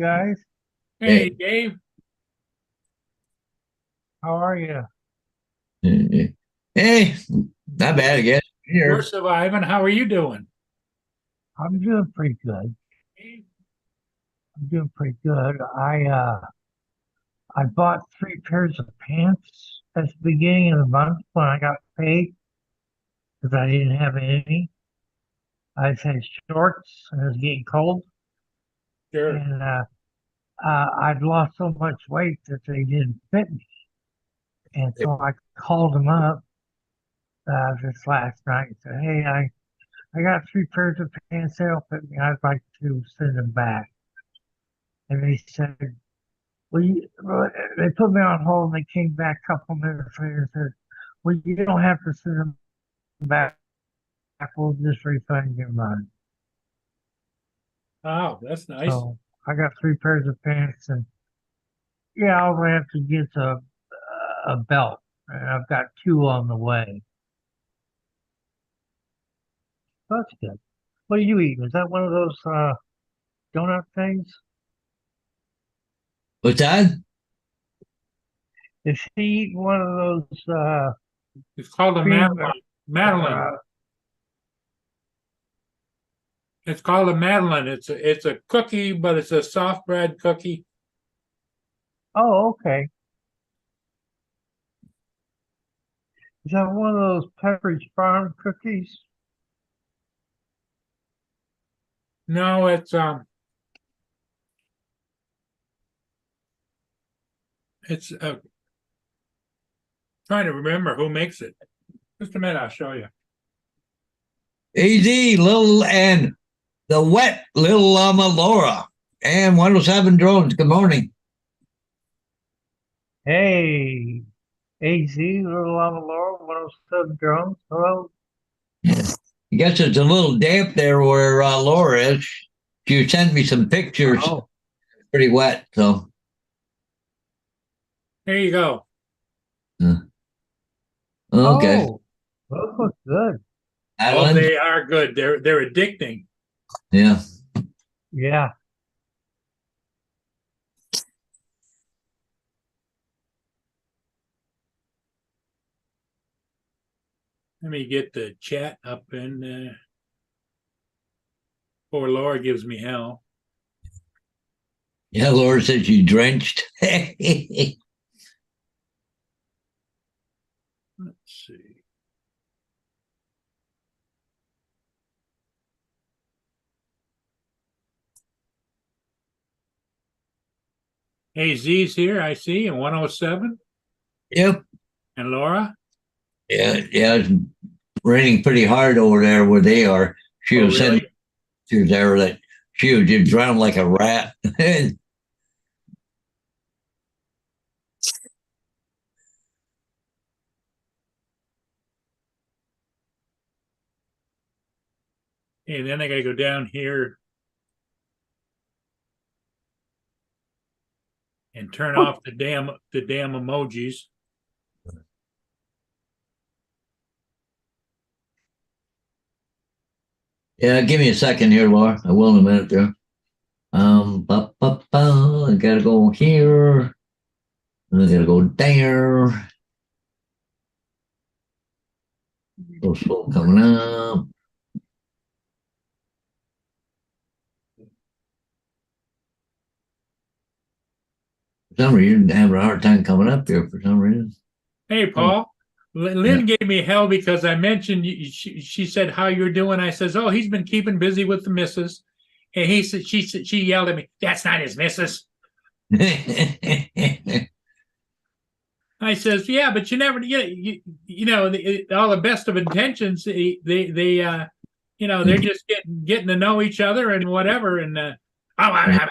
guys. Hey, Hey, Dave. How are you? hey, not bad, I guess. We're Here. surviving. How are you doing? I'm doing pretty good. I'm doing pretty good. I bought three pairs of pants at the beginning of the month when I got paid because I didn't have any. I just had shorts and it was getting cold, Sure. and I'd lost so much weight that they didn't fit me, and so I called them up this last night and said, "Hey, I got three pairs of pants that don't fit me. I'd like to send them back." And they said, well, they put me on hold and they came back a couple minutes later and said, well, you don't have to send them back. We'll just refund your money. Oh, that's nice. So I got three pairs of pants and yeah, all I have to get is a belt. And I've got two on the way. That's good. What are you eating? Is that one of those donut things? What's that? Is he eating one of those It's called a cream Madeline. Madeline. uh, It's called a Madeline. It's a cookie, but it's a soft bread cookie. oh, okay. Is that one of those Pepperidge Farm cookies? No, it's trying to remember who makes it. Just a minute, I'll show you. AZ, little, and the wet little llama Laura, and 107 drones. Good morning. Hey, AZ, Little Lava Laura, 107 Drones. Hello. I guess it's a little damp there where Laura is. She sent me some pictures. Oh, Pretty wet, so. Here you go. Okay. oh, those look good. Oh, Alan? they are good. They're addicting. Yeah. Yeah. Let me get the chat up in Poor Laura gives me hell. Yeah, Laura said she drenched. Let's see. Hey, Z's here, I see, in 107. Yep. And Laura? Yeah, it's raining pretty hard over there where they are. She Oh, was sending really? pictures there that she was just drowned like a rat. Hey, then I gotta go down here and turn off the damn emojis. Yeah, give me a second here, Laura. I will in a minute there. I gotta go here. I gotta go there. Go slow coming up. For some reason, I'm having a hard time coming up here for some reason. Hey, Oh, Paul. Lynn gave me hell because I mentioned she said how you're doing. I says, oh, he's been keeping busy with the missus, and he said she yelled at me. That's not his missus. I says, yeah, but you never, you know, all the best of intentions. They they're just getting to know each other and whatever, and whatever.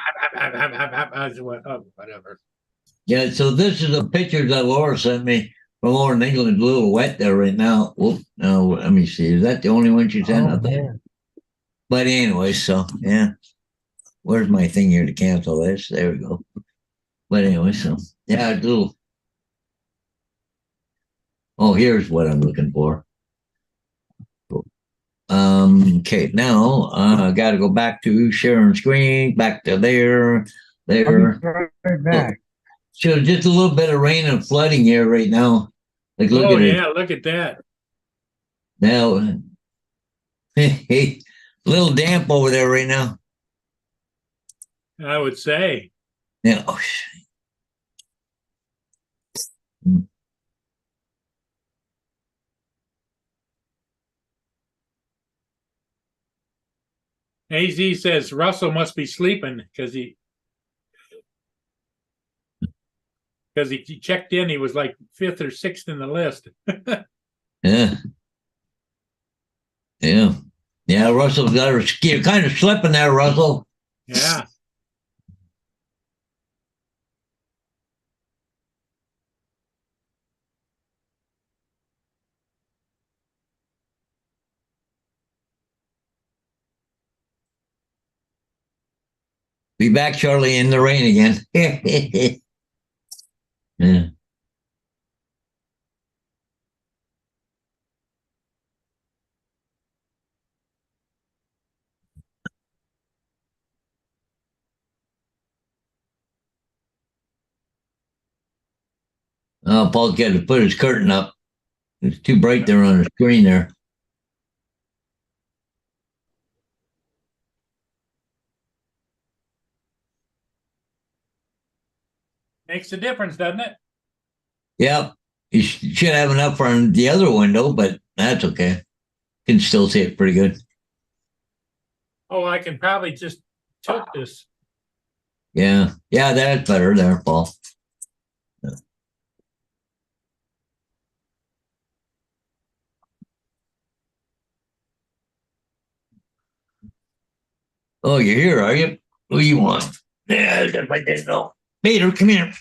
Yeah, so this is a picture that Laura sent me from over in England. It's a little wet there right now. Whoop, no, let me see. Is that the only one she sent? Oh, I think. man. But anyway, so yeah. Where's my thing here to cancel this? There we go. But anyway, so yeah, it's a little. Oh, here's what I'm looking for. Okay, now I got to go back to sharing screen, back to there. there. Right back. So just a little bit of rain and flooding here right now. Like, look Oh at it yeah, look at that. now. A little damp over there right now. I would say. Yeah. AZ says Russell must be sleeping because he checked in. He was like 5th or 6th in the list. Yeah. Yeah. Yeah, Russell's got her, you're kind of slipping there, Russell. Yeah. Be back shortly in the rain again. Yeah. Oh, Paul's got to put his curtain up. It's too bright there on the screen there. Makes a difference, doesn't it? Yep. You should have enough on the other window, but that's okay. Can still see it pretty good. Oh, I can probably just tilt this. Yeah. Yeah, that's better there, Paul. Yeah. Oh, you're here, are you? Who you want? Yeah, if I didn't know. Peter, come here.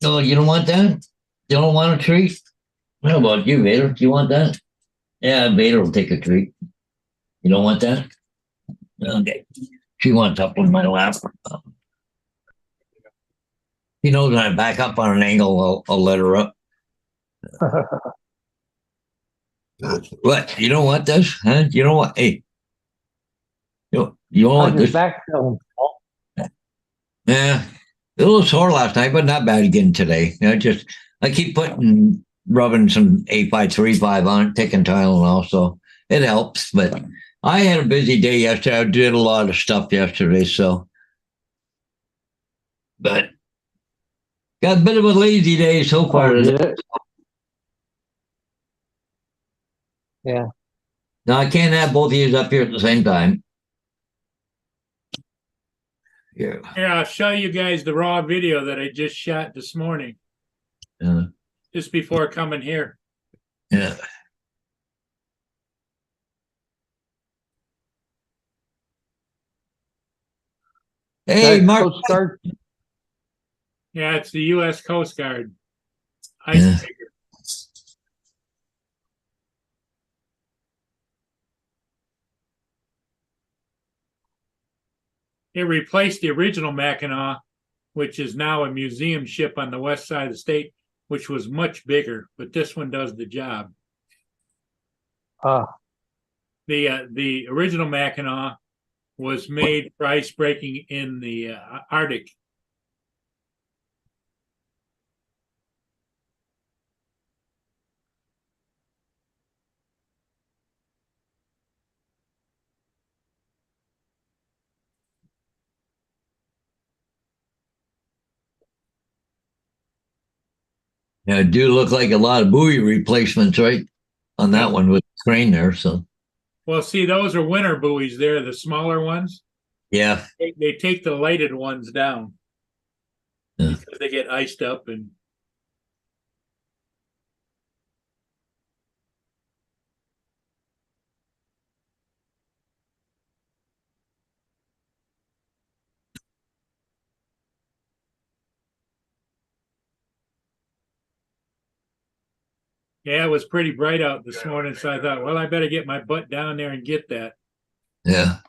Oh, you don't want that? You don't want a treat? How about you, Vader? Do you want that? Yeah, Vader will take a treat. You don't want that? Okay. She wants up on my lap. She knows when I back up on an angle, I'll let her up. What? You don't want this? Huh? You don't want, hey. You don't I want just this? backfilled. Yeah. A little sore last night, but not bad again today. I keep rubbing some 8x35 on it, taking Tylenol, so it helps. But I had a busy day yesterday. I did a lot of stuff yesterday, so. But got a bit of a lazy day so far. Oh, did it? Yeah. Now I can't have both of you up here at the same time. Yeah. Here, I'll show you guys the raw video that I just shot this morning, just before coming here. Yeah. Hey, That Mark. Coast Guard. Yeah, it's the U.S. Coast Guard. Yeah. It replaced the original Mackinac, which is now a museum ship on the west side of the state, which was much bigger, but this one does the job. The original Mackinac was made for ice breaking in the Arctic. Yeah, it do look like a lot of buoy replacements, right? On that one with the crane there. So Well, see, those are winter buoys. They're the smaller ones. yeah. They take the lighted ones down because they get iced up and. Yeah, it was pretty bright out this morning, so I thought, well, I better get my butt down there and get that. Yeah.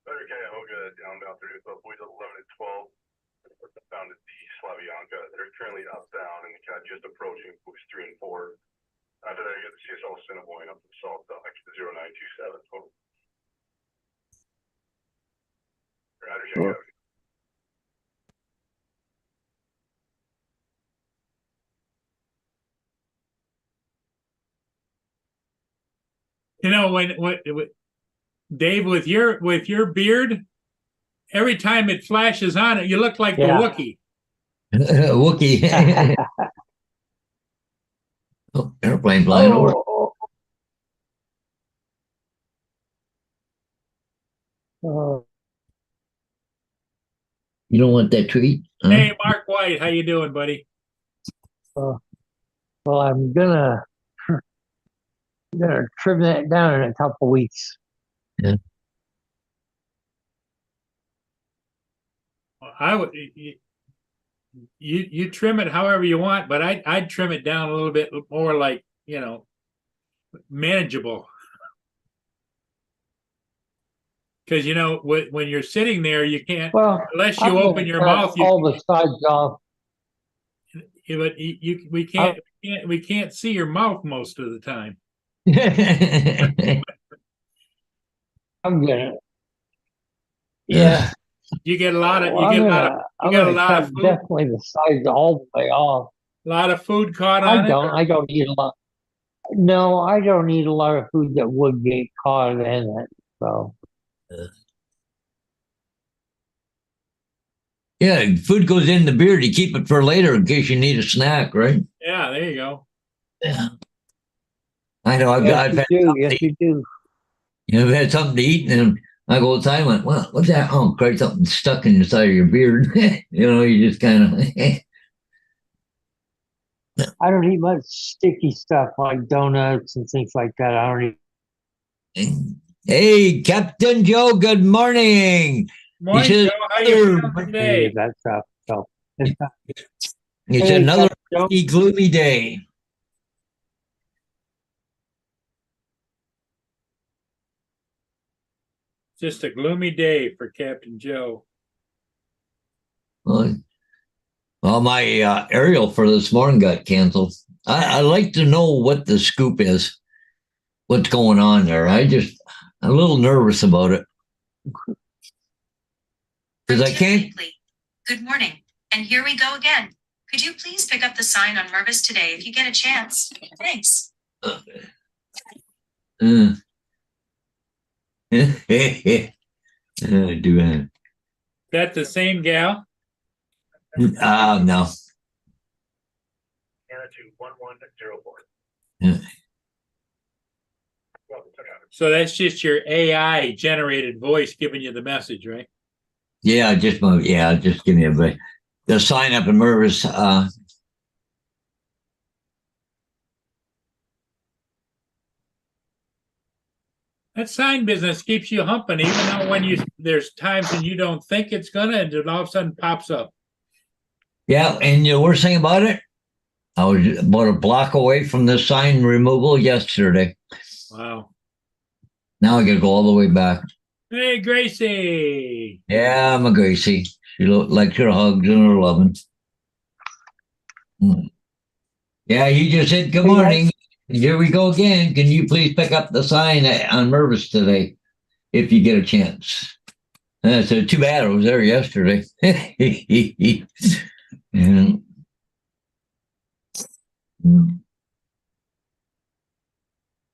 Okay, Hoga down 30 with boys 11 and 12. Down to the Slavianka. They're currently upbound and just approaching boost 3 and 4. Today I get the CSL Assiniboine up to the south, 927 total. Rider check out. You know, when Dave, with your beard, every time it flashes on it, you look like the Yeah. Wookiee. Wookie. Oh, airplane flying over. Oh, You don't want that treat? Huh? Hey, Mark White, how you doing, buddy? well, I'm gonna trim that down in a couple weeks. I would you trim it however you want, but I'd trim it down a little bit more, like, manageable. Because when you're sitting there, you can't, Well, unless I'm you gonna open your cut mouth. all the sides off. But we can't see your mouth most of the time. I'm gonna, yeah. You get a lot of Well, you I'm get a gonna lot cut of food, definitely the sides all the way off. caught on it. I don't eat a lot. No, I don't eat a lot of food that would get caught in it. So Yeah, food goes in the beard. You keep it for later in case you need a snack, right? Yeah, there you go. Yeah. I know. I've yes, had you do. something Yes, to you do. I've had something to eat, and I go outside and went, "Well, what's that? Oh, great, something stuck in the side of your beard." You just kind of. I don't eat much sticky stuff like donuts and things like that. I don't eat. Hey, Captain Joe. Good morning. Morning, says, Joe. How you feeling Any today? of that stuff. So It's Hey, another Captain Joe. gloomy day. Just a gloomy day for Captain Joe. Well, my aerial for this morning got canceled. I like to know what the scoop is, what's going on there. I'm a little nervous about it. Because I can't. Good morning. And here we go again. Could you please pick up the sign on Mervis today if you get a chance? Thanks. Do it. That the same gal? No. Anna to 1104. Yeah. So that's just your AI generated voice giving you the message, right? Yeah, just give me a break. The sign up in Mervis. That sign business keeps you humping, even though there's times when you don't think it's gonna, and it all of a sudden pops up. Yeah, and the worst thing about it, I was about a block away from the sign removal yesterday. Wow. Now I got to go all the way back. Hey, Gracie. Yeah, I'm a Gracie. She likes her hugs and her loving. Yeah, you just said good morning. Here we go again. Can you please pick up the sign on Mervis today if you get a chance? So too bad I was there yesterday. And,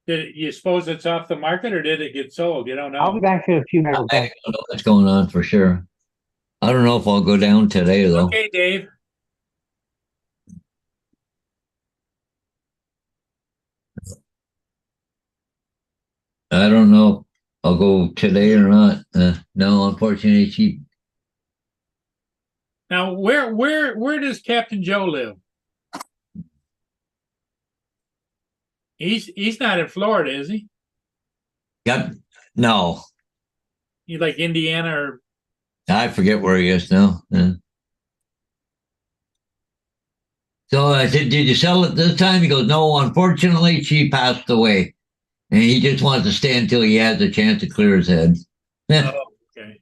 Did you suppose it's off the market, or did it get sold? You don't know. I'll be back in a few minutes. I don't know what's going on for sure. I don't know if I'll go down today though. Okay, Dave. I don't know if I'll go today or not. No, unfortunately, she. Now, where does Captain Joe live? He's not in Florida, is he? Yep. No, He's like Indiana or. I forget where he is now. So I said, "Did you sell it this time?" He goes, "No, unfortunately, she passed away." And he just wants to stay until he has a chance to clear his head. Oh, okay.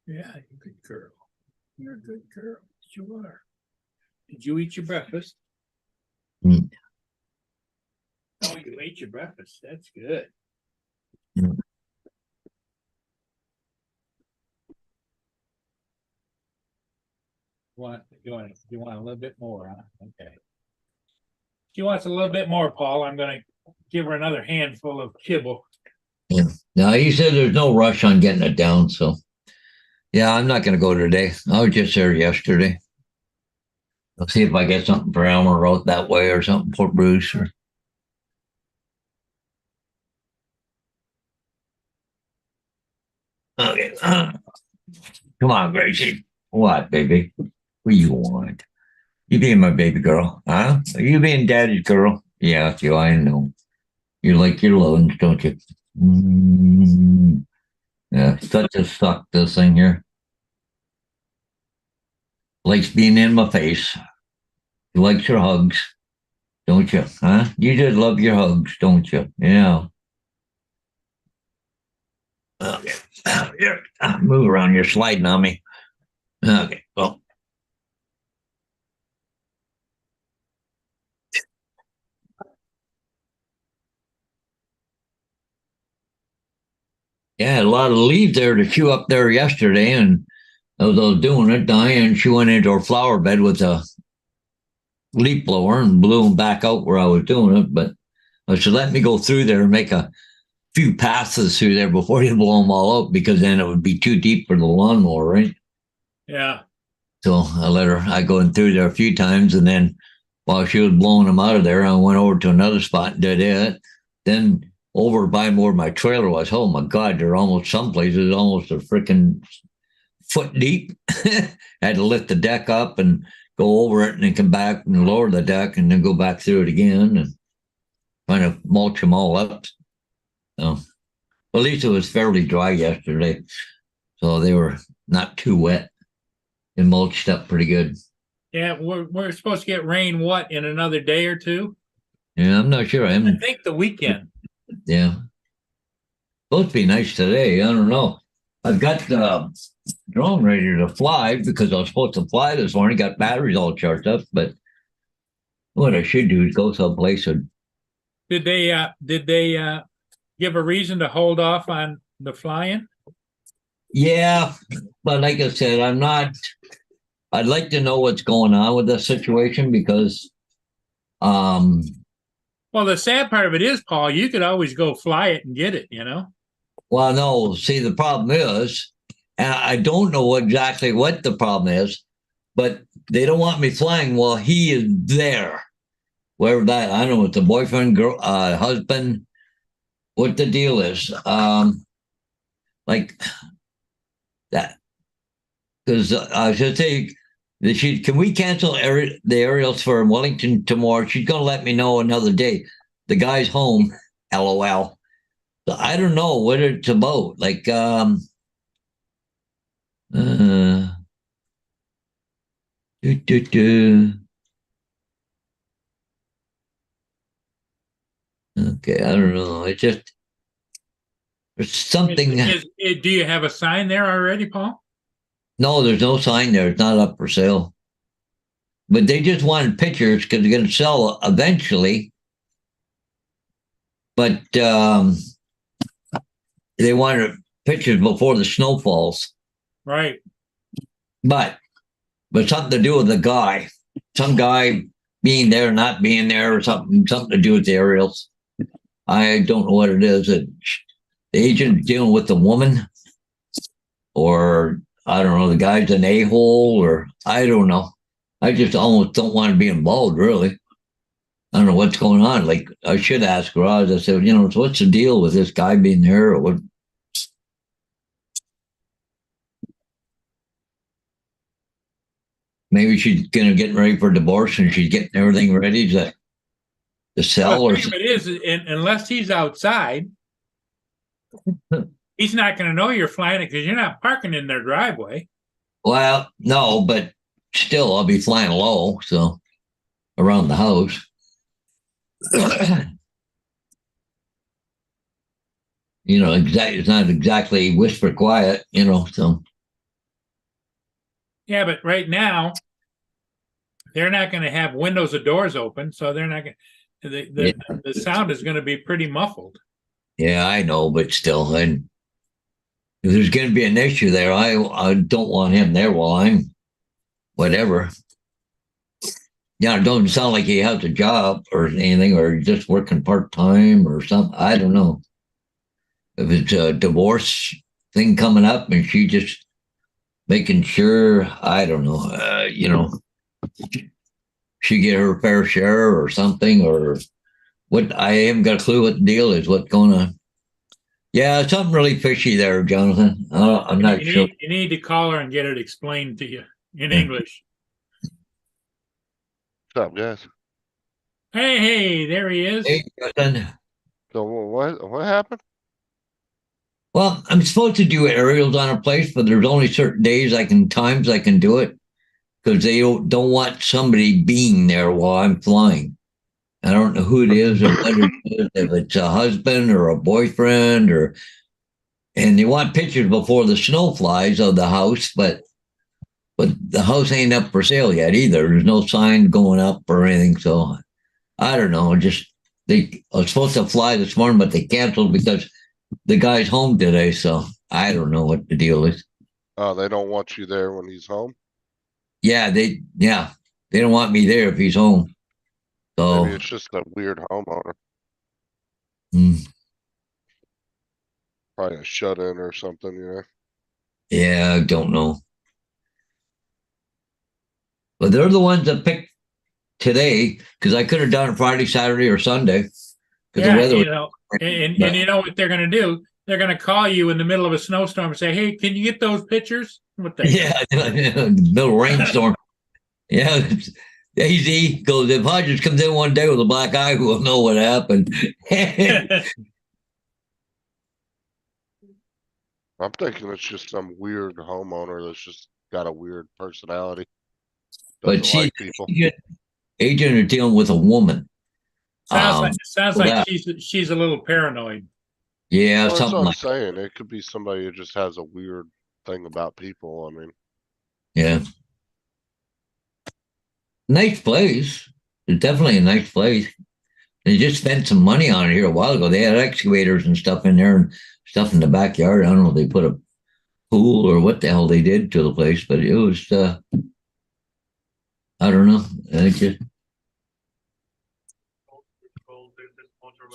Yeah, you're a good girl. You're a good girl. Yes, you are. Did you eat your breakfast? Mm. Oh, you ate your breakfast. That's good. Mm. You want a little bit more, huh? Okay. She wants a little bit more, Paul. I'm gonna give her another handful of kibble. Yeah. Now he said there's no rush on getting it down, so yeah, I'm not gonna go today. I was just there yesterday. I'll see if I get something for Elmer out that way or something for Bruce or okay. Come on, Gracie. What, baby? What do you want? You being my baby girl, huh? Are you being daddy's girl? Yeah, you. I know. You like your loans, don't you? Mm. Yeah, such a suck. This thing here likes being in my face. He likes your hugs, don't you? Huh? You just love your hugs, don't you? Yeah. Okay. Here, move around. You're sliding on me. Okay. Well. Yeah, a lot of leaves there to chew up there yesterday, and as I was doing it, Diane, she went into her flower bed with a leaf blower and blew them back out where I was doing it. But I said, let me go through there and make a few passes through there before you blow them all out, because then it would be too deep for the lawnmower, right? Yeah. So I go in through there a few times, and then while she was blowing them out of there, I went over to another spot and did it. Then over by where my trailer was, oh my God, they're almost some places almost a freaking foot deep. Had to lift the deck up and go over it and then come back and lower the deck and then go back through it again and kind of mulch them all up. So at least it was fairly dry yesterday. So they were not too wet and mulched up pretty good. Yeah, we're supposed to get rain what in another day or two? Yeah, I'm not sure. I I think the weekend. Yeah. Supposed to be nice today. I don't know. I've got the drone ready to fly because I was supposed to fly this morning. Got batteries all charged up, but what I should do is go someplace and Did they give a reason to hold off on the flying? yeah. But like I said, I'm not. I'd like to know what's going on with the situation because, um, Well, the sad part of it is, Paul, you could always go fly it and get it, you know? well, no. See, the problem is, and I don't know exactly what the problem is, but they don't want me flying while he is there. Wherever that, I don't know, it's a boyfriend, girl, husband, what the deal is. Like that, because I should say that can we cancel the aerials for Wellington tomorrow? She's gonna let me know another day. The guy's home, LOL. So I don't know what it's about. Like, do, do, do. Okay, I don't know. It just there's something. Do you have a sign there already, Paul? No, there's no sign there. It's not up for sale. But they just wanted pictures because they're going to sell eventually. But they wanted pictures before the snow falls. Right. But something to do with the guy. Some guy being there, not being there, or something to do with the aerials. I don't know what it is. The agent dealing with the woman, or I don't know, the guy's an a-hole, or I don't know. I just almost don't want to be involved, really. I don't know what's going on. Like, I should ask Roz. I said, so what's the deal with this guy being there, or what? Maybe she's getting ready for divorce and she's getting everything ready to sell. Well, or it is, unless he's outside, he's not going to know you're flying it because you're not parking in their driveway. Well, no, but still, I'll be flying low, so around the house. It's not exactly whisper quiet, so. Yeah, but right now they're not going to have windows or doors open, so they're not going. The sound is going to be pretty muffled. Yeah, I know, but still, and if there's going to be an issue there, I don't want him there while I'm whatever. Yeah, it doesn't sound like he has a job or anything, or he's just working part time or something. I don't know. If it's a divorce thing coming up and she just making sure, I don't know, she get her fair share or something, or what? I haven't got a clue what the deal is, what's going on. Yeah, something really fishy there, Jonathan. I'm not sure. You need to call her and get it explained to you in Yeah. English. What's up, guys? Hey, there he is. Hey, Jonathan. So what happened? Well, I'm supposed to do aerials on a place, but there's only certain times I can do it because they don't want somebody being there while I'm flying. I don't know who it is or what it is, if it's a husband or a boyfriend and they want pictures before the snow flies of the house, but the house ain't up for sale yet either. There's no sign going up or anything. So I don't know. They were supposed to fly this morning, but they canceled because the guy's home today. So I don't know what the deal is. Oh, they don't want you there when he's home? Yeah, they don't want me there if he's home. So Maybe it's just a weird homeowner, mm, probably a shut-in or something, you know? yeah, I don't know. But they're the ones that picked today because I could have done it Friday, Saturday, or Sunday because the Yeah, weather. you know, and you know what they're going to do? They're going to call you in the middle of a snowstorm and say, "Hey, can you get those pictures?" What the Yeah, middle rainstorm. Yeah, AZ goes, if Hodges comes in one day with a black eye, we'll know what happened. I'm thinking it's just some weird homeowner that's just got a weird personality. But Doesn't like people. agent are dealing with a woman. sounds so like that- she's a little paranoid. Yeah, Well, that's something what I'm like saying. It could be somebody who just has a weird thing about people. I mean, yeah. Nice place. It's definitely a nice place. They just spent some money on it here a while ago. They had excavators and stuff in there and stuff in the backyard. I don't know if they put a pool or what the hell they did to the place, but it was I don't know. I just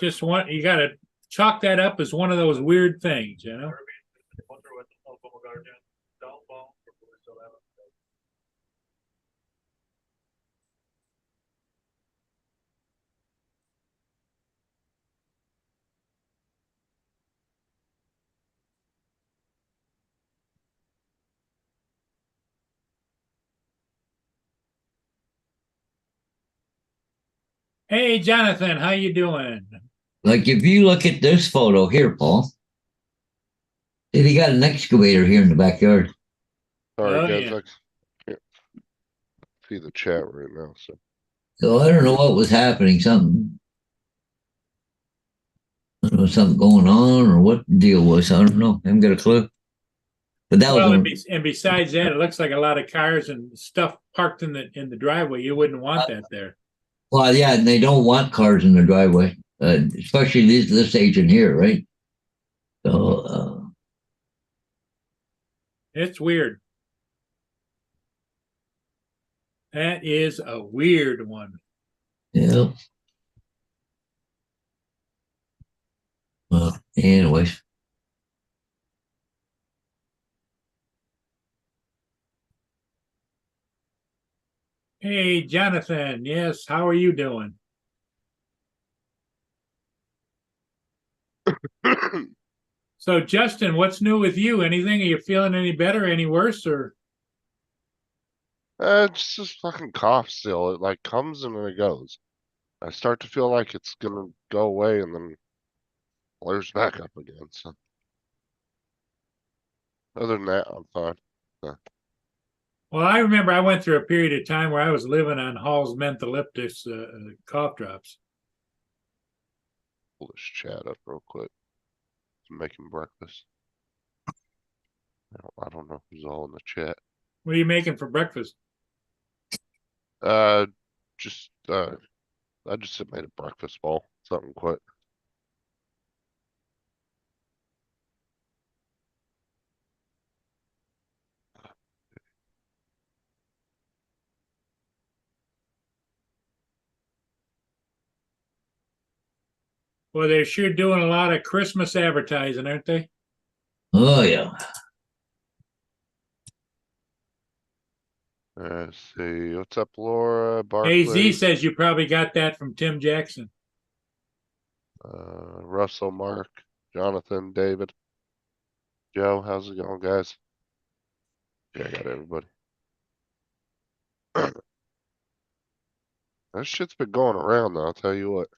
Just one, you got to chalk that up as one of those weird things, you know. Hey, Jonathan, how you doing? like if you look at this photo here, Paul. If he got an excavator here in the backyard. sorry Oh, guys, yeah. I can't see the chat right now. So I don't know what was happening. I don't know, something going on or what the deal was. I don't know. I haven't got a clue. But that Well, was and besides that, it looks like a lot of cars and stuff parked in the driveway. You wouldn't want that there. well, yeah, and they don't want cars in the driveway, especially this agent here, right? So It's weird. That is a weird one. yeah. Well, anyways. Hey, Jonathan. Yes, how are you doing? So, Justin, what's new with you? Anything? Are you feeling any better, any worse, or? It's just fucking cough still. It like comes and then it goes. I start to feel like it's gonna go away and then flares back up again. So other than that, I'm fine. Well, I remember I went through a period of time where I was living on Hall's mentholyptus cough drops. Pull this chat up real quick. I'm making breakfast. I don't know who's all in the chat. What are you making for breakfast? Just I just made a breakfast bowl, something quick. Well, they're sure doing a lot of Christmas advertising, aren't they? Oh yeah. Let's see. What's up, Laura? Barclays. AZ says you probably got that from Tim Jackson. Russell, Mark, Jonathan, David, Joe. How's it going, guys? Yeah, I got everybody. That shit's been going around though, I'll tell you what.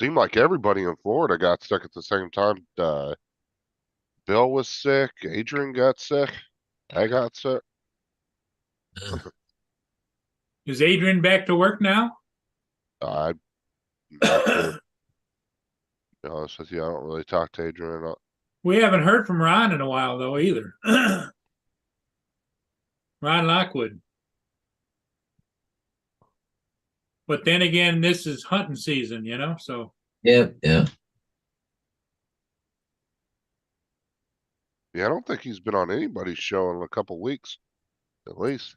Seemed like everybody in Florida got sick at the same time. Bill was sick, Adrian got sick, I got sick. Is Adrian back to work now? I'm not sure. To be honest with you, I don't really talk to Adrian. We haven't heard from Ron in a while, though, either. Ron Lockwood. But then again, this is hunting season, you know, so. Yeah, yeah. Yeah, I don't think he's been on anybody's show in a couple weeks, at least.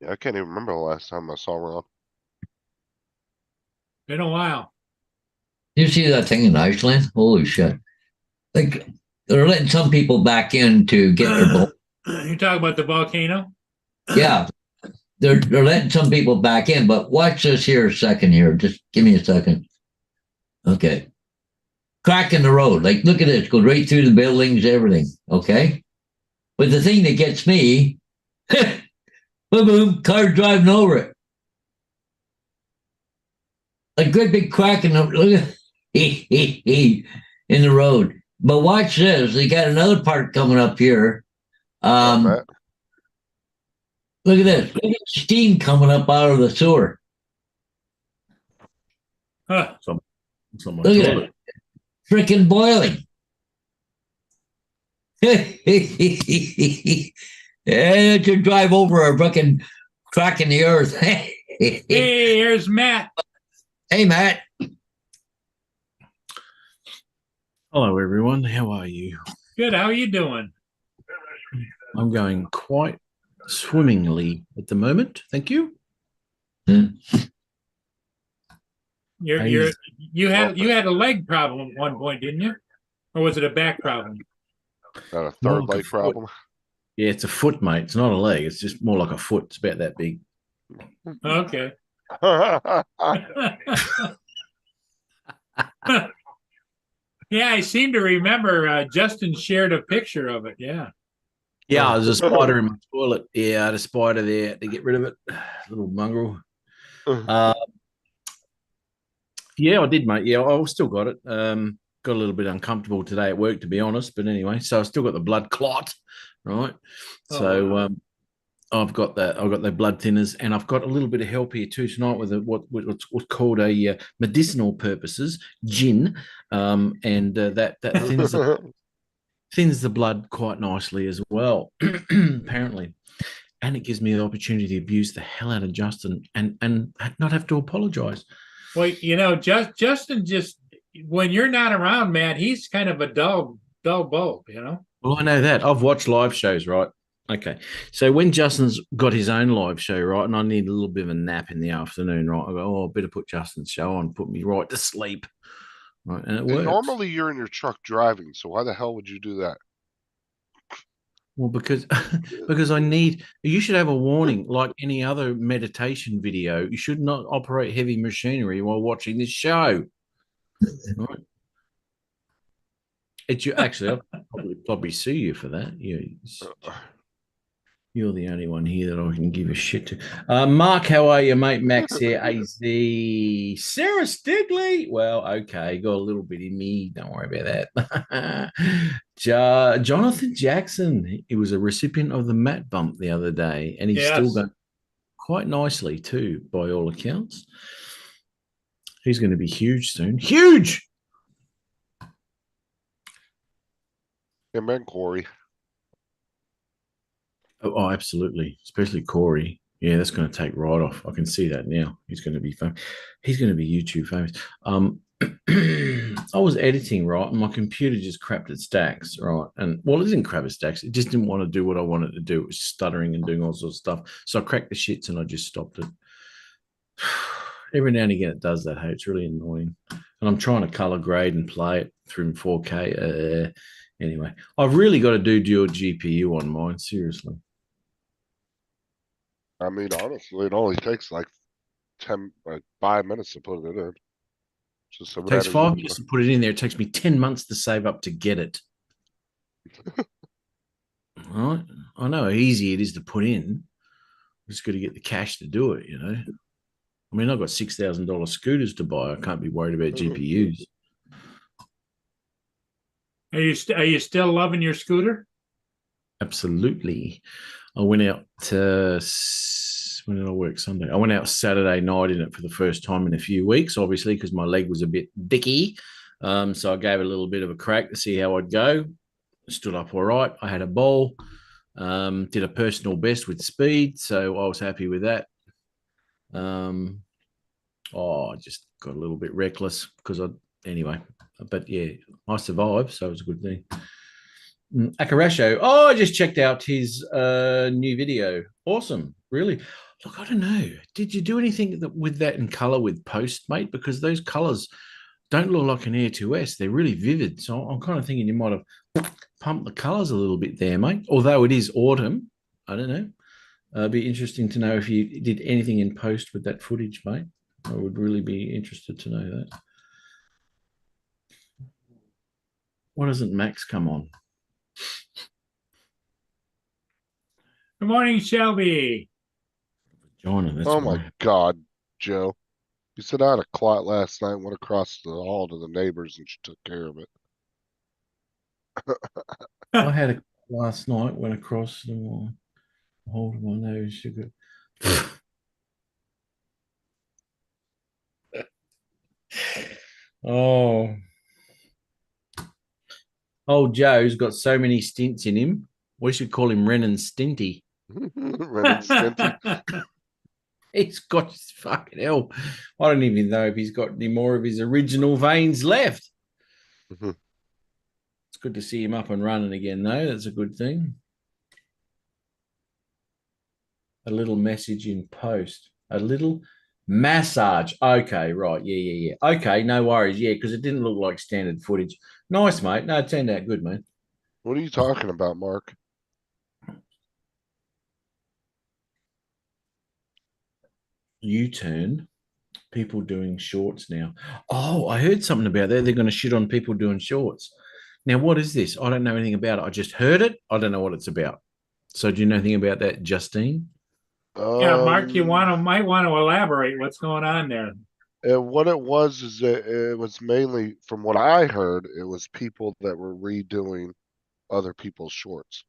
Yeah, I can't even remember the last time I saw Ron. Been a while. You see that thing in Iceland? Holy shit! Like they're letting some people back in to get their boat. You talk about the volcano? Yeah, they're letting some people back in, but watch this here a second here. Just give me a second. Okay. Crack in the road. Like, look at this. Goes right through the buildings, everything. Okay. But the thing that gets me, boom, boom, car driving over it. A good big crack in the in the road. But watch this. They got another part coming up here. Matt. Look at this. Look at steam coming up out of the sewer. Huh. Look at it. Freaking boiling. Yeah, to drive over a fucking crack in the earth. Hey, here's Matt. Hey, Matt. Hello, everyone. How are you? Good. How are you doing? I'm going quite swimmingly at the moment. Thank you. You had a leg problem at one point, didn't you? Or was it a back problem? Got a More third like a leg foot. problem. Yeah, it's a foot, mate. It's not a leg. It's just more like a foot. It's about that big. Okay. Yeah, I seem to remember Justin shared a picture of it. Yeah. Yeah, there's a spider in my toilet. Yeah, I had a spider there to get rid of it. Little mongrel. Yeah, I did, mate. Yeah, I still got it. Got a little bit uncomfortable today at work, to be honest. But anyway, so I still got the blood clot, right? So I've got that. I've got the blood thinners, and I've got a little bit of help here too tonight with what's called a medicinal purposes gin, and that thins the blood quite nicely as well, apparently. And it gives me the opportunity to abuse the hell out of Justin and not have to apologize. Well, you know, Justin just when you're not around, man, he's kind of a dull bulb, you know. Well, I know that. I've watched live shows, right? Okay. So when Justin's got his own live show, right, and I need a little bit of a nap in the afternoon, right, I go, oh, I better put Justin's show on, put me right to sleep. Right. And it works. Normally you're in your truck driving, so why the hell would you do that? Well, because you should have a warning like any other meditation video. You should not operate heavy machinery while watching this show. Right? It's you actually. I'll probably sue you for that. You're the only one here that I can give a shit to. Mark, how are you, mate? Max here, AZ. Sarah Stigley. Well, okay, got a little bit in me. Don't worry about that. Jonathan Jackson. He was a recipient of the Matt Bump the other day, and he's still Yes. going quite nicely too, by all accounts. He's going to be huge soon. Huge. Him and Corey. Oh, absolutely. Especially Corey. Yeah, that's going to take right off. I can see that now. He's going to be famous. He's going to be YouTube famous. I was editing, right, and my computer just crapped its stacks, right? And well, it didn't crap its stacks. It just didn't want to do what I wanted to do. It was stuttering and doing all sorts of stuff. So I cracked the shits and I just stopped it. Every now and again, it does that. Hey, it's really annoying. And I'm trying to color grade and play it through 4K. Anyway, I've really got to do dual GPU on mine. Seriously. I mean, honestly, it only takes like 5 minutes to put it in. Just It takes 5 minutes to put it in there. It takes me 10 months to save up to get it. All right. I know how easy it is to put in. Just got to get the cash to do it, you know. I mean, I've got $6,000 scooters to buy. I can't be worried about GPUs. Are you still loving your scooter? Absolutely. I went out to, when did I work Sunday? I went out Saturday night in it for the first time in a few weeks, obviously, because my leg was a bit dicky. So I gave it a little bit of a crack to see how I'd go. Stood up all right. I had a bowl. Did a personal best with speed, so I was happy with that. I just got a little bit reckless because anyway, but yeah, I survived, so it was a good thing. Akarasho, I just checked out his new video. Awesome, really. Look, I don't know. Did you do anything with that in color with post, mate? Because those colors don't look like an Air 2S. They're really vivid. So I'm kind of thinking you might have pumped the colors a little bit there, mate. Although it is autumn, I don't know. It'd be interesting to know if you did anything in post with that footage, mate. I would really be interested to know that. Why doesn't Max come on? Good morning, Shelby. Vagina, that's Oh why. my God, Joe. You said I had a clot last night, went across the hall to the neighbors and she took care of it. I had a last night, went across the wall. Hold my nose, sugar. Oh. Old Joe's got so many stints in him. We should call him Ren and Stinty. Ren and Stimpy. He's got fucking hell. I don't even know if he's got any more of his original veins left. Mhm. It's good to see him up and running again, though. That's a good thing. A little message in post. A little massage. Okay, right. Yeah. Okay, no worries. Yeah, because it didn't look like standard footage. Nice, mate. No, it turned out good, mate. What are you talking about, Mark? U-turn. People doing shorts now. Oh, I heard something about that. They're going to shit on people doing shorts. Now, what is this? I don't know anything about it. I just heard it. I don't know what it's about. So, do you know anything about that, Justine? Yeah, Mark, you Um, might want to elaborate what's going on there. What it was is that it was mainly, from what I heard, it was people that were redoing other people's shorts.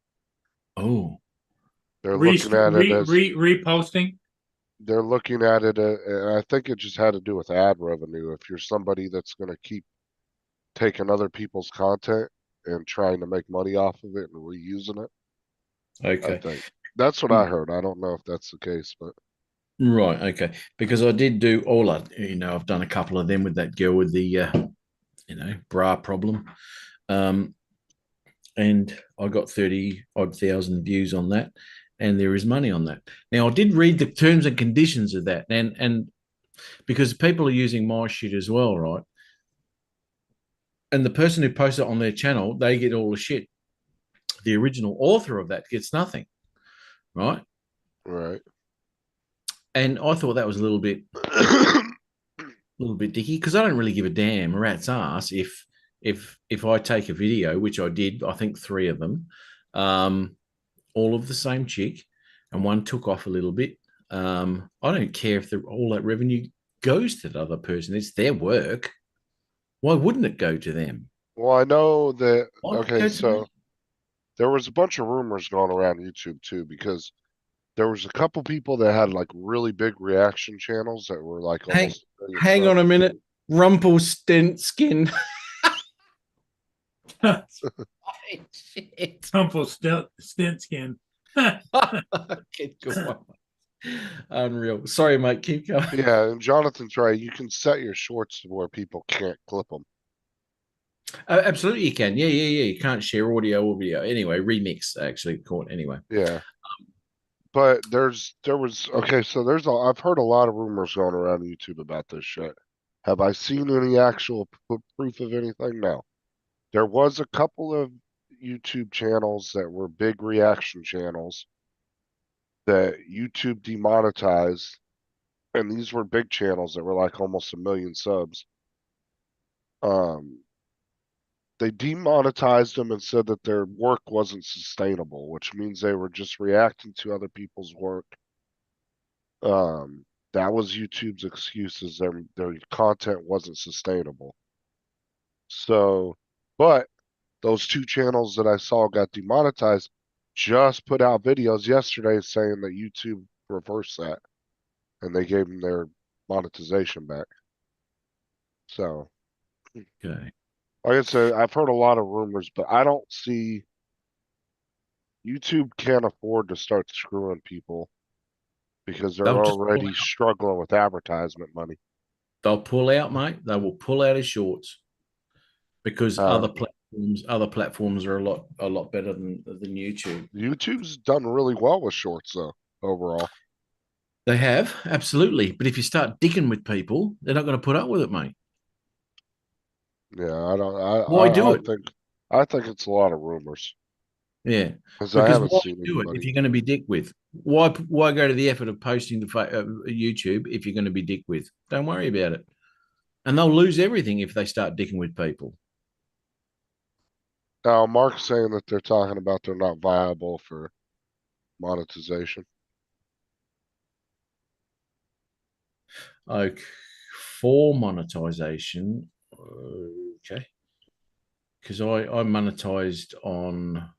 Oh, They're looking at it as Reposting. they're looking at it, and I think it just had to do with ad revenue. If you're somebody that's going to keep taking other people's content and trying to make money off of it and reusing it, I okay. think that's what I heard. I don't know if that's the case, but Right. Okay. Because I did do all that. I've done a couple of them with that girl with the, bra problem. And I got 30 odd thousand views on that. And there is money on that. Now, I did read the terms and conditions of that. And because people are using my shit as well, right? And the person who posts it on their channel, they get all the shit. The original author of that gets nothing, right? right. And I thought that was a little bit dicky because I don't really give a damn rat's ass if I take a video, which I did, I think 3 of them, all of the same chick, and one took off a little bit. I don't care if all that revenue goes to the other person. It's their work. Why wouldn't it go to them? Well, I know that, Why would it okay, go to so me? there was a bunch of rumors going around YouTube too, because there was a couple people that had like really big reaction channels that were like Hang, almost a million hang on a subs. minute. Rumpelstiltskin. Shit. Trumple stint skin. Get going. Unreal. Sorry, mate. Keep going. Yeah, and Jonathan's right. You can set your shorts to where people can't clip them. Absolutely, you can. Yeah. You can't share audio or video. Anyway, remix actually caught anyway. Yeah. But okay, so I've heard a lot of rumors going around YouTube about this shit. Have I seen any actual proof of anything? No. There was a couple of YouTube channels that were big reaction channels that YouTube demonetized, and these were big channels that were like almost 1 million subs. They demonetized them and said that their work wasn't sustainable, which means they were just reacting to other people's work. That was YouTube's excuses. Their content wasn't sustainable. So, but those two channels that I saw got demonetized just put out videos yesterday saying that YouTube reversed that and they gave them their monetization back. So, Okay. like I said, I've heard a lot of rumors, but I don't see YouTube can't afford to start screwing people because they're They'll just pull already out. struggling with advertisement money. They'll pull out, mate. They will pull out his shorts because other platforms are a lot better than YouTube. YouTube's done really well with shorts though, overall. They have, absolutely. But if you start digging with people, they're not going to put up with it, mate. Yeah, Why do it? I think it's a lot of rumors. Yeah. Because I Because haven't why seen do it if anybody. you're going to be dick with? Why go to the effort of posting to YouTube if you're going to be dick with? Don't worry about it. And they'll lose everything if they start dicking with people. Now, Mark's saying that they're talking about they're not viable for monetization. Okay. For monetization, okay. Because I monetized on.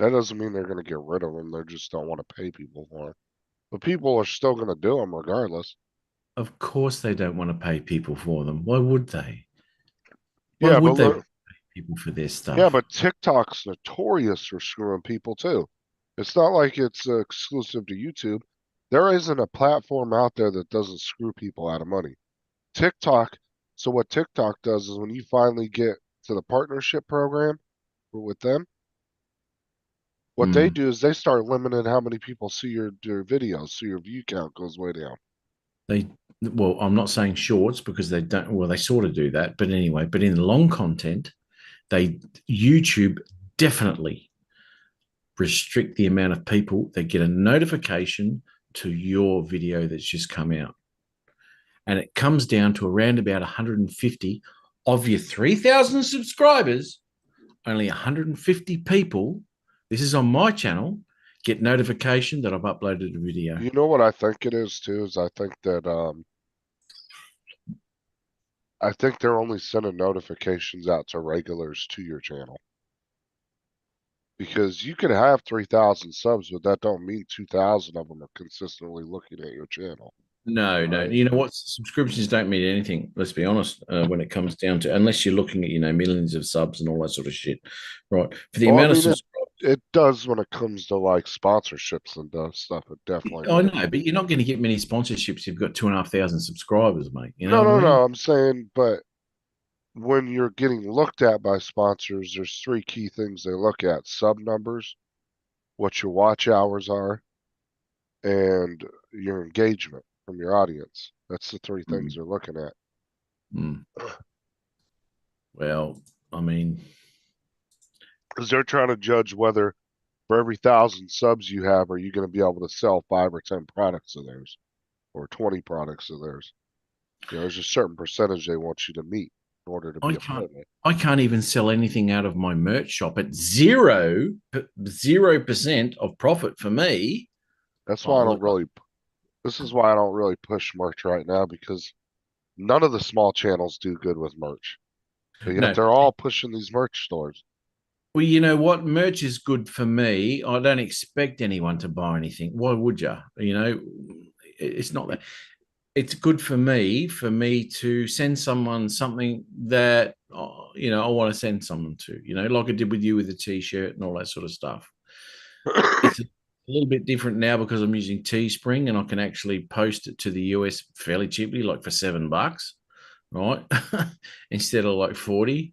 That doesn't mean they're going to get rid of them. They just don't want to pay people for them. But people are still going to do them regardless. Of course, they don't want to pay people for them. Why would they? Why Yeah, would but they look, pay people for their stuff? yeah, but TikTok's notorious for screwing people too. It's not like it's exclusive to YouTube. There isn't a platform out there that doesn't screw people out of money. TikTok, so what TikTok does is when you finally get to the partnership program with them, what they do is they start limiting how many people see your videos, so your view count goes way down. Well, I'm not saying shorts because they don't. Well, they sort of do that, but anyway. But in long content, YouTube definitely restrict the amount of people that get a notification to your video that's just come out, and it comes down to around about 150 of your 3,000 subscribers. Only 150 people. This is on my channel. Get notification that I've uploaded a video. You know what I think it is too, is I think that I think they're only sending notifications out to regulars to your channel. Because you could have 3,000 subs, but that don't mean 2,000 of them are consistently looking at your channel. No. Right. You know what? Subscriptions don't mean anything. Let's be honest. When it comes down to, unless you're looking at millions of subs and all that sort of shit, right? For the Well, I amount of mean, subscribers, it does when it comes to like sponsorships and stuff. It definitely. I know, but you're not going to get many sponsorships if you've got 2,500 subscribers, mate. You know No, what I mean? no. I'm saying, but when you're getting looked at by sponsors, there's 3 key things they look at: sub numbers, what your watch hours are, and your engagement from your audience. That's the 3 things they're looking at. Mm. Well, I mean, Because they're trying to judge whether for every 1,000 subs you have, are you going to be able to sell 5 or 10 products of theirs or 20 products of theirs? There's a certain percentage they want you to meet in order to I be a can't. partner. I can't even sell anything out of my merch shop at 0% of profit for me. That's why I Oh, don't look, really. This is why I don't really push merch right now, because none of the small channels do good with merch. But yet no. they're all pushing these merch stores. Well, you know what? Merch is good for me. I don't expect anyone to buy anything. Why would you? You know, it's not that. It's good for me to send someone something that you know I want to send someone to. You know, like I did with you with the t-shirt and all that sort of stuff. It's a little bit different now because I'm using Teespring and I can actually post it to the US fairly cheaply, like for $7, right? Instead of like 40,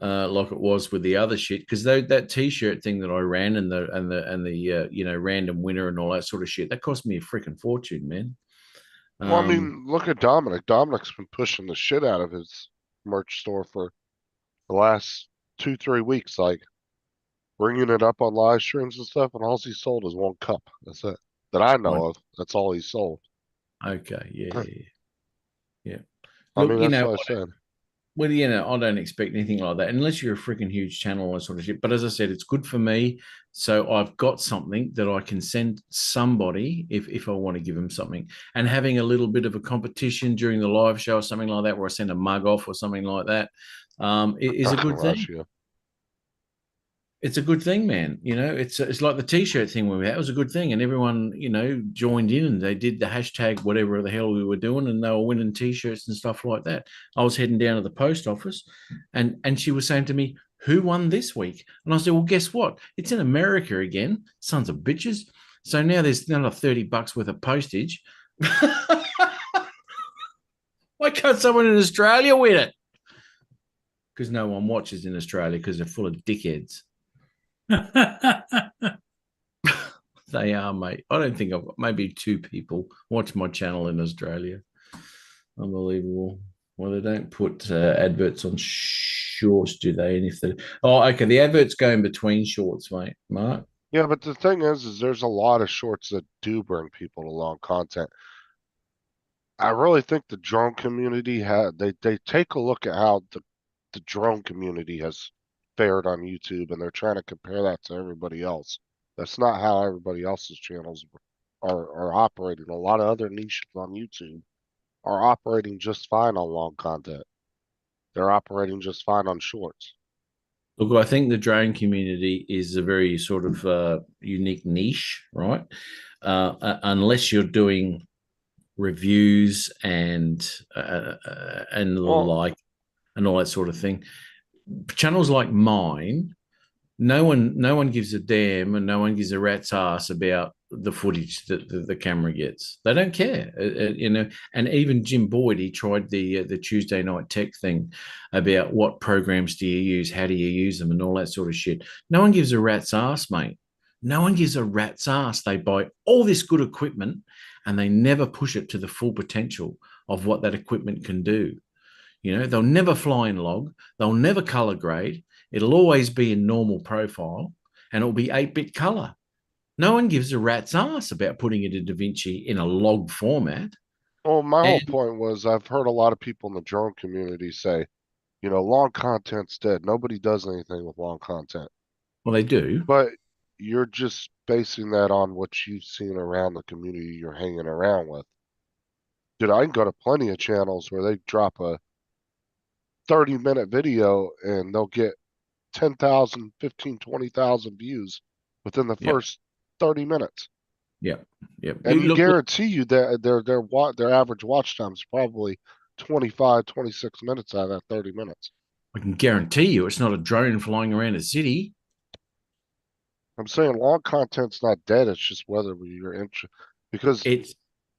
like it was with the other shit. Because that t-shirt thing that I ran and the you know, random winner and all that sort of shit, that cost me a freaking fortune, man. Well, I mean, look at Dominic. Dominic's been pushing the shit out of his merch store for the last 2, 3 weeks, like bringing it up on live streams and stuff. And all he sold is 1 cup. That's it. That I know of. That's all he sold. Okay, yeah. I Look, mean, you that's know, what I said. well, you know, I don't expect anything like that unless you're a freaking huge channel and sort of shit. But as I said, it's good for me. So I've got something that I can send somebody if I want to give them something. And having a little bit of a competition during the live show or something like that, where I send a mug off or something like that, is a good thing. Russia. It's a good thing, man. You know, it's like the t-shirt thing we had. It was a good thing, and everyone, you know, joined in and they did the hashtag whatever the hell we were doing, and they were winning t-shirts and stuff like that. I was heading down to the post office, and she was saying to me, "Who won this week?" And I said, "Well, guess what? It's in America again, sons of bitches." So now there's another $30 worth of postage. Why can't someone in Australia win it? Because no one watches in Australia because they're full of dickheads. They are, mate. I don't think I've got maybe 2 people watch my channel in Australia. Unbelievable. Well, they don't put adverts on shorts, do they? And if they, oh, okay, the adverts go in between shorts, mate. Mark. Yeah, but the thing is there's a lot of shorts that do bring people to long content. I really think the drone community they take a look at how the drone community has fared on YouTube, and they're trying to compare that to everybody else. That's not how everybody else's channels are operating. A lot of other niches on YouTube are operating just fine on long content. They're operating just fine on shorts. Look, I think the drone community is a very sort of unique niche, right? Unless you're doing reviews and the like and all that sort of thing. Channels like mine, no one gives a damn and no one gives a rat's ass about the footage that the camera gets. They don't care, you know. And even Jim Boyd, he tried the Tuesday night tech thing about what programs do you use, how do you use them, and all that sort of shit. No one gives a rat's ass, mate. No one gives a rat's ass. They buy all this good equipment and they never push it to the full potential of what that equipment can do. You know, they'll never fly in log, they'll never color grade. It'll always be in normal profile and it'll be 8-bit color. No one gives a rat's ass about putting it in DaVinci in a log format. Well, my whole point was I've heard a lot of people in the drone community say, you know, long content's dead. Nobody does anything with long content. Well, they do. But you're just basing that on what you've seen around the community you're hanging around with. Dude, I can go to plenty of channels where they drop a 30-minute video and they'll get 10,000, 15, 20,000 views within the first 30 minutes. Yep. And you guarantee you that their average watch time is probably 25, 26 minutes out of that 30 minutes. I can guarantee you it's not a drone flying around a city. I'm saying long content's not dead. It's just whether you're interested. Because it's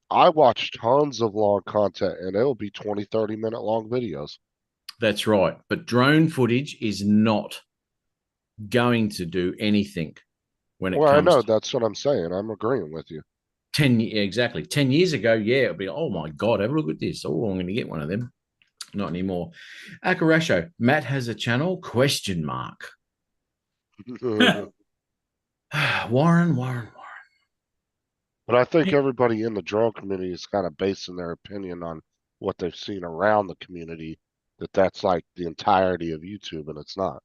I watch tons of long content and it'll be 20, 30-minute long videos. That's right. But drone footage is not going to do anything when it comes. Well, I know that's what I'm saying. I'm agreeing with you. 10 years ago, yeah, it'd be, oh my God, have a look at this. Oh, I'm going to get one of them. Not anymore. Akarasho, Matt has a channel? ? Warren. But I think everybody in the drone community is kind of basing their opinion on what they've seen around the community that's like the entirety of YouTube, and it's not.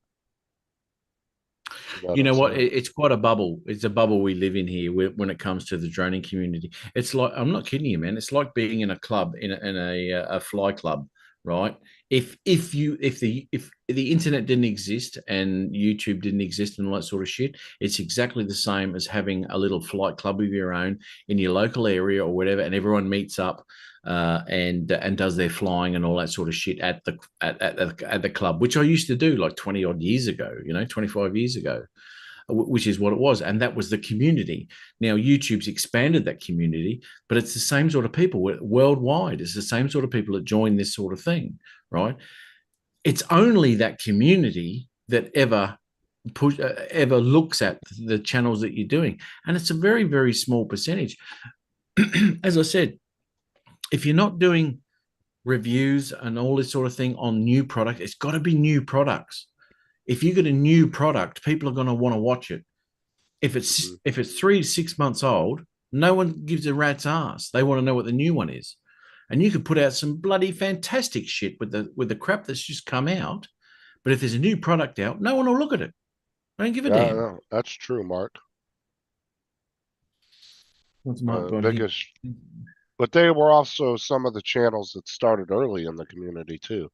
You know I'm what? saying? It's quite a bubble. It's a bubble we live in here when it comes to the droning community. It's like, I'm not kidding you, man. It's like being in a club, in a fly club, right? If the internet didn't exist and YouTube didn't exist and all that sort of shit, it's exactly the same as having a little flight club of your own in your local area or whatever, and everyone meets up and does their flying and all that sort of shit at the club, which I used to do like 20 odd years ago, 25 years ago, which is what it was. And that was the community. Now YouTube's expanded that community, but it's the same sort of people worldwide. It's the same sort of people that join this sort of thing, right? It's only that community that ever looks at the channels that you're doing. And it's a very, very small percentage. As I said, if you're not doing reviews and all this sort of thing on new product, it's got to be new products. If you get a new product, people are going to want to watch it. If it's 3 to 6 months old, no one gives a rat's ass. They want to know what the new one is. And you could put out some bloody fantastic shit with the crap that's just come out. But if there's a new product out, no one will look at it. I don't give a damn. No, that's true, Mark. What's Mark got biggest, but they were also some of the channels that started early in the community too.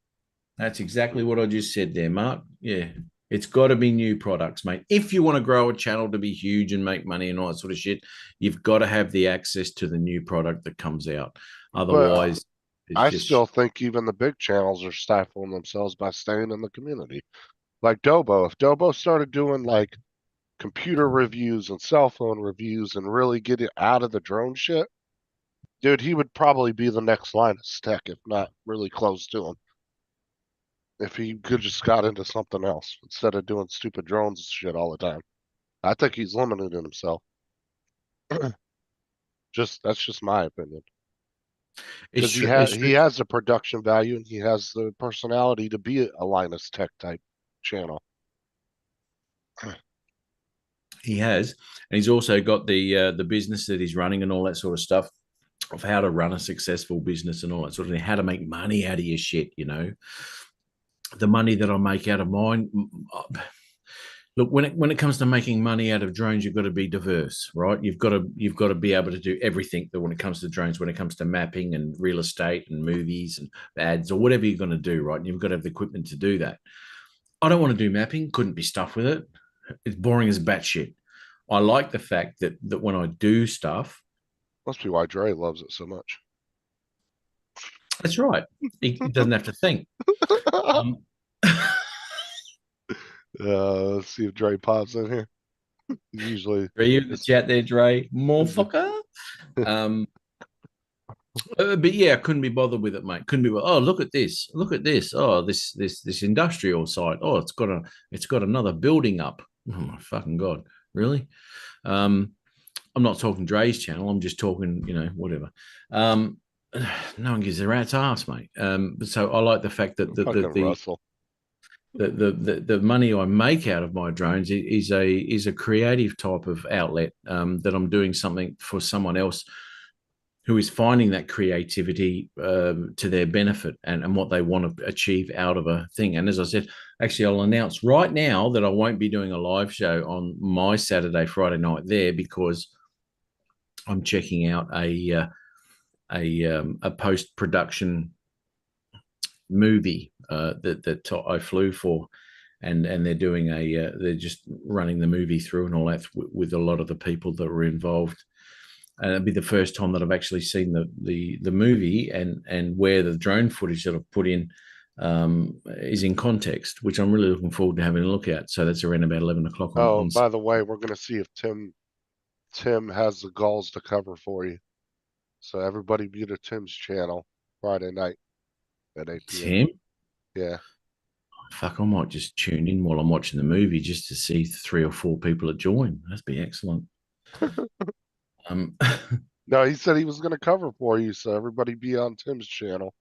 That's exactly what I just said there, Mark. Yeah. It's got to be new products, mate. If you want to grow a channel to be huge and make money and all that sort of shit, you've got to have the access to the new product that comes out. Otherwise, still think even the big channels are stifling themselves by staying in the community. Like Dobo. If Dobo started doing like computer reviews and cell phone reviews and really get it out of the drone shit, dude, he would probably be the next Linus Tech, if not really close to him. If he could just got into something else instead of doing stupid drones and shit all the time. I think he's limited in himself. That's just my opinion. Because he has the production value and he has the personality to be a Linus Tech type channel. He has, and he's also got the business that he's running and all that sort of stuff, of how to run a successful business and all that sort of thing, how to make money out of your shit, The money that I make out of mine. Look, when it comes to making money out of drones, you've got to be diverse, right? You've got to be able to do everything that when it comes to drones, when it comes to mapping and real estate and movies and ads or whatever you're going to do, right? And you've got to have the equipment to do that. I don't want to do mapping, couldn't be stuffed with it. It's boring as batshit. I like the fact that when I do stuff. Must be why Dre loves it so much. That's right. He doesn't have to think. Let's see if Dre pops in here. Usually. Are you in the chat there, Dre? Motherfucker. But yeah, I couldn't be bothered with it, mate. Couldn't be. Oh, look at this! Look at this! Oh, this industrial site. Oh, it's got another building up. Oh my fucking god! Really? I'm not talking Dre's channel. I'm just talking, whatever. No one gives a rat's ass, mate. So I like the fact that the money I make out of my drones is a creative type of outlet, that I'm doing something for someone else who is finding that creativity to their benefit and what they want to achieve out of a thing. And as I said, actually, I'll announce right now that I won't be doing a live show on my Saturday, Friday night there, because I'm checking out a post-production movie that I flew for, and they're doing they're just running the movie through and all that with a lot of the people that were involved. And it'll be the first time that I've actually seen the movie and where the drone footage that I've put in is in context, which I'm really looking forward to having a look at. So that's around about 11 o'clock. By the way, we're going to see if Tim has the goals to cover for you. So everybody be to Tim's channel Friday night at 8 p.m. Tim? Yeah. Fuck, I might just tune in while I'm watching the movie just to see 3 or 4 people that join. That'd be excellent. No, he said he was going to cover for you, so everybody be on Tim's channel.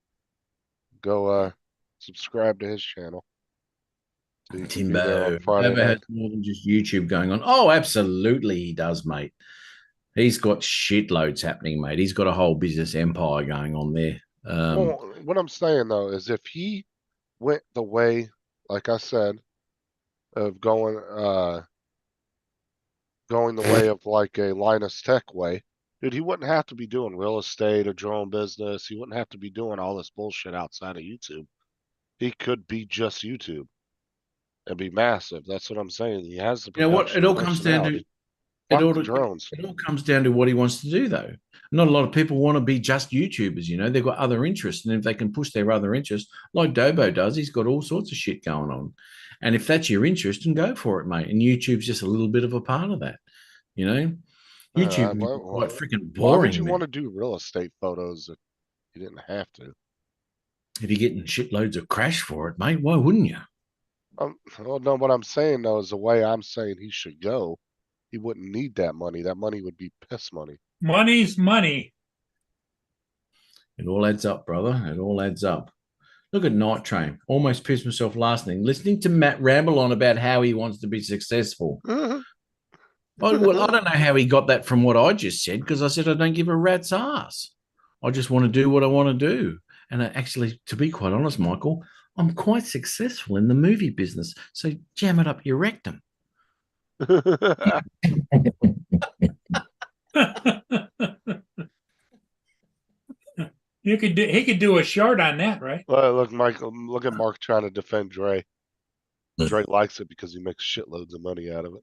Go subscribe to his channel. So Timbo never has more than just YouTube going on. Oh, absolutely he does, mate. He's got shitloads happening, mate. He's got a whole business empire going on there. Well, what I'm saying though is if he went the way, like I said, of going the way of like a Linus Tech way, dude, he wouldn't have to be doing real estate or drone business. He wouldn't have to be doing all this bullshit outside of YouTube. He could be just YouTube and be massive. That's what I'm saying. He has the You know what? production It all comes down to personality. it Fuck all, the drones. it all comes down to what he wants to do, though. Not a lot of people want to be just YouTubers, you know. They've got other interests, and if they can push their other interests, like Dobo does, he's got all sorts of shit going on. And if that's your interest, then go for it, mate. And YouTube's just a little bit of a part of that, you know. YouTube Why, is quite freaking why would boring, you man. want to do real estate photos if you didn't have to? If you're getting shitloads of crash for it, mate, why wouldn't you? Well, no, what I'm saying though is the way I'm saying he should go. He wouldn't need that money. That money would be piss money. Money's money. It all adds up, brother. It all adds up. Look at Night Train. Almost pissed myself listening to Matt ramble on about how he wants to be successful. Well, I don't know how he got that from what I just said, because I said I don't give a rat's ass. I just want to do what I want to do. And actually, to be quite honest, Michael, I'm quite successful in the movie business. So jam it up your rectum. He could do a short on that, right? Well, look, Michael, look at Mark trying to defend Dre. Dre likes it because he makes shitloads of money out of it.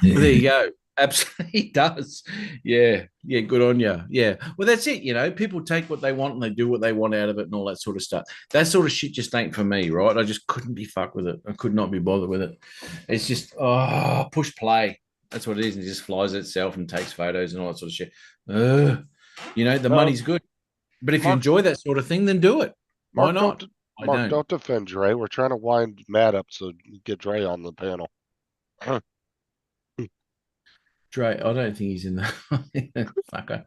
Well, there you go. Absolutely, he does. Yeah, good on you. Yeah, well, that's it. You know, people take what they want and they do what they want out of it and all that sort of stuff. That sort of shit just ain't for me, right? I just couldn't be fucked with it. I could not be bothered with it. It's just push play. That's what it is. And it just flies itself and takes photos and all that sort of shit. You know, the money's good, but if you enjoy that sort of thing, then do it. Why not? Mark, don't defend Dre. We're trying to wind Matt up so get Dre on the panel. Dre, I don't think he's in the fucker.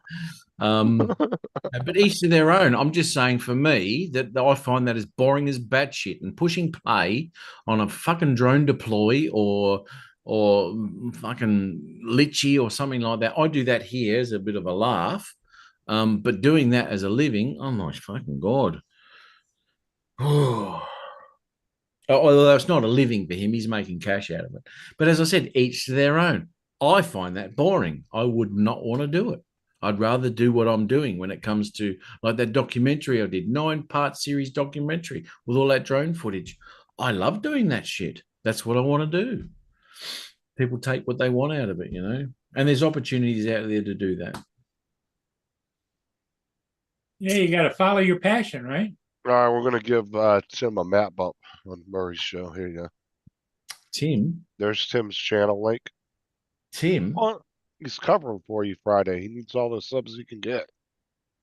But each to their own. I'm just saying, for me, that I find that as boring as batshit, and pushing play on a fucking drone deploy or fucking Litchi or something like that. I do that here as a bit of a laugh, but doing that as a living, oh my fucking god. Although it's not a living for him, he's making cash out of it. But as I said, each to their own. I find that boring. I would not want to do it. I'd rather do what I'm doing when it comes to like that documentary I did, 9-part series documentary with all that drone footage. I love doing that shit. That's what I want to do. People take what they want out of it, you know, and there's opportunities out there to do that. Yeah, you got to follow your passion, right? All right, we're gonna give Tim a Matt bump on Murray's show. Here you go. Tim? There's Tim's channel link. Tim? Well, he's covering for you Friday. He needs all the subs he can get.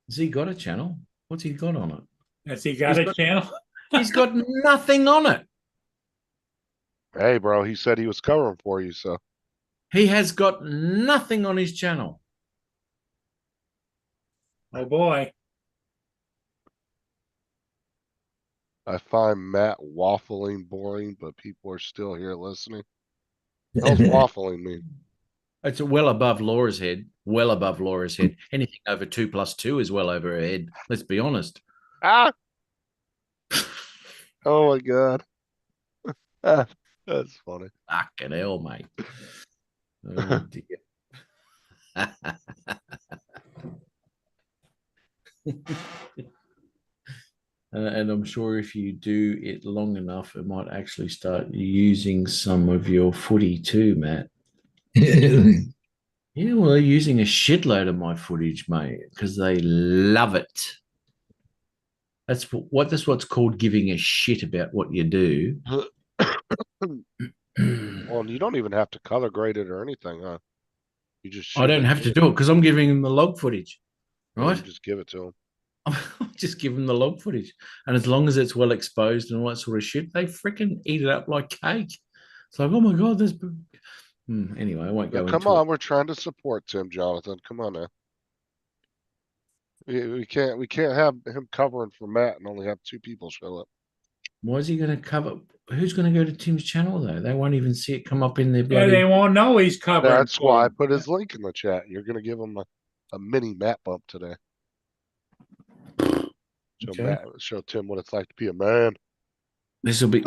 Has he got a channel? What's he got on it? Has he got a channel? He's got nothing on it. Hey, bro, he said he was covering for you, so. He has got nothing on his channel. Oh boy. I find Matt waffling boring, but people are still here listening. What does waffling mean? It's well above Laura's head. Well above Laura's head. Anything over 2 + 2 is well over her head. Let's be honest. Ah! Oh my god. That's funny. Fucking hell, mate. Oh dear. And I'm sure if you do it long enough, it might actually start using some of your footy too, Matt. Yeah, well, they're using a shitload of my footage, mate, because they love it. That's what's called giving a shit about what you do. Well, you don't even have to color grade it or anything, huh? You just I don't have to do it because I'm giving them the log footage, right? You just give it to them. I'll just give them the log footage. And as long as it's well exposed and all that sort of shit, they freaking eat it up like cake. It's like, oh my God, there's... Anyway, I won't go into Come on, we're trying to support Tim, Jonathan. Come on now. We can't have him covering for Matt and only have 2 people show up. Why is he going to cover? Who's going to go to Tim's channel, though? They won't even see it come up in their Yeah, bloody... they won't know he's covering. That's why I put his link in the chat. You're going to give him a mini Matt bump today. Show Okay. Show Tim what it's like to be a man. This will be.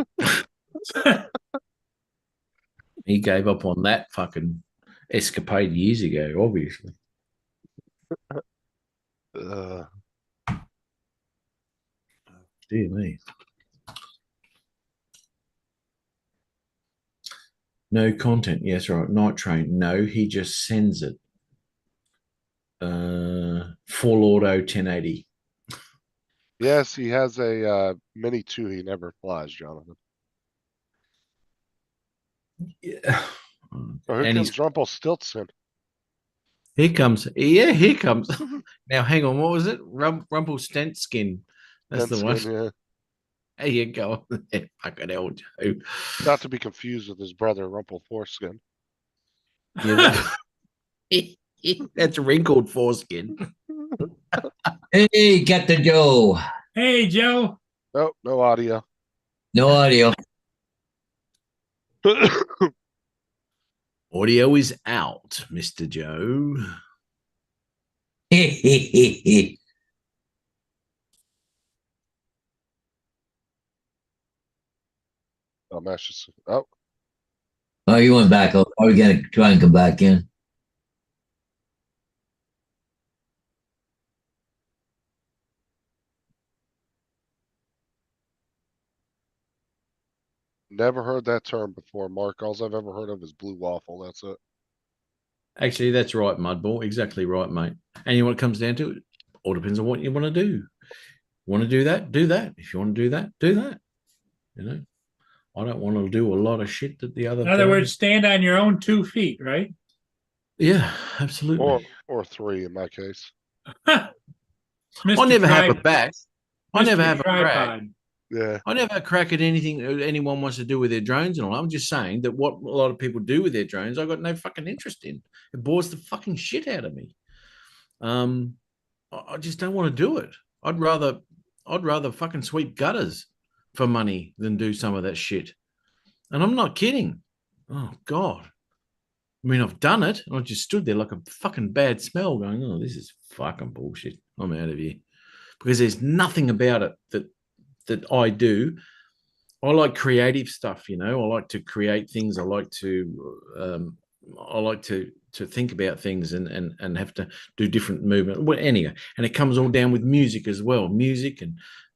He gave up on that fucking escapade years ago, obviously. Dear me. No content. Yes, right. Night Train. No, he just sends it. Full auto 1080. Yes, he has a Mini 2 he never flies, Jonathan. Yeah. Oh, here And comes Rumpelstiltskin. here comes. Yeah, here comes. Now, hang on. What was it? Rumpelstiltskin. That's the one. Denskin, yeah. There you go. Fucking hell, Joe. Not to be confused with his brother Rumpelforeskin. Yeah, that's wrinkled foreskin. Hey, Captain Joe. Hey, Joe. Nope, no audio. No audio. Audio is out, Mr. Joe. Oh, that's just oh. Oh, you went back. Oh, are we gonna try and come back in? Never heard that term before, Mark. All I've ever heard of is blue waffle. That's it. Actually, that's right, Mudball. Exactly right, mate. And you know what it comes down to? It all depends on what you want to do. Want to do that? Do that. If you want to do that, do that. You know, I don't want to do a lot of shit that the other. In other words, stand on your own 2 feet, right? Yeah, absolutely. Or 3 in my case. I never have a back. I never have a crack. tripod. Yeah. I never have a crack at anything anyone wants to do with their drones and all. I'm just saying that what a lot of people do with their drones, I got no fucking interest in. It bores the fucking shit out of me. I just don't want to do it. I'd rather fucking sweep gutters for money than do some of that shit. And I'm not kidding. Oh God. I mean, I've done it. I just stood there like a fucking bad smell going, oh, this is fucking bullshit. I'm out of here. Because there's nothing about it that I do. I like creative stuff, you know. I like to create things. I like to think about things and have to do different movement. Well, anyway, and it comes all down with music as well. Music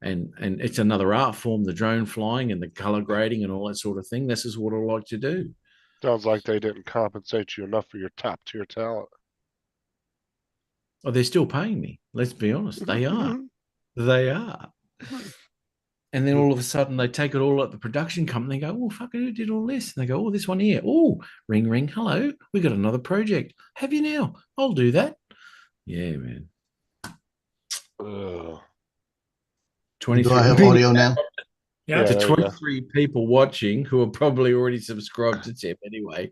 and it's another art form, the drone flying and the color grading and all that sort of thing. This is what I like to do. Sounds like they didn't compensate you enough for your top tier talent. Oh, they're still paying me. Let's be honest. They are. They are. And then all of a sudden they take it all at the production company. They go, oh, fuck, who did all this? And they go, oh, this one here. Oh, ring, ring. Hello. We got another project. Have you now? I'll do that. Yeah, man. 23. Do I have audio now? Yeah. To 23 people watching who are probably already subscribed to Tim anyway.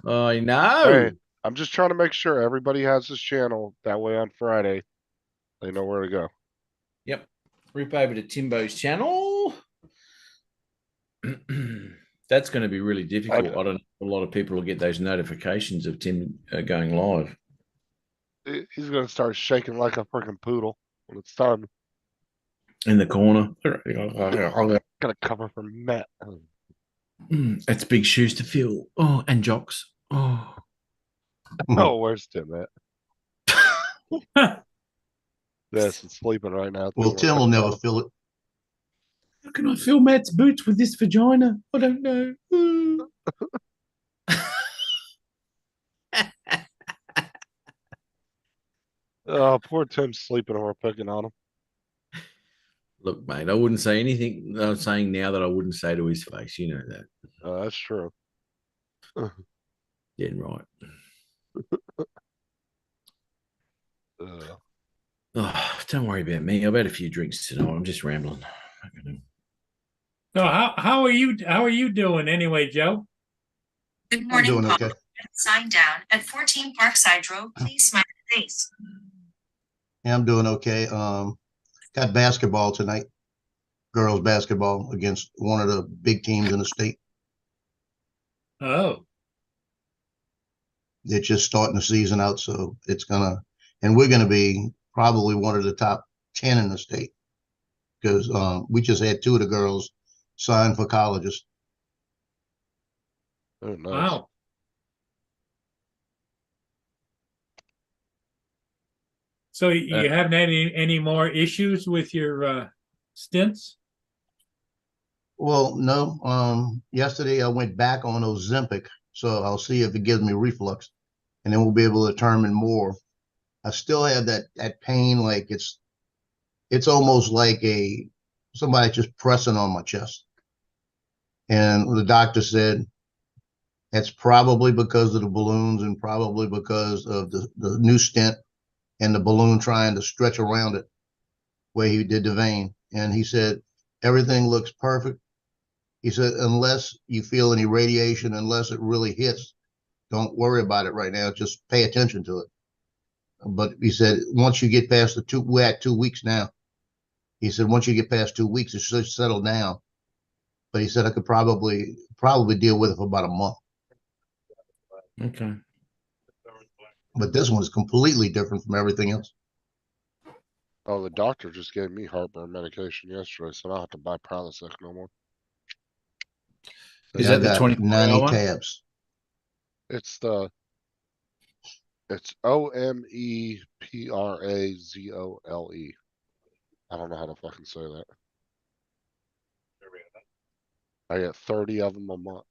I know. Hey, I'm just trying to make sure everybody has this channel. That way on Friday, they know where to go. Yep. Rip over to Timbo's channel. That's going to be really difficult. I don't know if a lot of people will get those notifications of Tim going live. He's going to start shaking like a freaking poodle when it's done. In the corner. Gonna cover from Matt. That's big shoes to fill. Oh, and jocks. Oh. Oh, where's Tim at? Yes, it's sleeping right now. Well, Tim will never fill it. How can I fill Matt's boots with this vagina? I don't know. Oh, poor Tim's sleeping and we're picking on him. Look, mate, I wouldn't say anything I'm saying now that I wouldn't say to his face. You know that. That's true. Dead right. Oh, don't worry about me. I've had a few drinks tonight. I'm just rambling. So how are you doing anyway, Joe? Good I'm morning, doing Paul. okay. Sign down at 14 Parkside Road. Please smile your face. Yeah, I'm doing okay. Got basketball tonight. Girls basketball against one of the big teams in the state. Oh, They're just starting the season out, so we're gonna be probably one of the top 10 in the state because we just had 2 of the girls signed for colleges. Oh, nice. Wow. So you haven't had any more issues with your stints? Well, no. Yesterday I went back on Ozempic, so I'll see if it gives me reflux, and then we'll be able to determine more. I still have that pain, like it's almost like somebody just pressing on my chest. And the doctor said it's probably because of the balloons and probably because of the new stent and the balloon trying to stretch around it where he did the vein. And he said, everything looks perfect. He said, unless you feel any radiation, unless it really hits, don't worry about it right now. Just pay attention to it. But he said, once you get past we're at 2 weeks now. He said, once you get past 2 weeks, it should settle down. But he said, I could probably deal with it for about a month. Okay. But this one's completely different from everything else. Oh, the doctor just gave me heartburn medication yesterday, so I don't have to buy Prilosec no more. Is I that the got 24 90 hour? tabs. It's OMEPRAZOLE. I don't know how to fucking say that. I get 30 of them a month.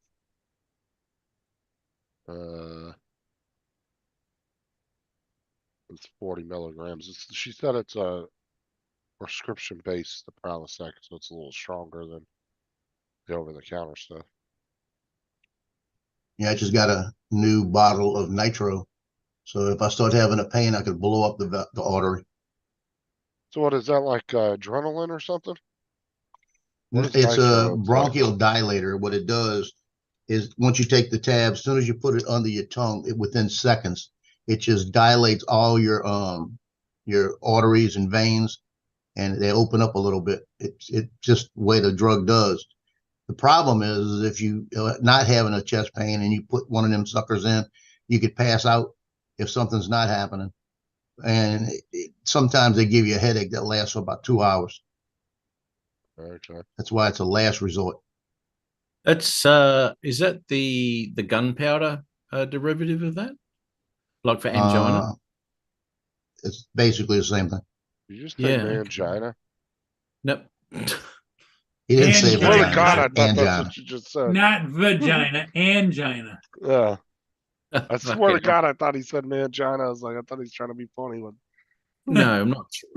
It's 40 milligrams. She said it's a prescription based, the Prilosec, so it's a little stronger than the over-the-counter stuff. Yeah, I just got a new bottle of nitro. So if I start having a pain, I could blow up the artery. So what is that, like adrenaline or something? What is It's a nitro bronchial dilator. What it does is once you take the tab, as soon as you put it under your tongue, within seconds, it just dilates all your arteries and veins, and they open up a little bit. It's just the way the drug does. The problem is if you not having a chest pain and you put one of them suckers in, you could pass out if something's not happening. And sometimes they give you a headache that lasts for about 2 hours. Okay. That's why it's a last resort. That's is that the gunpowder derivative of that? Like for angina? It's basically the same thing. Did you just say Yeah, okay. mangina? Nope. He didn't say Angina. Swear to God, I vagina. thought that's Angina. what you just said. Not vagina, angina. Yeah. I swear to Fucking- God, I thought he said mangina. I was like, I thought he was trying to be funny. But No, I'm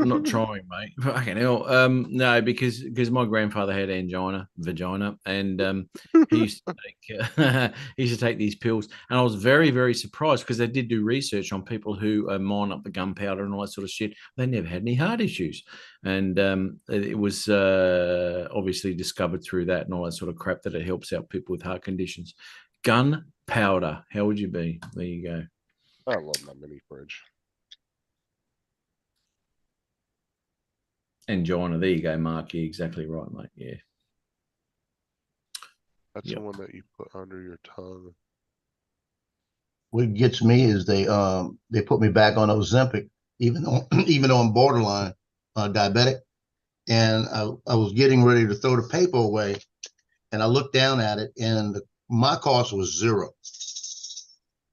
not trying, mate. Fucking hell. No, because my grandfather had vagina, and he used to take these pills, and I was very, very surprised because they did do research on people who mine up the gunpowder and all that sort of shit. They never had any heart issues, and it was obviously discovered through that and all that sort of crap that it helps out people with heart conditions. Gunpowder, how would you be? There you go. I love my mini fridge. Angina. There you go, Mark. You're exactly right, mate. Yeah. That's Yep. the one that you put under your tongue. What gets me is they put me back on Ozempic, even though I'm borderline diabetic, and I was getting ready to throw the paper away, and I looked down at it, and my cost was $0.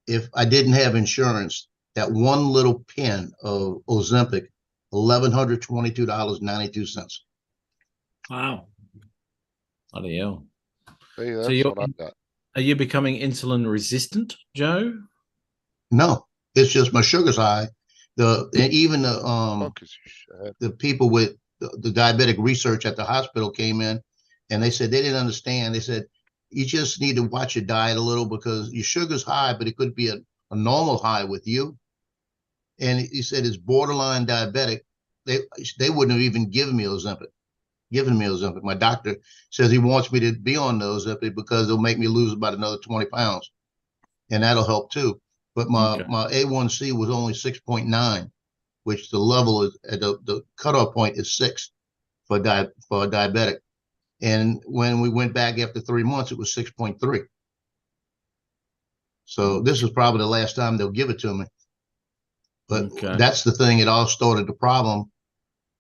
If I didn't have insurance, that one little pen of Ozempic, $1,122.92. Wow. Bloody hell. Hey, that's you're- what I got. Are you becoming insulin resistant, Joe? No, it's just my sugar's high. Even Fuck is you shit. the people with the diabetic research at the hospital came in, and they said they didn't understand. They said you just need to watch your diet a little because your sugar's high, but it could be a normal high with you. And he said it's borderline diabetic. They wouldn't have even given me Ozempic. My doctor says he wants me to be on those Ozempic because it'll make me lose about another 20 pounds, and that'll help too. But my A1C was only 6.9, which the level is at the cutoff point is 6 for a diabetic. And when we went back after 3 months, it was 6.3. So this is probably the last time they'll give it to me. But that's the thing. It all started the problem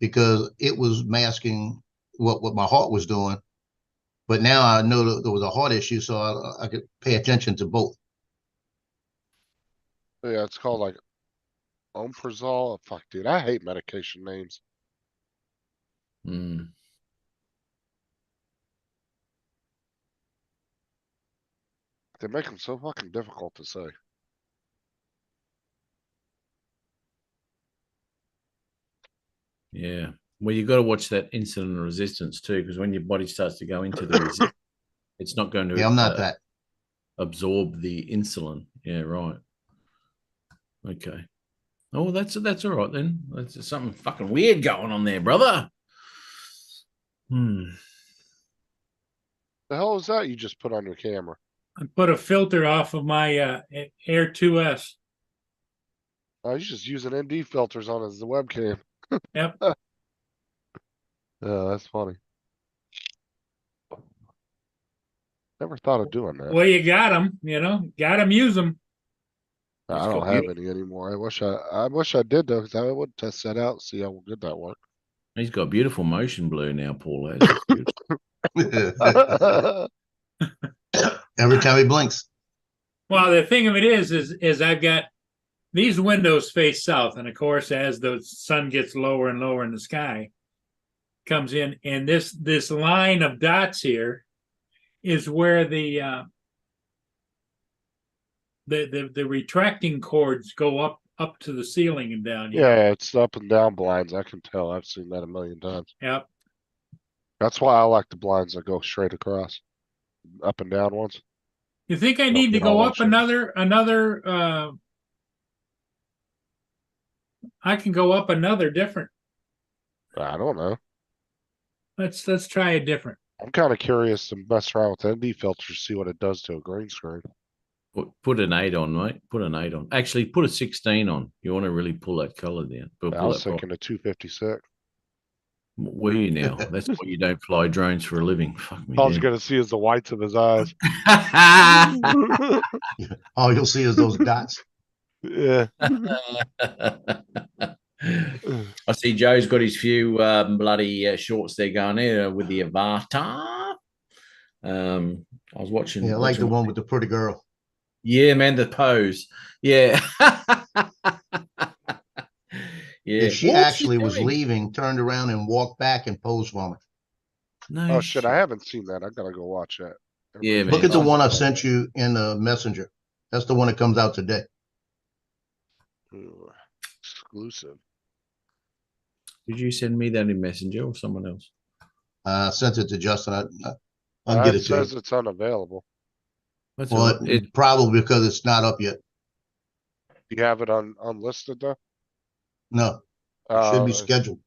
because it was masking what my heart was doing. But now I know that there was a heart issue, so I could pay attention to both. Yeah, it's called like Omeprazole. Fuck, dude, I hate medication names. Mm. They make them so fucking difficult to say. Yeah. Well, you got to watch that insulin resistance too, because when your body starts to go into the resistance, it's not going to Yeah, I'm not that. absorb the insulin. Yeah, right. Okay. Oh, that's all right then. That's something fucking weird going on there, brother. The hell is that you just put on your camera? I put a filter off of my Air 2S. Oh, he's just using ND filters on his webcam. Yep. Yeah, that's funny. Never thought of doing that. Well, you got them, got them, use them. I don't have any anymore. I wish I did though, because I would test that out, see how good that worked. He's got beautiful motion blur now, Paul has. Every time he blinks. Well, the thing of it is I've got these windows face south, and of course, as the sun gets lower and lower in the sky, comes in, and this line of dots here is where the retracting cords go up to the ceiling and down here. Yeah, it's up and down blinds. I can tell. I've seen that a million times. Yep. That's why I like the blinds that go straight across, up and down ones. You think I Don't need to get all go them up shapes. another I can go up another different. I don't know. Let's try a different. I'm kind of curious to mess around with ND filters, see what it does to a green screen. Put an 8 on, mate. Put an 8 on. Actually, put a 16 on. You want to really pull that color down. I was thinking a 256. Were you now? That's why you don't fly drones for a living. Fuck me. All you're gonna see is the whites of his eyes. All you'll see is those dots. Yeah. I see Joe's got his few bloody shorts there going there with the avatar. I was watching. Yeah, I like the one with the pretty girl. Yeah, man, the pose. Yeah. Yeah, she actually was leaving, turned around and walked back and posed for me. No. Oh shit, I haven't seen that. I gotta go watch that. Yeah, man. Look at the one I sent you in the messenger. That's the one that comes out today. Ooh, exclusive. Did you send me that in Messenger or someone else? I sent it to Justin. I'll get it It to says you. it's unavailable. That's Well, all right. probably because it's not up yet. You have it unlisted though? No, it should be Uh, scheduled.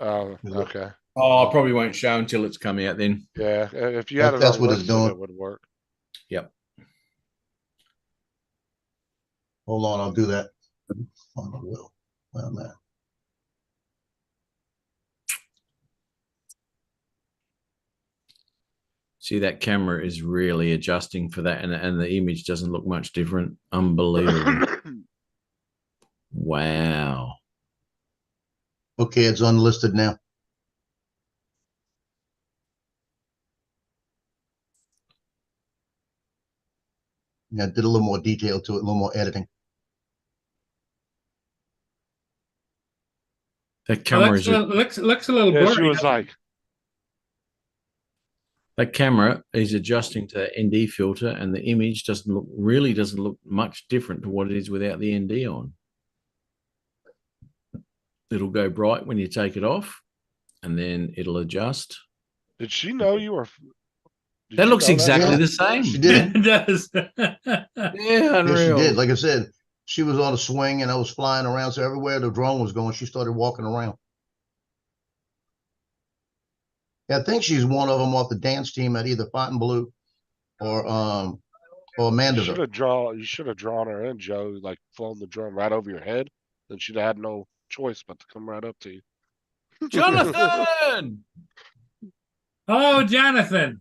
okay. Oh, I probably won't show until it's come out then. Yeah, if you had it That's what it's unlisted, doing. it would work. Yep. Hold on, I'll do that. On the wheel. Well, man. See, that camera is really adjusting for that, and the image doesn't look much different. Unbelievable. Wow. Okay, it's unlisted now. Yeah, I did a little more detail to it, a little more editing. That camera is looks a little Yeah, blurry. she was like, that camera is adjusting to the ND filter, and the image doesn't look much different to what it is without the ND on. It'll go bright when you take it off, and then it'll adjust. did she know you were? Did That you looks know exactly Yeah. the same. She did. It does. Yeah, Yes, unreal. she did. Like I said, she was on a swing and I was flying around. So everywhere the drone was going, she started walking around. Yeah, I think she's one of them off the dance team at either Fontainebleau or You Mandeville. you should have drawn her in, Joe, like flown the drone right over your head. Then she'd have had no choice but to come right up to you. Jonathan! Oh, Jonathan.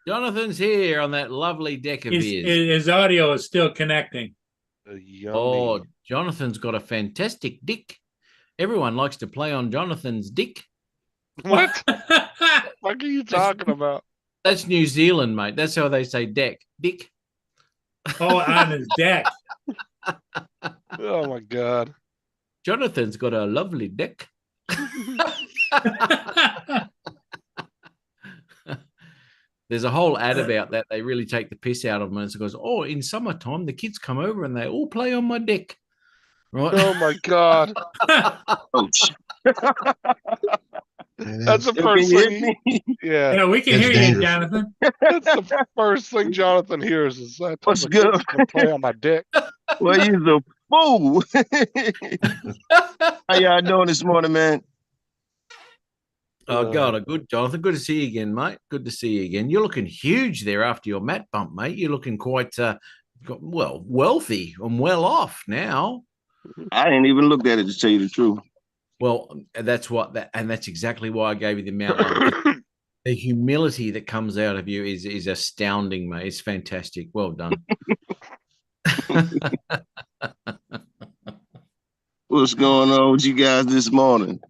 Jonathan's here on that lovely deck of His, his. his audio is still connecting. Yummy. Oh, Jonathan's got a fantastic dick. Everyone likes to play on Jonathan's dick. What? What are you talking about? That's New Zealand, mate. That's how they say deck. Dick. Oh, on his deck. Oh my God. Jonathan's got a lovely deck. There's a whole ad about that. They really take the piss out of them. And it goes, oh, in summertime, the kids come over and they all play on my deck. Right? Oh my God. Ouch. That's the Can first you hear thing. me? Yeah. Yeah, we can It's hear dangerous. you, Jonathan. That's the first thing Jonathan hears is I told What's the kids good? to play on my dick. Well, you're the fool. How y'all doing this morning, man? Oh, God, good, Jonathan. Good to see you again, mate. Good to see you again. You're looking huge there after your mat bump, mate. You're looking quite, wealthy and well off now. I ain't even looked at it to tell you the truth. Well, that's exactly why I gave you the amount. The humility that comes out of you is astounding, mate. It's fantastic. Well done. What's going on with you guys this morning?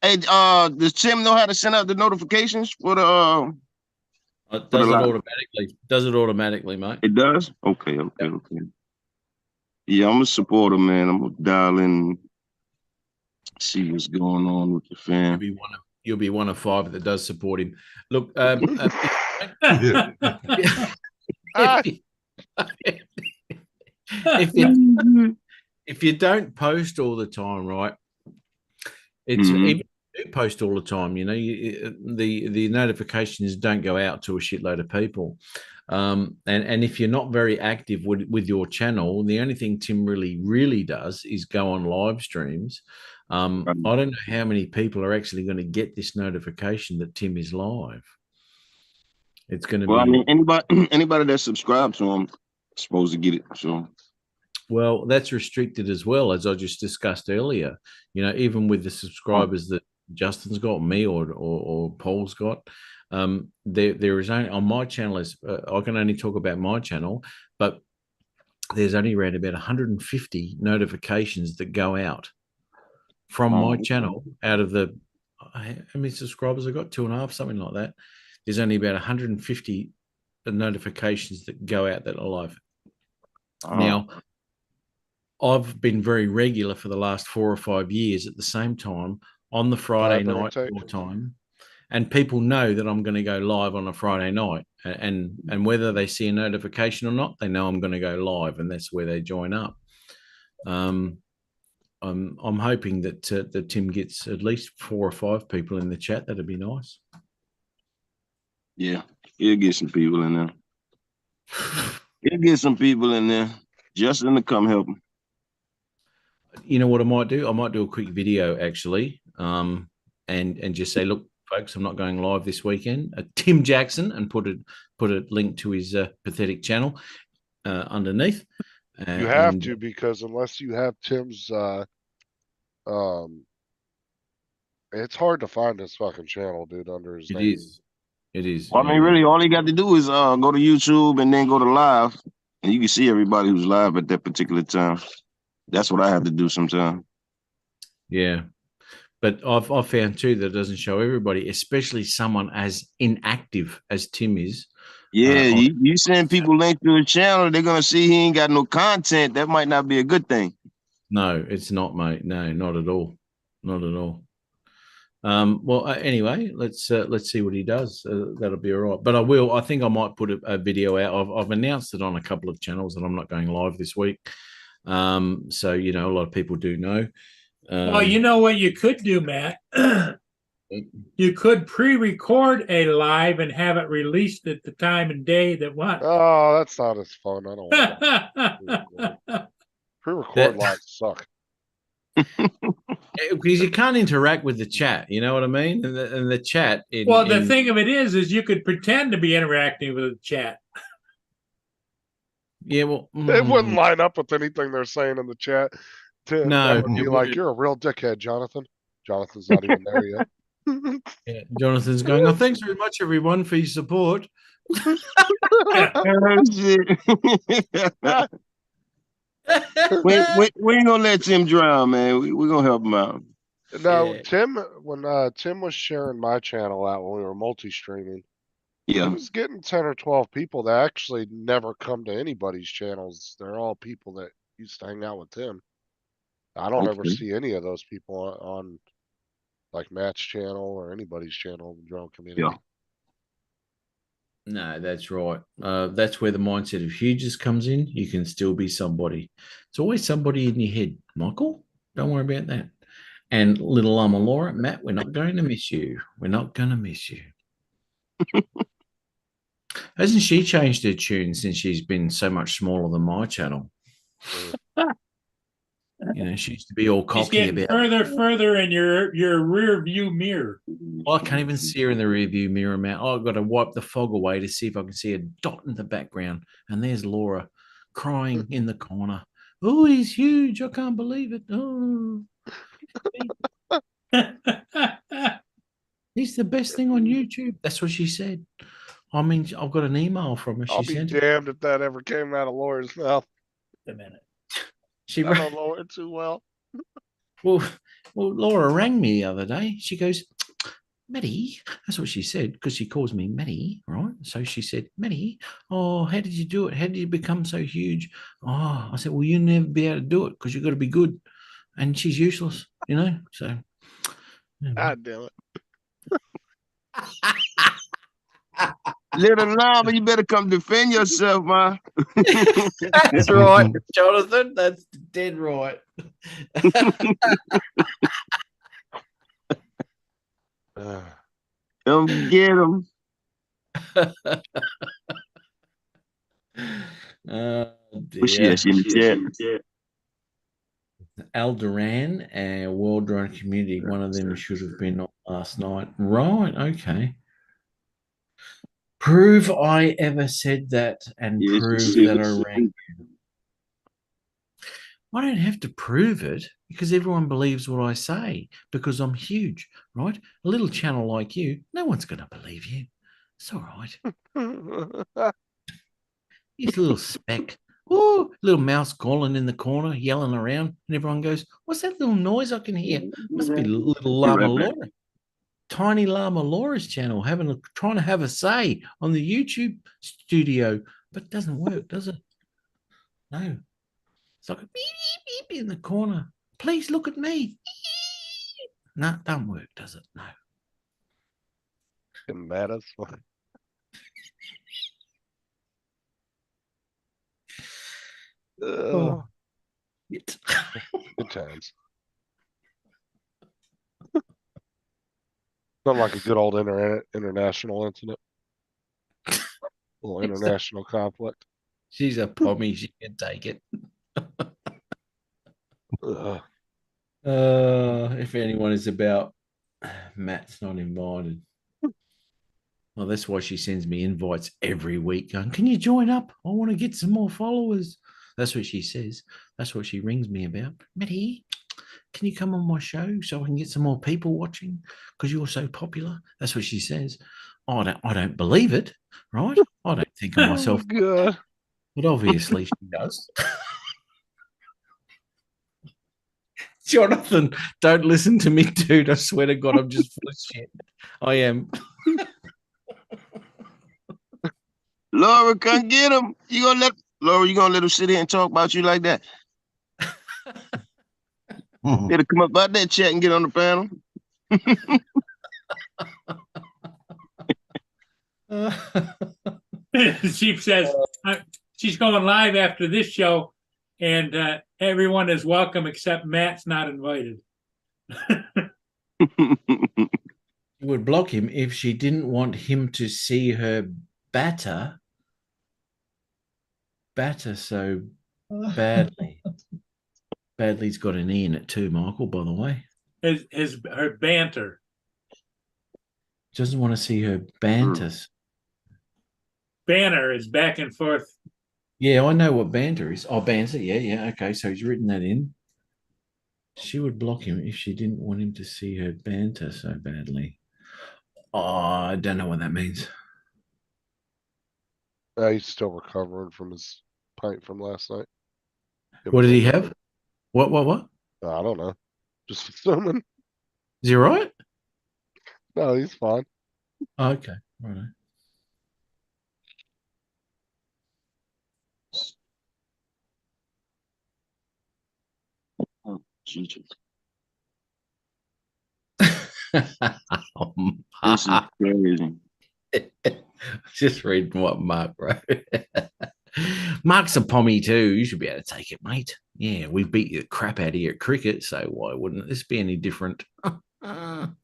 Hey, does Tim know how to send out the notifications for the It For the does it live. automatically. Does it automatically, mate. It does? Okay. Yeah, I'm a supporter, man. I'm gonna dial in, see what's going on with the fam. You'll be one of 5 that does support him. Look, if you don't post all the time, right? It's Mhm. even if you do post all the time. You know, the notifications don't go out to a shitload of people. And if you're not very active with your channel, the only thing Tim really does is go on live streams. I don't know how many people are actually going to get this notification that Tim is live. It's going to Well, I be mean, anybody that subscribes to him is supposed to get it. So well, that's restricted as well, as I just discussed earlier. You know, even with the subscribers that Justin's got, me or Paul's got, there is only on my channel I can only talk about my channel, but there's only around about 150 notifications that go out from my channel. Out of the how many subscribers I got, 2.5, something like that. There's only about 150 notifications that go out that are live. Now, I've been very regular for the last 4 or 5 years at the same time on the Friday night all time. And people know that I'm going to go live on a Friday night. And whether they see a notification or not, they know I'm going to go live, and that's where they join up. I'm hoping that Tim gets at least 4 or 5 people in the chat. That'd be nice. yeah, he'll get some people in there. He'll get some people in there. Justin to come help him. You know what I might do? I might do a quick video actually, and just say, look, folks, I'm not going live this weekend. Tim Jackson, and put a link to his pathetic channel underneath. You have to, because unless you have Tim's, it's hard to find his fucking channel, dude, under his name. It is. Well, I mean, really, all he got to do is go to YouTube and then go to live, and you can see everybody who's live at that particular time. That's what I have to do sometimes. Yeah. But I've found too that it doesn't show everybody, especially someone as inactive as Tim is. Yeah, you send people links to a channel, they're gonna see he ain't got no content. That might not be a good thing. No, it's not, mate. No, not at all. Not at all. Well, anyway, let's see what he does. That'll be all right. But I think I might put a video out. I've announced it on a couple of channels that I'm not going live this week. So, you know, a lot of people do know. Well, you know what you could do, Matt? You could pre-record a live and have it released at the time and day that what? Oh, that's not as fun. I don't want to. Pre-record lives suck. Because you can't interact with the chat, you know what I mean? And the chat. The thing of it is you could pretend to be interacting with the chat. Yeah, well, It wouldn't line up with anything they're saying in the chat. No, That would be it like, wouldn't. you're a real dickhead, Jonathan. Jonathan's not even there yet. Yeah, Jonathan's going, oh, thanks very much, everyone, for your support. Oh, shit. we ain't gonna let Tim drown, man. We're gonna help him out. No, Yeah. Tim, when Tim was sharing my channel out when we were multi-streaming, He Yeah. was getting 10 or 12 people that actually never come to anybody's channels. They're all people that used to hang out with him. I don't ever Okay. see any of those people on like Matt's channel or anybody's channel in the drone community. Yeah. No, that's right. That's where the mindset of huges comes in. You can still be somebody. It's always somebody in your head, Michael. Don't worry about that. And little Llama Laura, Matt, we're not going to miss you. We're not going to miss you. Hasn't she changed her tune since she's been so much smaller than my channel? You know, she used to be all She's cocky getting about. further in your rear view mirror. I can't even see her in the rearview mirror, Matt. I've got to wipe the fog away to see if I can see a dot in the background. And there's Laura crying in the corner. Oh, he's huge. I can't believe it. Oh, he's the best thing on YouTube. That's what she said. I mean, I've got an email from her. I'll She be sent it. damned if that ever came out of Laura's mouth. A minute. She I don't know her too well. well, Laura rang me the other day. She goes, Matty, that's what she said, because she calls me Matty, right? So she said, Matty, oh, how did you do it? How did you become so huge? Oh, I said, well, you'll never be able to do it because you've got to be good. And she's useless, you know? So, God damn it. Little Llama, you better come defend yourself, man. that's right, Jonathan. That's dead right. Come get him. What's she Dear. at? She in the chat. Al Duran and World Drone Community, one of them should have been on last night. Right, okay. Prove I ever said that and Yes, prove you that did. I rang you. I don't have to prove it because everyone believes what I say because I'm huge, right? A little channel like you, no one's going to believe you. It's all right. He's a little speck. Oh, little mouse calling in the corner, yelling around, and everyone goes, "What's that little noise I can hear? Must be little Llama Laura, tiny Llama Laura's channel, trying to have a say on the YouTube studio, but it doesn't work, does it? No, it's like a beep beep beep in the corner. Please look at me. No, don't work, does it? No. Getting mad as fuck. Oh. It. Good times. Not like a good old international incident. A little international conflict. She's a pommy. She can take it. If anyone is about, Matt's not invited. Well, that's why she sends me invites every week going, can you join up? I want to get some more followers. That's what she says. That's what she rings me about. Matty, can you come on my show so I can get some more people watching because you're so popular? That's what she says. I don't believe it, right? I don't think of myself. Good. But obviously she does. Jonathan, don't listen to me, dude. I swear to God, I'm just full of shit. I am. Laura, come get him. You gonna let him sit here and talk about you like that? Better come up out that chat and get on the panel. She says she's going live after this show, and everyone is welcome except Matt's not invited. She would block him if she didn't want him to see her batter so badly. Badly's got an E in it too, Michael, by the way. Her banter. She doesn't want to see her banters. Banner is back and forth. Yeah, I know what banter is. Oh, banter. Yeah. Okay, so he's written that in. She would block him if she didn't want him to see her banter so badly. Oh, I don't know what that means. He's still recovering from his pint from last night. What did he have? What? I don't know. Just assuming. Is he right? No, he's fine. Oh, okay. Right. Jesus. Oh, This is Mark. crazy. Just reading what Mark wrote. Mark's a pommy too. You should be able to take it, mate. Yeah, we beat the crap out of you at cricket, so why wouldn't this be any different? Well,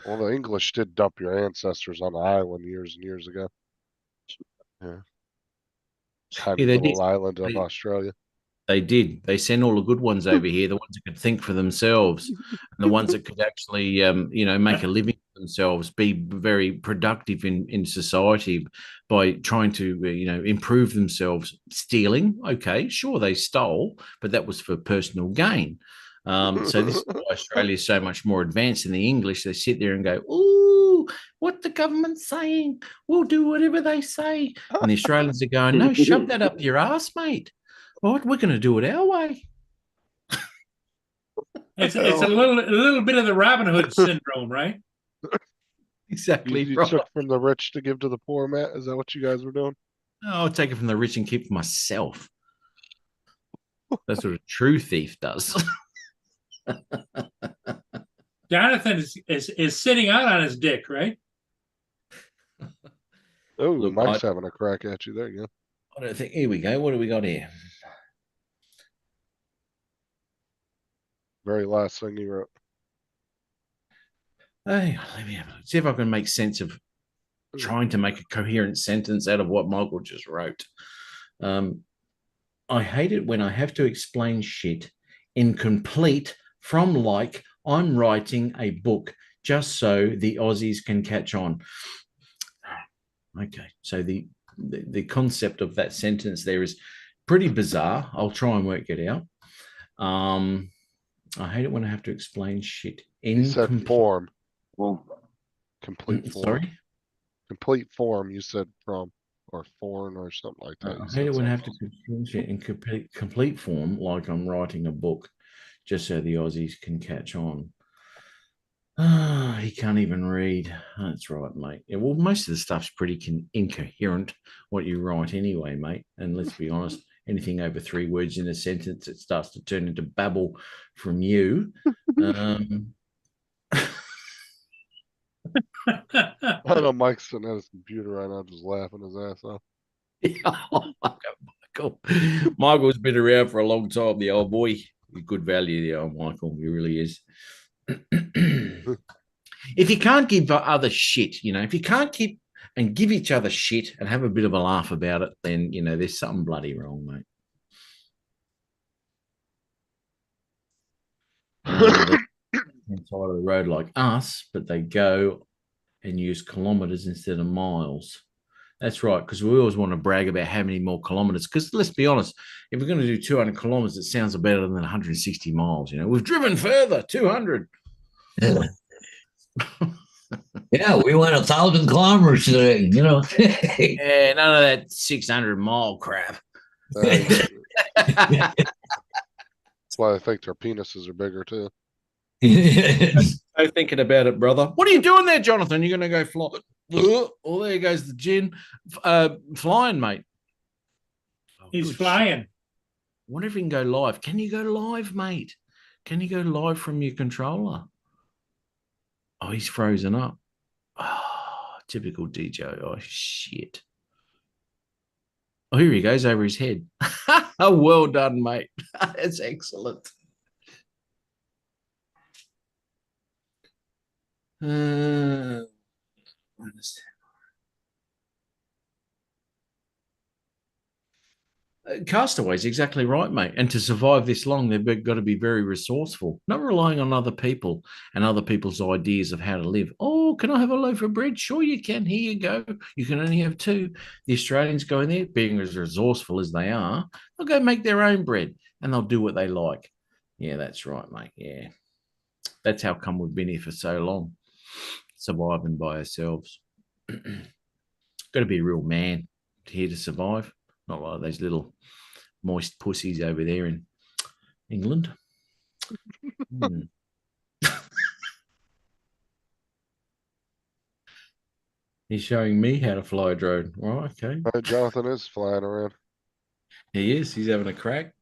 the English did dump your ancestors on the island years and years ago. Yeah. Tiny Yeah, they little did. island of Australia. They did. They sent all the good ones over here, the ones that could think for themselves, and the ones that could actually, make a living for themselves, be very productive in society by trying to, improve themselves. Stealing, okay, sure, they stole, but that was for personal gain. So this is why Australia is so much more advanced than the English. They sit there and go, "Ooh, what the government's saying? We'll do whatever they say." And the Australians are going, "No, shove that up your ass, mate. What? We're going to do it our way." It's a little bit of the Robin Hood syndrome, right? Exactly. You right. took from the rich to give to the poor, Matt. Is that what you guys were doing? I'll take it from the rich and keep for myself. That's what a true thief does. Jonathan is sitting out on his dick, right? Oh, Look, Mike's having a crack at you. There you go. I don't think. Here we go. What do we got here? Very last thing he wrote. Hey, let me have a look. See if I can make sense of trying to make a coherent sentence out of what Michael just wrote. I hate it when I have to explain shit incomplete from like I'm writing a book just so the Aussies can catch on. Okay, so the concept of that sentence there is pretty bizarre. I'll try and work it out. I hate it when I have to explain shit He said form. Well, Complete form. Sorry? Complete form, you said from, or foreign, or something like that. I hate it when I have to explain shit in complete form, like I'm writing a book, just so the Aussies can catch on. He can't even read. That's right, mate. Yeah, well, most of the stuff's pretty incoherent, what you write anyway, mate. And let's be honest, anything over 3 words in a sentence, it starts to turn into babble from you. I know Mike's sitting at his computer right now, just laughing his ass off. Michael. Michael's been around for a long time, the old boy. Good value, the old Michael. He really is. If you can't give other shit, if you can't keep and give each other shit and have a bit of a laugh about it, then, there's something bloody wrong, mate. Inside of the road like us, but they go and use kilometers instead of miles. That's right, because we always want to brag about how many more kilometers. Because let's be honest, if we're going to do 200 kilometers, it sounds better than 160 miles. We've driven further, 200. Yeah. Yeah, we went 1,000 kilometers today, Yeah, none of that 600-mile crap. That's why I think their penises are bigger too. No thinking about it, brother. What are you doing there, Jonathan? You're going to go fly. Oh, there goes the gin. Flying, mate. He's flying. I wonder if he can go live. Can you go live, mate? Can you go live from your controller? Oh, he's frozen up. Oh, typical DJ. Oh, shit. Oh, here he goes over his head. Well done, mate. That's excellent. Castaway's exactly right, mate. And to survive this long, they've got to be very resourceful, not relying on other people and other people's ideas of how to live. Oh, can I have a loaf of bread? Sure, you can. Here you go. You can only have 2. The Australians go in there, being as resourceful as they are, they'll go make their own bread and they'll do what they like. Yeah, that's right, mate. Yeah. That's how come we've been here for so long, surviving by ourselves. Got to be a real man here to survive. Not like those little moist pussies over there in England. He's showing me how to fly a drone. Right, okay. Jonathan is flying around. He is. He's having a crack.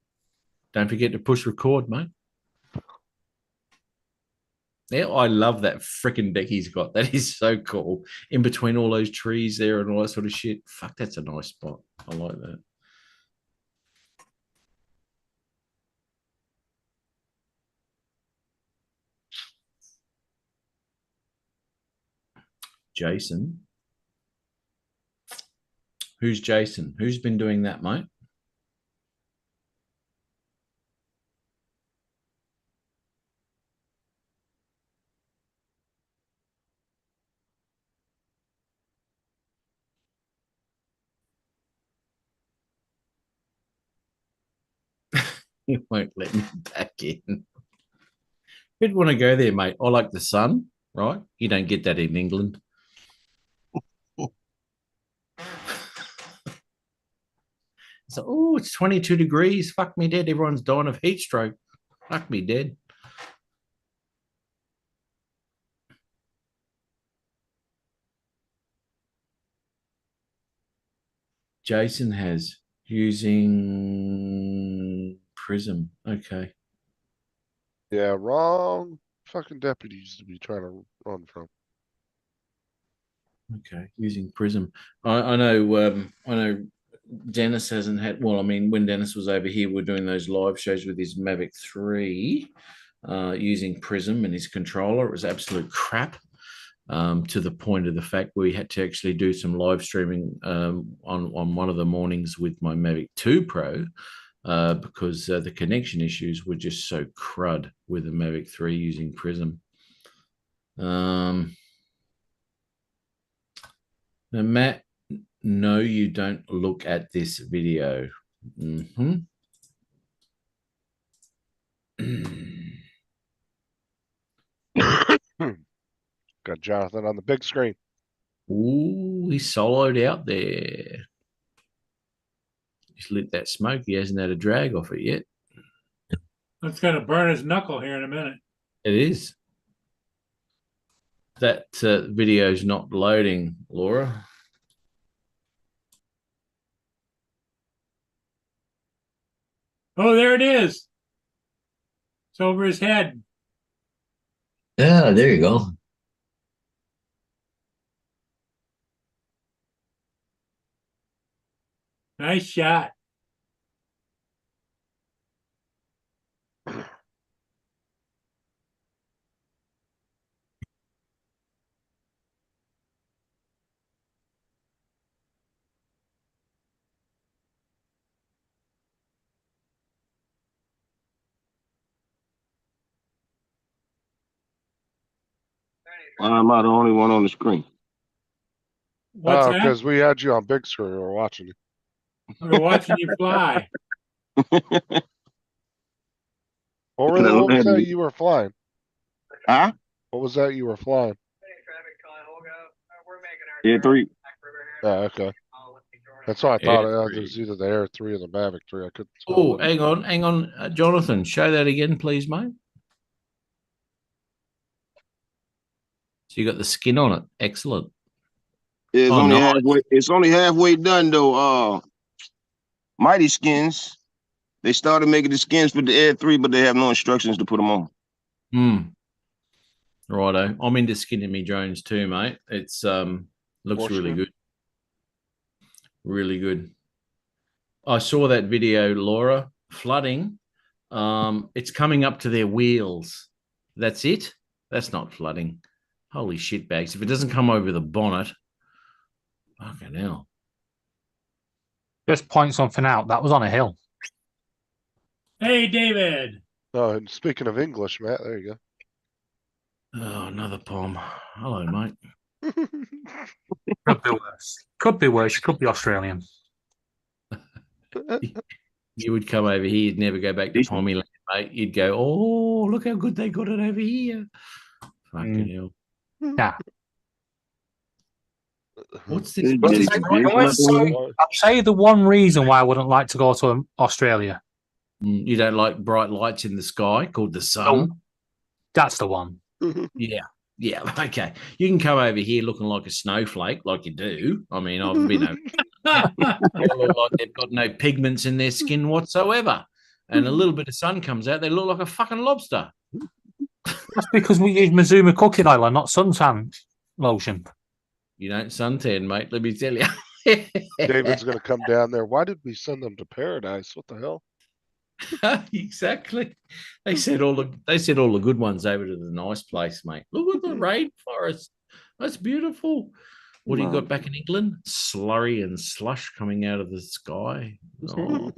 Don't forget to push record, mate. Yeah, I love that freaking deck he's got. That is so cool. In between all those trees there and all that sort of shit. Fuck, that's a nice spot. I like that. Jason. Who's Jason? Who's been doing that, mate? You won't let me back in. Who'd want to go there, mate? I like the sun, right? You don't get that in England. So, oh, it's 22 degrees. Fuck me dead. Everyone's dying of heat stroke. Fuck me dead. Jason has using Prism. Okay. Yeah, wrong fucking deputies to be trying to run from. Okay, using Prism. I know Dennis hasn't had, well, I mean, when Dennis was over here, we're doing those live shows with his Mavic 3 using Prism and his controller. It was absolute crap, to the point of the fact we had to actually do some live streaming on one of the mornings with my Mavic 2 Pro because the connection issues were just so crud with the Mavic 3 using Prism. Now, Matt, no, you don't look at this video. Got Jonathan on the big screen. Ooh, he soloed out there. He's lit that smoke. He hasn't had a drag off it yet. It's going to burn his knuckle here in a minute. It is. That video's not loading, Laura. Oh, there it is. It's over his head. Yeah, there you go. Nice shot. Why am I the only one on the screen? What's that? Because we had you on big screen. We were watching you. We're watching you fly. What was that you were flying? Huh? What was that you were flying? Yeah, 3. Yeah, okay. That's what I thought. It was either the Air 3 or the Mavic 3. I couldn't tell. Oh, hang on. Jonathan, show that again, please, mate. So you got the skin on it. Excellent. It's Oh, only nice. halfway. It's only halfway done though. Mighty Skins. They started making the skins for the Air 3, but they have no instructions to put them on. Righto. I'm into skinning me drones too, mate. It's looks really good. Really good. I saw that video, Laura. Flooding. It's coming up to their wheels. That's it. That's not flooding. Holy shit bags. If it doesn't come over the bonnet, fucking hell. Just point something out. That was on a hill. Hey, David. Oh, and speaking of English, Matt, there you Oh, another palm. Hello, mate. go. Could be worse. Could be worse. You could be Australian. You would come over here, you'd never go back to Pommy Land, mate. You'd go, oh, look how good they got it over here. Fucking hell. Yeah. What's this? I'll say the one reason why I wouldn't like to go to Australia. You don't like bright lights in the sky called the sun? That's the one. Yeah. Yeah, okay. You can come over here looking like a snowflake, like you do. I mean, I've been over. They look like they've got no pigments in their skin whatsoever, and a little bit of sun comes out, they look like a fucking lobster. That's because we use Mizuma cooking oil and not suntan lotion. You don't suntan, mate. Let me tell you. David's gonna come down there. Why did we send them to paradise? What the hell? Exactly. They said all the good ones over to the nice place, mate. Look at the rainforest. That's beautiful. What do you got back in England? Slurry and slush coming out of the sky. Oh,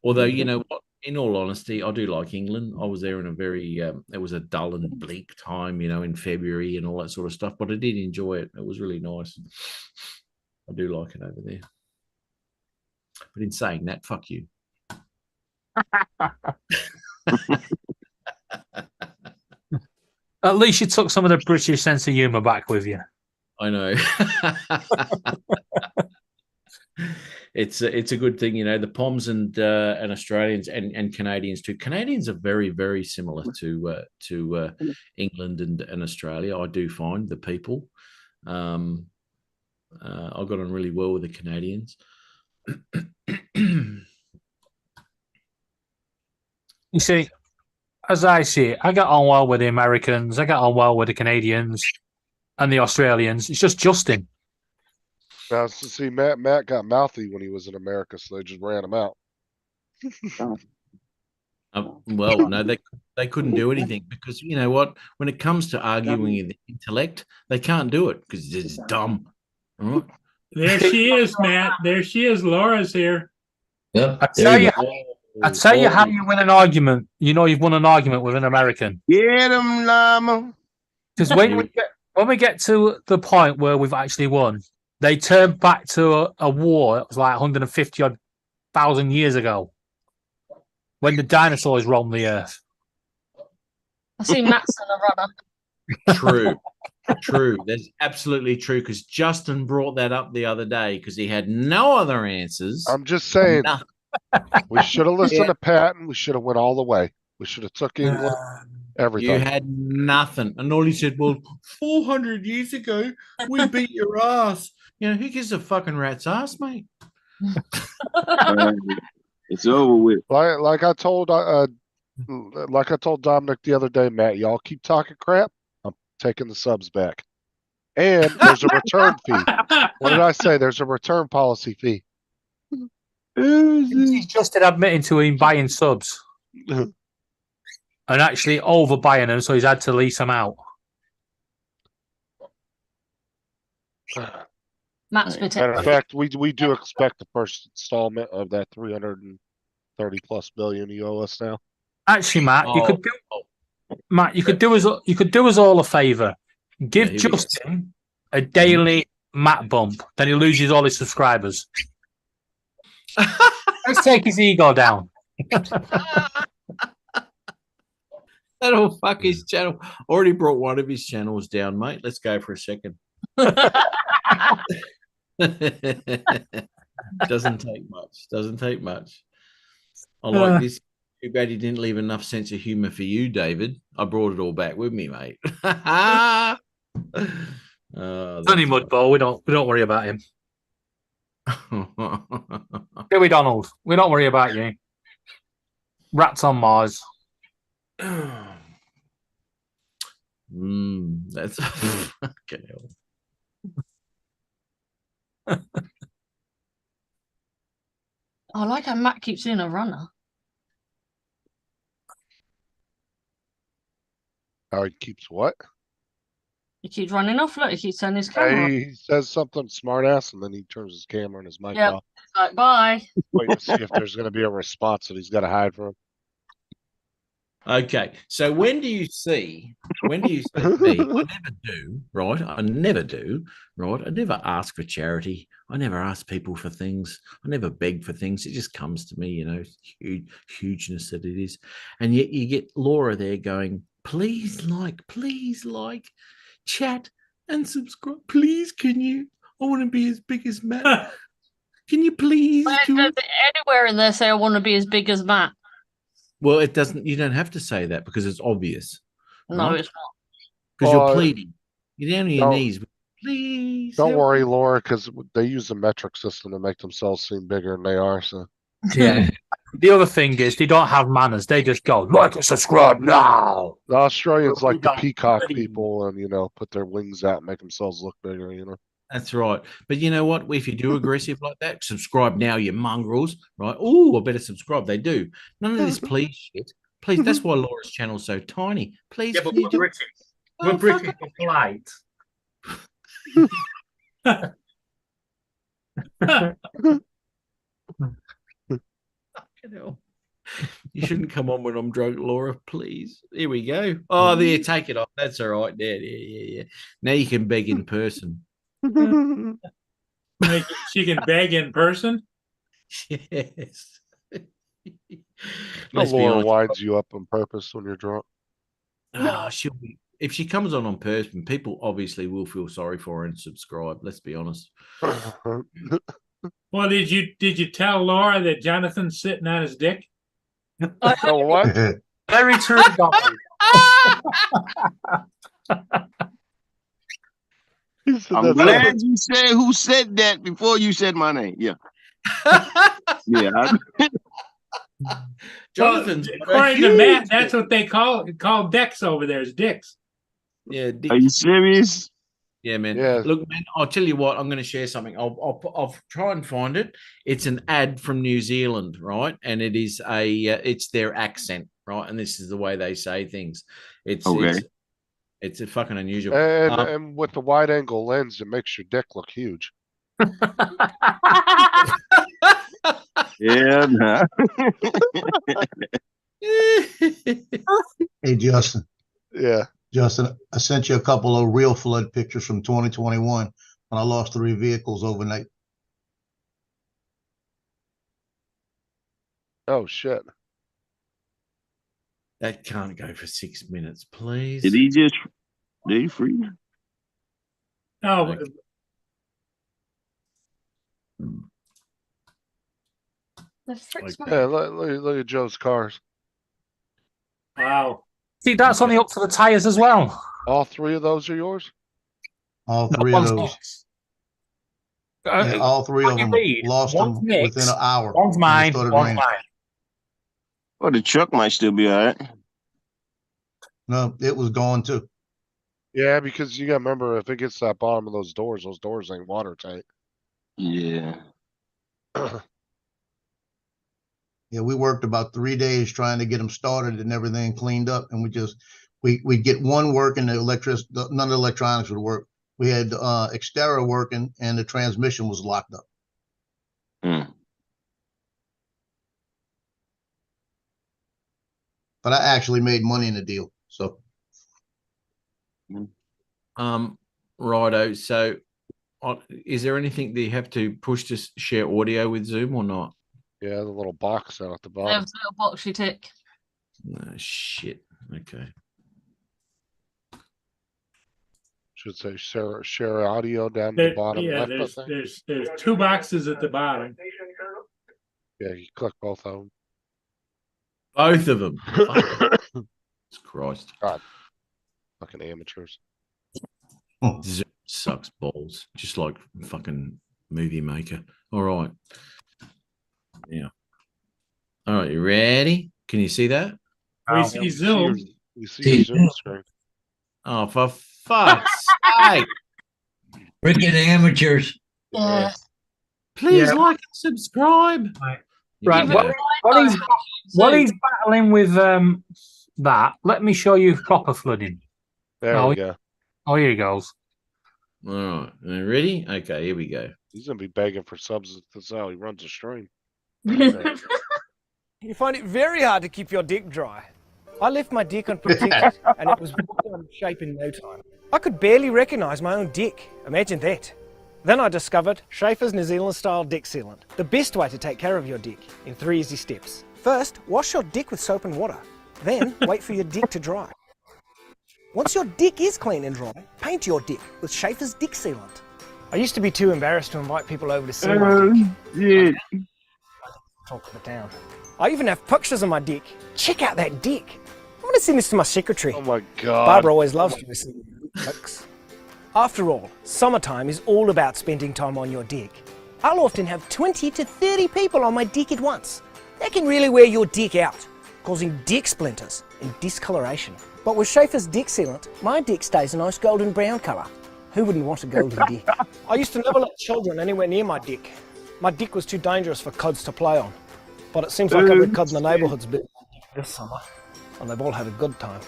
although you know what, in all honesty, I do like England. I was there in a very it was a dull and bleak time, you know, in February and all that sort of stuff. But I did enjoy it. It was really nice. I do like it over there. But in saying that, fuck you. At least you took some of the British sense of humour back with you. I know. It's a good thing, you know. The Poms and Australians and Canadians too. Canadians are very, very similar to England and Australia. I do find the people. I got on really well with the Canadians. You see, as I see it, I got on well with the Americans, I got on well with the Canadians and the Australians. It's just Justin. Now, see, Matt got mouthy when he was in America, so they just ran him out. Well, no, they couldn't do anything because you know what? When it comes to arguing in the intellect, they can't do it because it's dumb. Right? There she is, Matt. There she is. Laura's here. Yep. I tell you how you win an argument. You know you've won an argument with an American. Get him, llama. Because when we get to the point where we've actually won, they turn back to a war that was like 150,000 years ago, when the dinosaurs roamed the earth. I see Matt's in a runner. True. That's absolutely true. Because Justin brought that up the other day because he had no other answers. I'm just saying, we should have listened to Pat and we should have went all the way. We should have took England, everything. You had nothing. And all he said, well, 400 years ago, we beat your ass. You know, who gives a fucking rat's ass, mate? It's over with. Like I told Dominic the other day, Matt, y'all keep talking crap. I'm taking the subs back. And there's a return fee. What did I say? There's a return policy fee. He's just admitting to him buying subs and actually overbuying them, so he's had to lease them out. Matt's Matter of fact, we do expect the first installment of that 330+ billion you owe us now. Actually, Matt, you could do us all a favor. Give Justin a daily Matt bump, then he loses all his subscribers. Let's take his ego down. That'll fuck his channel. Already brought one of his channels down, mate. Let's go for a second. Doesn't take much. I like this. Too bad he didn't leave enough sense of humor for you, David. I brought it all back with me, mate. Only Mudball. We don't worry about him. Dewey Donald, we don't worry about you. Rats on Mars. That's fucking hell. I like how Matt keeps in a runner. How he keeps what? He keeps running off. Look, he keeps turning his camera. He says something smart ass and then he turns his camera and his mic Yep. off. Like, bye. Wait to see if there's going to be a response that he's got to hide from. Okay, so when do you see me? I never do, right? I never ask for charity. I never ask people for things. I never beg for things. It just comes to me, you know, hugeness that it is. And yet you get Laura there going, please like, chat and subscribe. Please, can you? I want to be as big as Matt. Can you please? Anywhere in there say I want to be as big as Matt. Well, it doesn't. You don't have to say that because it's obvious. No, right? it's not. because you're pleading. You're down on your don't- knees. Please. Don't help worry, me." Laura, because they use the metric system to make themselves seem bigger than they are. So Yeah. The other thing is they don't have manners. They just go like and subscribe now. the Australians like to Yeah. peacock people and put their wings out and make themselves look bigger. That's right. But you know what? If you do aggressive like that, subscribe now, you mongrels. Right? Oh, I better subscribe. They do. None of this please shit. Please. That's why Laura's channel's so tiny. Please. Yeah, but can you we're do- British. Oh, We're fuck British it. and polite. Fucking hell. You shouldn't come on when I'm drunk, Laura. Please. Here we go. Oh, there, take it off. That's all right. Yeah. Now you can beg in person. Like, she can beg in person. Yes. Let's be Laura honest. winds you up on purpose when you're drunk. She'll be. If she comes on person, people obviously will feel sorry for her and subscribe. Let's be honest. Well, did you tell Laura that Jonathan's sitting on his dick? Oh, what? Very true, Donald. He said I'm that's glad you said who said that before you said my name. Yeah. Yeah. Jonathan's According to Matt, that's what they call dicks over there. Is dicks. Yeah. Are you serious? Yeah, man. Yeah. Look, man, I'll tell you what. I'm going to share something. I'll try and find it. It's an ad from New Zealand, right? And it is it's their accent, right? And this is the way they say things. It's Okay. it's a fucking unusual. and with the wide angle lens, it makes your dick look huge. Yeah. Nah. Hey, Justin. Yeah. Justin, I sent you a couple of real flood pictures from 2021 when I lost 3 vehicles overnight. Oh shit. That can't go for 6 minutes, please. Did he free? Oh, The frick's Like- my- Yeah, look at Joe's cars. wow. See, that's only up to the tires as well. All 3 of those are yours? All No, 3 of one's those. mixed. Yeah, all 3 of what you them read, lost them one's mixed, within an hour. One's when it mine. started One's raining. mine. Well, the truck might still be all right. No, it was gone too. Yeah, because you gotta remember if it gets to that bottom of those doors ain't watertight. Yeah. Yeah, we worked about 3 days trying to get them started and everything cleaned up, and we'd get one working, none of the electronics would work. We had Xterra working, and the transmission was locked up. Hmm. But I actually made money in the deal. So Righto. So, is there anything that you have to push to share audio with Zoom or not? Yeah, the little box out at the There bottom. was a little box you tick. Oh, shit. Okay. Should say share audio down at the bottom Yeah, left. I think. there's 2 boxes at the bottom. Yeah, you click both of them. Both of them. Jesus Christ. God, fucking amateurs. Zoom sucks balls. Just like fucking movie maker. All right. Yeah. All right. You ready? Can you see that? We see Zoom. We see your Zoom screen. Oh, for fuck's sake. Freaking amateurs. Yeah. Please Yeah. like and subscribe. Right. Yeah. While he's battling with that, let me show you proper flooding. There Oh, we go. Oh, here he goes. All right. Are you ready? Okay, here we go. He's gonna be begging for subs. That's how he runs a stream. You find it very hard to keep your dick dry. I left my dick unprotected and it was out of shape in no time. I could barely recognise my own dick. Imagine that. Then I discovered Schaefer's New Zealand style dick sealant. The best way to take care of your dick in 3 easy steps. First, wash your dick with soap and water. Then wait for your dick to dry. Once your dick is clean and dry, paint your dick with Schaefer's dick sealant. I used to be too embarrassed to invite people over to see my dick. Yeah. Talk to the town. I even have pictures of my dick. Check out that dick. want to send this to my secretary. Oh my god. Barbara always loves to listen to jokes. After all, summertime is all about spending time on your deck. I'll often have 20 to 30 people on my deck at once. That can really wear your deck out, causing deck splinters and discoloration. But with Schaefer's deck sealant, my deck stays a nice golden brown colour. Who wouldn't want a golden deck? I used to never let children anywhere near my deck. My deck was too dangerous for kids to play on. But it seems like every kid in the neighbourhood's been this summer, and they've all had a good time.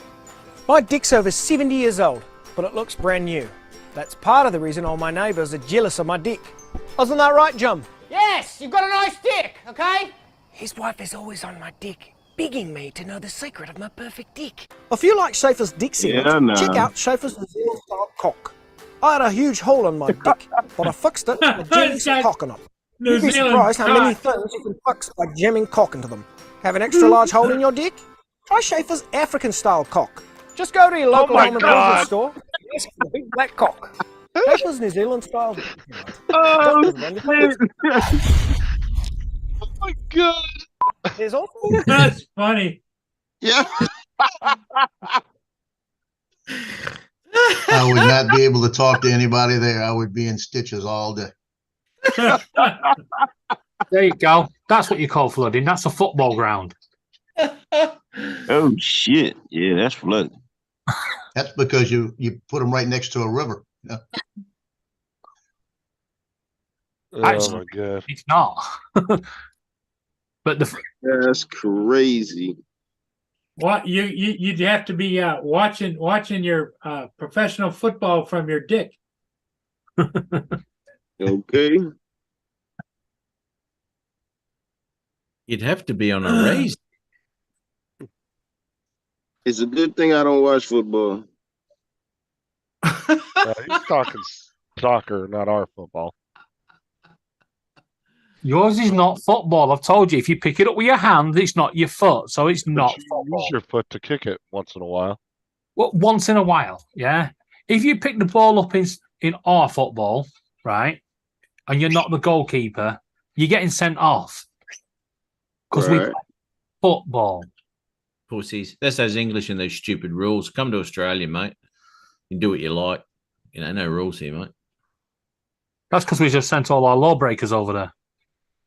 My deck's over 70 years old, but it looks brand new. That's part of the reason all my neighbours are jealous of my deck. Isn't that right, Jim? Yes, you've got a nice deck, okay? His wife is always on my deck, begging me to know the secret of my perfect deck. If you like Schaefer's deck sealant, check out Schaefer's New Zealand style cock. I had a huge hole in my deck, but I fixed it by jamming some cock in it. You'd be surprised how many things you can fix by jamming cock into them. Have an extra large hole in your deck? Try Schaefer's African style cock. Just go to your local home and building store and ask for the big black cock. Schaefer's New Zealand style. Oh, shit. Oh my god. There's also That's funny. Yeah. I would not be able to talk to anybody there. I would be in stitches all day. There you go. That's what you call flooding. That's a football ground. Oh shit! Yeah, that's flood. That's because you put them right next to a river. You know? Oh Actually, my god. It's not. But That's crazy. What you'd have to be watching your professional football from your dick. Okay. You'd have to be on a raise. It's a good thing I don't watch football. He's talking soccer, not our football. yours is not football. I've told you, if you pick it up with your hand, it's not your foot, so it's But not you football. use your foot to kick it once in a while. Well, once in a while, yeah. If you pick the ball up in our football, right, and you're not the goalkeeper, you're getting sent off because we Right. play football. Pussies. That's those English and those stupid rules. Come to Australia, mate. You can do what you like. You know, no rules here, mate. That's because we just sent all our lawbreakers over there.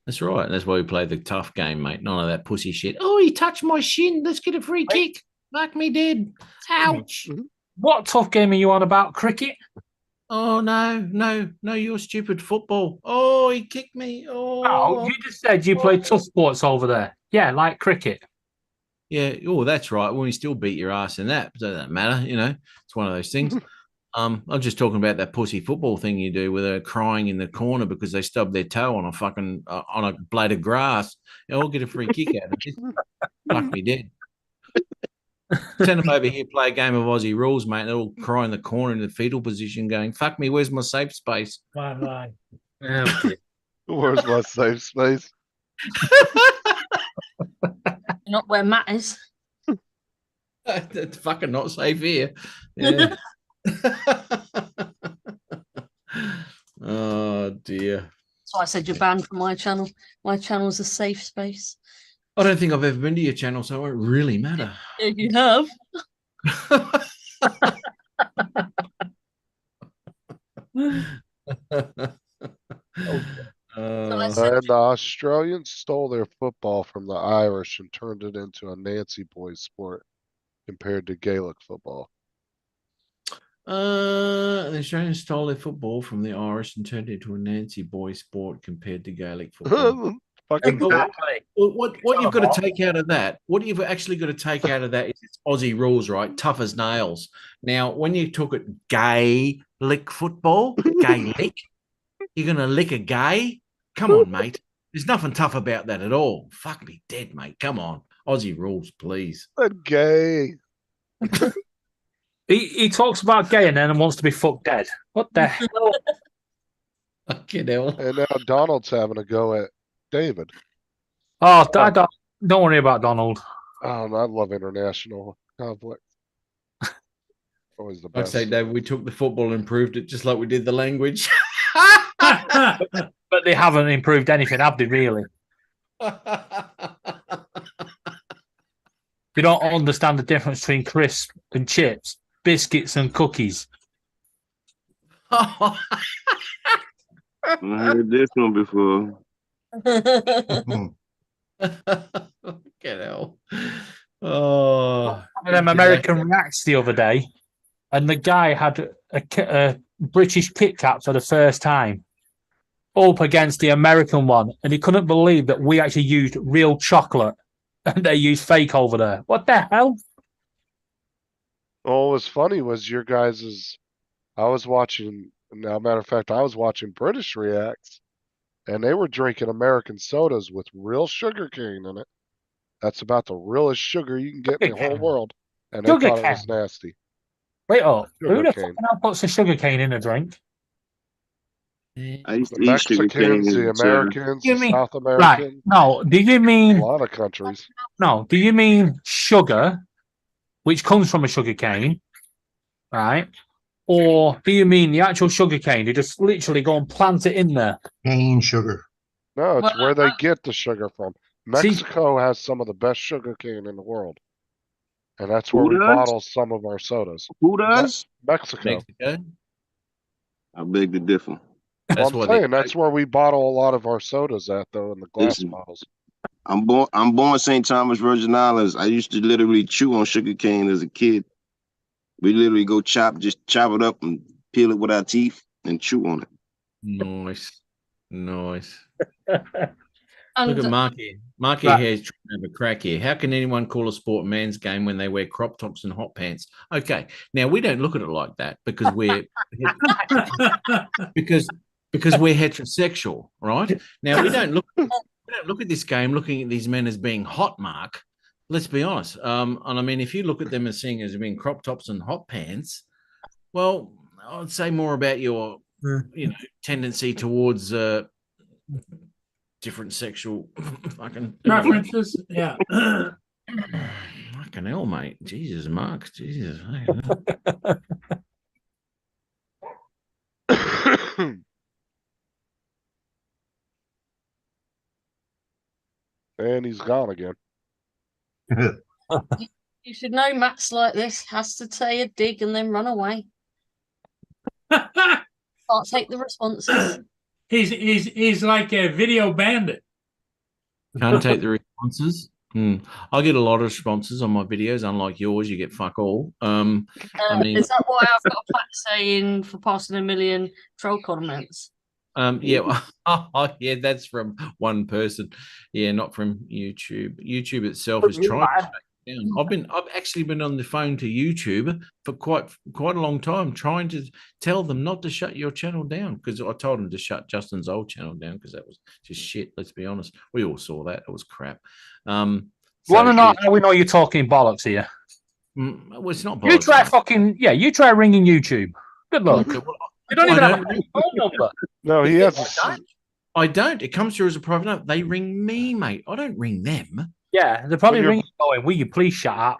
That's right. That's why we play the tough game, mate. None of that pussy shit. Oh, he touched my shin. Let's get a free kick. Fuck me dead. Ouch. What tough game are you on about? Cricket? Oh, no, you're stupid football. Oh, he kicked me. Oh, No, you just said you play tough sports over there. Yeah, like cricket. yeah. Oh, that's right. Well, we still beat your ass in that. But that doesn't matter. You know, it's one of those things. I'm just talking about that pussy football thing you do with her crying in the corner because they stubbed their toe on a fucking on a blade of grass. I'll get a free kick out of it. Fuck me dead. Send them over here, play a game of Aussie rules, mate. They'll all cry in the corner in the fetal position, going, "Fuck me, where's my safe space?" Fine. Where's my safe space? Not where Matt is. That's fucking not safe here. Yeah. Oh dear. That's why I said you're banned from my channel. My channel's a safe space. I don't think I've ever been to your channel, so it won't really matter. Yeah, you have. And the Australians stole their football from the Irish and turned it into a Nancy boys sport compared to Gaelic football. The Australians stole their football from the Irish and turned it into a Nancy boy sport compared to Gaelic football. Fucking Exactly. Well, what you've got to take out of that, what you've actually got to take out of that is it's Aussie rules, right? Tough as nails. Now, when you took it Gaelic football, Gaelic, you're going to lick a gay? Come on, mate. There's nothing tough about that at all. Fuck me dead, mate. Come on. Aussie rules, please. gay. He talks about gay and then wants to be fucked dead. What the hell? Fucking hell. And now Donald's having a go at David. Oh, don't worry about Donald. Oh, and I love international conflict. Always the I'd best. say, Dave, we took the football and improved it just like we did the language. But they haven't improved anything, have they, really? You don't understand the difference between crisps and chips, biscuits and cookies. I heard this one before. Get out. Oh, Them American Reacts the other day, and the guy had a British Kit Kat for the first time up against the American one, and he couldn't believe that we actually used real chocolate and they used fake over there. What the hell? Well, what was funny was your guys's. I was watching. Now, matter of fact, I was watching British Reacts, and they were drinking American sodas with real sugar cane in it. That's about the realest sugar you can get in the whole world, and they Sugar thought it was cane? nasty. Wait up. Who Sugar the cane. fucking hell puts a sugar cane in a drink? I used The to eat sugar cane. Mexicans, the Americans, You the mean South right? Americans, No. Do you a mean lot of countries. no? Do you mean sugar, which comes from a sugar cane, right? Or do you mean the actual sugar cane? You just literally go and plant it in there. Cane sugar. No, it's Well, where they get the sugar from. See- Mexico has some of the best sugar cane in the world, and that's where Who we does? bottle some of our sodas. Who does? Mexico. Mexico. I beg to differ. Well, That's I'm what saying that's where we bottle a lot of our sodas at, though, in the glass Listen. bottles. I'm born St. Thomas, Virgin Islands. I used to literally chew on sugar cane as a kid. We literally go just chop it up and peel it with our teeth and chew on it. Nice. Nice. And Look at Marky. Marky Right. here is trying to have a crack here. How can anyone call a sport a man's game when they wear crop tops and hot pants? Okay, now we don't look at it like that because we're because we're heterosexual, right? Now we don't look at this game looking at these men as being hot, Mark. Let's be honest. And I mean, if you look at them as seeing as being crop tops and hot pants, well, I would say more about your tendency towards different sexual fucking Preferences, yeah. Fucking hell, mate. Jesus, Mark. Jesus. And he's gone again. you should know Matt's like this, has to say a dig and then run away. Can't take the responses. He's like a video bandit. Can't take the responses. I get a lot of responses on my videos, unlike yours. You get fuck all. I mean, Is that why I've got a plaque saying for passing 1 million troll comments? yeah, yeah, that's from one person. Yeah, not from YouTube. YouTube itself is trying to shut it down. I've actually been on the phone to YouTube for quite a long time, trying to tell them not to shut your channel down, because I told them to shut Justin's old channel down because that was just shit. Let's be honest. We all saw that. It was crap. Want to know how we know you're talking bollocks here? Well, it's not bollocks. You try you try ringing YouTube. Good luck. You don't even have a phone number. No, he has. I don't. It comes through as a private number. They ring me, mate. I don't ring them. Yeah, they're probably ringing going, will you please shut up?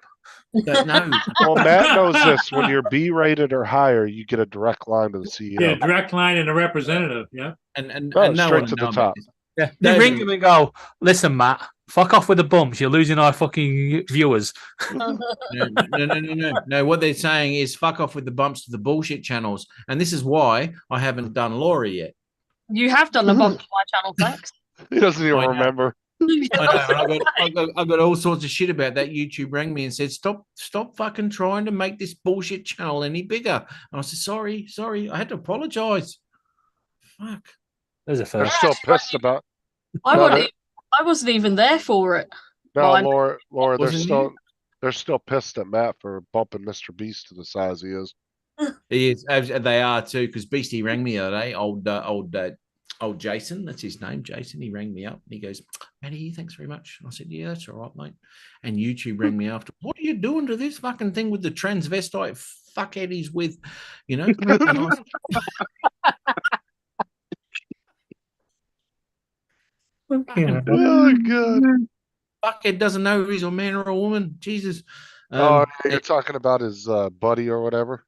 No. Well, Matt knows this. When you're B-rated or higher, you get a direct line to the CEO. Yeah, direct line and a representative. Yeah. And Oh, no straight one to the knows top. Yeah, they ring them and go, listen, Matt, fuck off with the bumps. You're losing our fucking viewers. No. What they're saying is fuck off with the bumps to the bullshit channels. And this is why I haven't done Laura yet. You have done a bump to my channel, thanks. He doesn't even remember. I got all sorts of shit about that. YouTube rang me and said, stop fucking trying to make this bullshit channel any bigger. And I said, sorry. I had to apologize. Fuck. There's a They're first. still pissed about. I wasn't even there for it. No, Well, Laura, Wasn't they're still pissed at Matt for bumping Mr. Beast to the size he is. He is. They are too, because Beastie rang me the other day. Old Jason, that's his name, Jason. He rang me up and he goes, Matty, thanks very much. I said, yeah, that's all right, mate. And YouTube rang me after. What are you doing to this fucking thing with the transvestite fuckhead he's with? You know? And I was, Oh god. fuckhead doesn't know if he's a man or a woman. Jesus. Oh, you're talking about his buddy or whatever?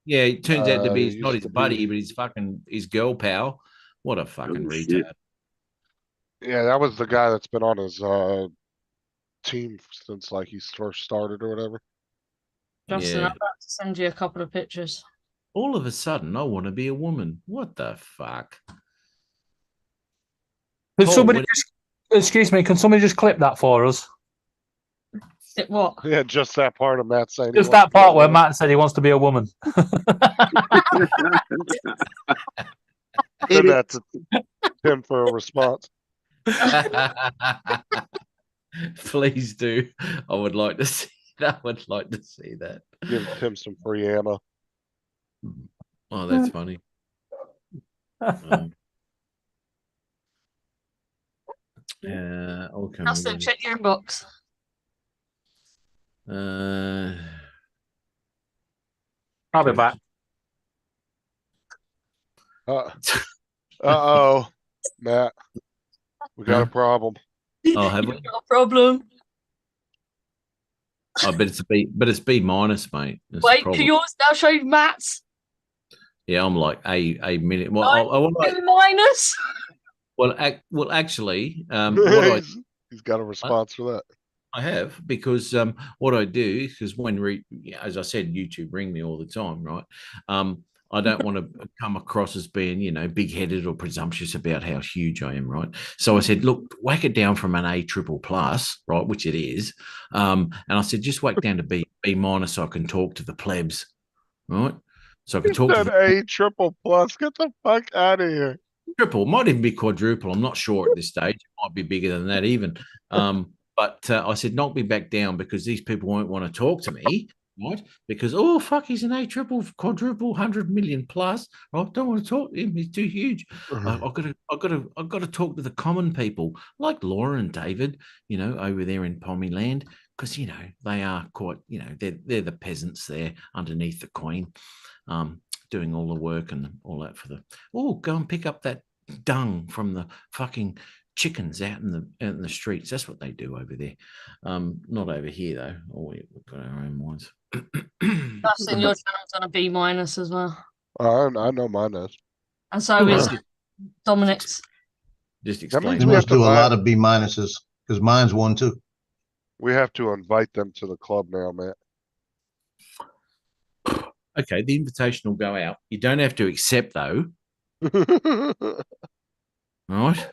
Yeah, it turns out to be he not used his to buddy, be- but his fucking his girl pal. What a fucking Oh, shit. retard. Yeah, that was the guy that's been on his team since like he's first started or whatever. Justin, Yeah. I'm about to send you a couple of pictures. All of a sudden, I want to be a woman. What the fuck? Can Paul, somebody what- just, excuse me, can somebody just clip that for us? What? Yeah, just that part of Matt saying. he Just wants that to be a part where woman. Matt said he wants to be a woman. Send that to Tim for a response. Please do. I would like to see that. I would like to see that. Give Tim some free ammo. Oh, that's funny. Okay. Justin, check your inbox. I'll be back. Uh-oh, Matt. We got a problem. Oh, have we? Got a problem. Oh, but it's B minus, mate. That's the Wait, problem. can yours now show Matt's? Yeah, I'm like a minute. Well, I want like, B minus. well, actually, what He's got a response for that. I have because what I do because as I said, YouTube ring me all the time, right? I don't want to come across as being, big-headed or presumptuous about how huge I am, right? So I said, look, whack it down from an A triple plus, right, which it is, and I said, just whack down to B minus so I can talk to the plebs, right? So I can talk to That A triple plus. Get the fuck out of here. triple, might even be quadruple. I'm not sure at this stage. It might be bigger than that even. But I said, knock me back down because these people won't want to talk to me, right? Because fuck, he's an A triple, quadruple, 100 million plus. I don't want to talk to him. He's too huge. I've got to talk to the common people like Laura and David, over there in Pommy Land, because they are quite, they're the peasants there underneath the Queen, doing all the work and all that for the. Go and pick up that dung from the fucking chickens out in the streets. That's what they do over there. Not over here though. We've got our own ones. Justin, your channel's on a B minus as well, I know mine is. and so is Dominic's. Just That explain. means You we have must to do a buy- lot of B minuses because mine's 1 too. We have to invite them to the club now, Matt. Okay, the invitation will go out. You don't have to accept though, right?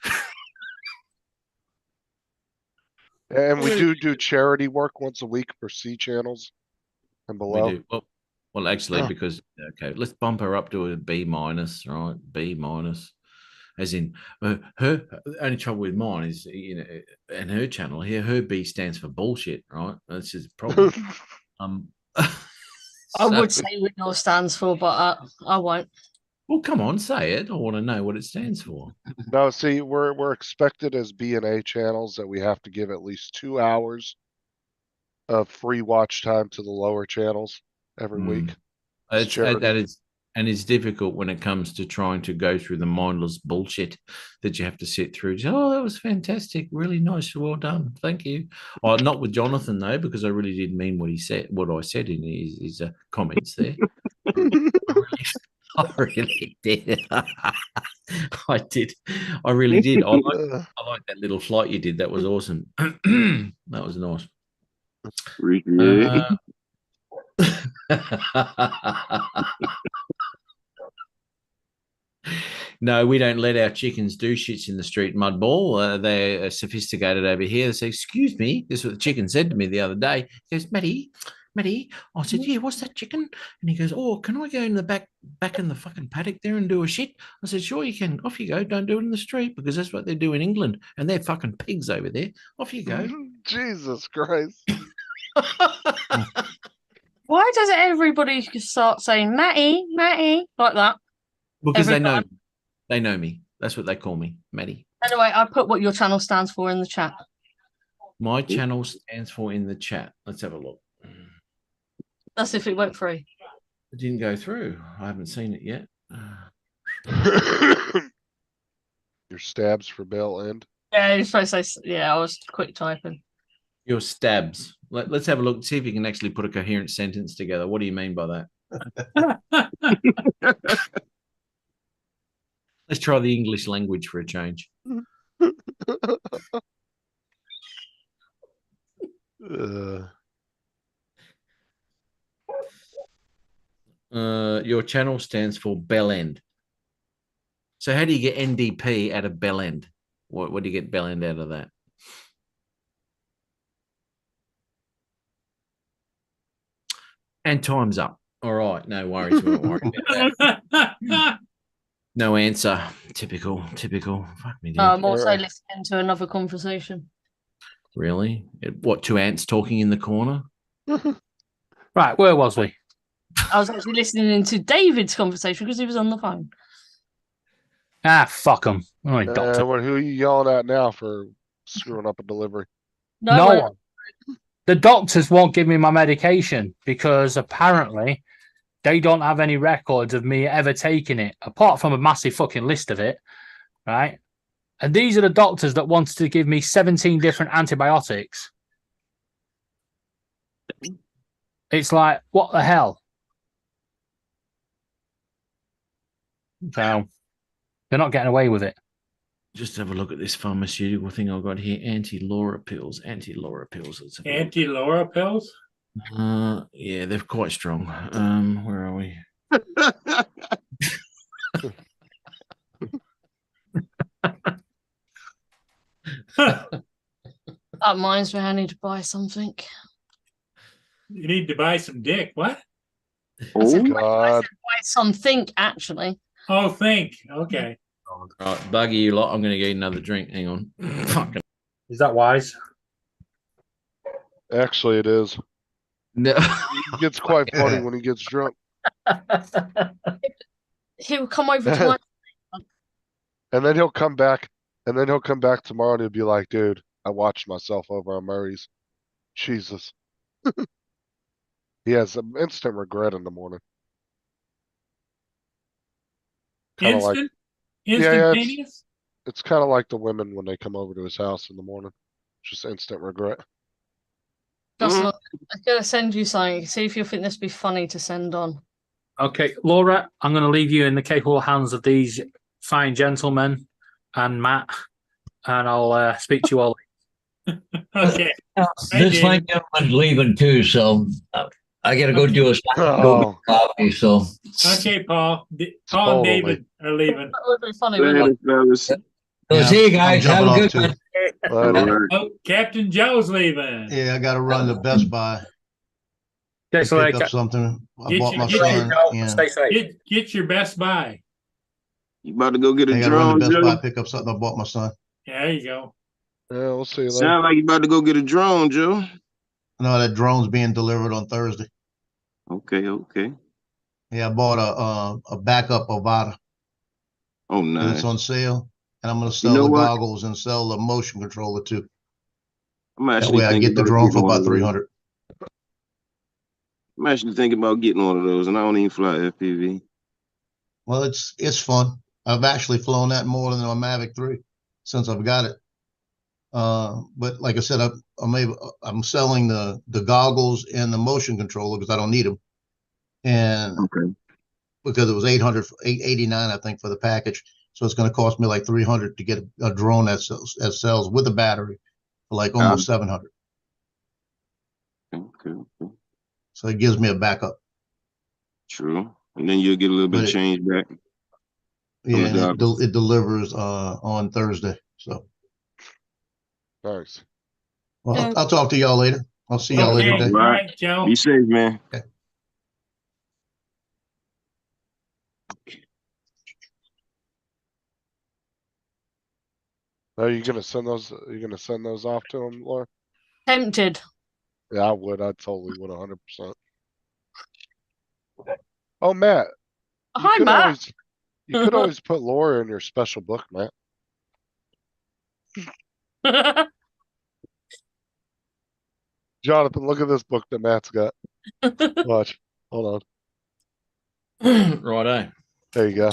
And we do charity work once a week for C channels and below. We do. Well, actually, because let's bump her up to a B minus, right? B minus, as in her. The only trouble with mine is, and her channel here, her B stands for bullshit, right? That's just a problem. I would say what yours stands for, but I won't. Well, come on, say it. I want to know what it stands for. No, see, we're expected as B and A channels that we have to give at least 2 hours of free watch time to the lower channels every week. It's charity. And it's difficult when it comes to trying to go through the mindless bullshit that you have to sit through. Just, that was fantastic, really nice, well done, thank you. Not with Jonathan though, because I really did mean what I said in his comments there. I really did. I did. I really did. I like that little flight you did. That was awesome. That was nice. No, we don't let our chickens do shits in the street, Mudball. They're sophisticated over here. They say, excuse me. This is what the chicken said to me the other day. He goes, Matty. I said, yeah, what's that, chicken? And he goes, can I go in the back in the fucking paddock there and do a shit? I said, sure, you can. Off you go. Don't do it in the street because that's what they do in England. And they're fucking pigs over there. Off you go. Jesus Christ. Why does everybody start saying Matty like that? Because Every they know time. me. They know me. That's what they call me, Matty. Anyway, I put what your channel stands for in the chat. My channel stands for in the chat. Let's have a look. That's if it went through. It didn't go through. I haven't seen it yet. Your stabs for bell end. Yeah, you're supposed to say, yeah, I was quick typing. Your stabs. Let's have a look. See if you can actually put a coherent sentence together. What do you mean by that? Let's try the English language for a change. your channel stands for Bell End. So how do you get NDP out of Bell End? What do you get Bell End out of that? And time's up. All right, no worries. We won't worry about that. No answer. Typical. Fuck me, dude. I'm also listening to another conversation. Really? What, two ants talking in the corner? Right, where was we? I was actually listening into David's conversation because he was on the phone. Ah, fuck him. All right, doctor. Who are you yelling at now for screwing up a delivery? No one. The doctors won't give me my medication because apparently they don't have any records of me ever taking it, apart from a massive fucking list of it, right? And these are the doctors that wanted to give me 17 different antibiotics. It's like, what the hell? So they're not getting away with it. Just have a look at this pharmaceutical thing I've got here. Anti-Laura pills. Anti-Laura pills. Anti-Laura pills? Yeah, they're quite strong. Where are we? That reminds me, I need to buy something. You need to buy some dick. What? Oh, God. Buy something, actually. Oh, think. Okay. Right, buggy you lot. I'm going to get another drink. Hang on. Fucking. Is that wise? Actually, it is. No. It gets quite funny when he gets drunk. He'll come over to my. And then he'll come back. And then he'll come back tomorrow and he'll be like, dude, I watched myself over on Murray's. Jesus. He has an instant regret in the morning. Kinda like, Instant? yeah, Instantaneous? it's kind of like the women when they come over to his house in the morning. Just instant regret. I'm going to send you something. See if you think this would be funny to send on. Okay, Laura, I'm going to leave you in the capable hands of these fine gentlemen and Matt, and I'll speak to you all. Okay. This fine gentleman's leaving too, so I got to go do a go get coffee. So Okay, Paul. Paul and David are leaving. That would be funny, wouldn't it? so see you guys. Have a good one. Oh, Captain Joe's leaving. Yeah, I got to run to Best Buy. Okay, so Pick up something. I Get bought your- my get your- son. Yeah. Stay safe. Get your Best Buy. You about to go get I a got to run drone, to Best Buy, Joe? pick up something I bought my son. Yeah, there you go. Yeah, we'll see you later. Sound like you about to go get a drone, Joe. No, that drone's being delivered on Thursday. Okay. Yeah, I bought a backup Avata. Oh, nice. It's on sale, and I'm going to sell know the what? goggles and sell the motion controller too. I'm That actually way I thinking get the about drone for getting one about of those. 300. I'm actually thinking about getting one of those, and I don't even fly FPV. Well, it's fun. I've actually flown that more than a Mavic 3 since I've got it. But like I said, I'm selling the goggles and the motion controller because I don't need them, and because it was $889 I think for the package, so it's going to cost me like 300 to get a drone that sells with a battery for like almost 700. Okay. So it gives me a backup. True. And then you'll get a little bit But of change back. Yeah, and goggles. it delivers on Thursday. So Nice. well, I'll talk to y'all later. I'll see y'all later Okay, today. all right, Joe. Be safe, man. Okay. Are you gonna send those? Are you gonna send those off to him, Laura? Tempted. Yeah, I would. I totally would, 100%. Oh, Matt. Hi, Matt. You could always put Laura in your special book, Matt. Jonathan, look at this book that Matt's got. Watch. Hold on. Righto. There you go.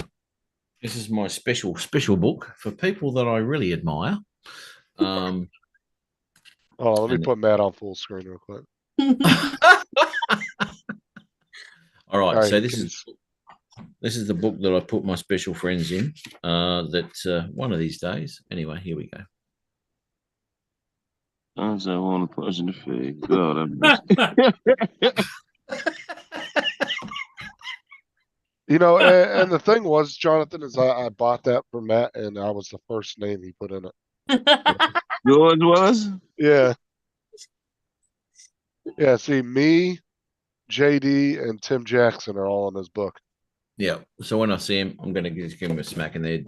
This is my special book for people that I really admire. Oh, let me put Matt on full screen real quick. All right, All right, so this is the book that I put my special friends in. That one of these days. Anyway, here we go. I want to punch in the face. God, You know, and the thing was, Jonathan, is I bought that for Matt, and I was the first name he put in it. Yours was? Yeah. Yeah, see, me, JD, and Tim Jackson are all in his book. Yeah. So when I see him, I'm going to just give him a smack in the head.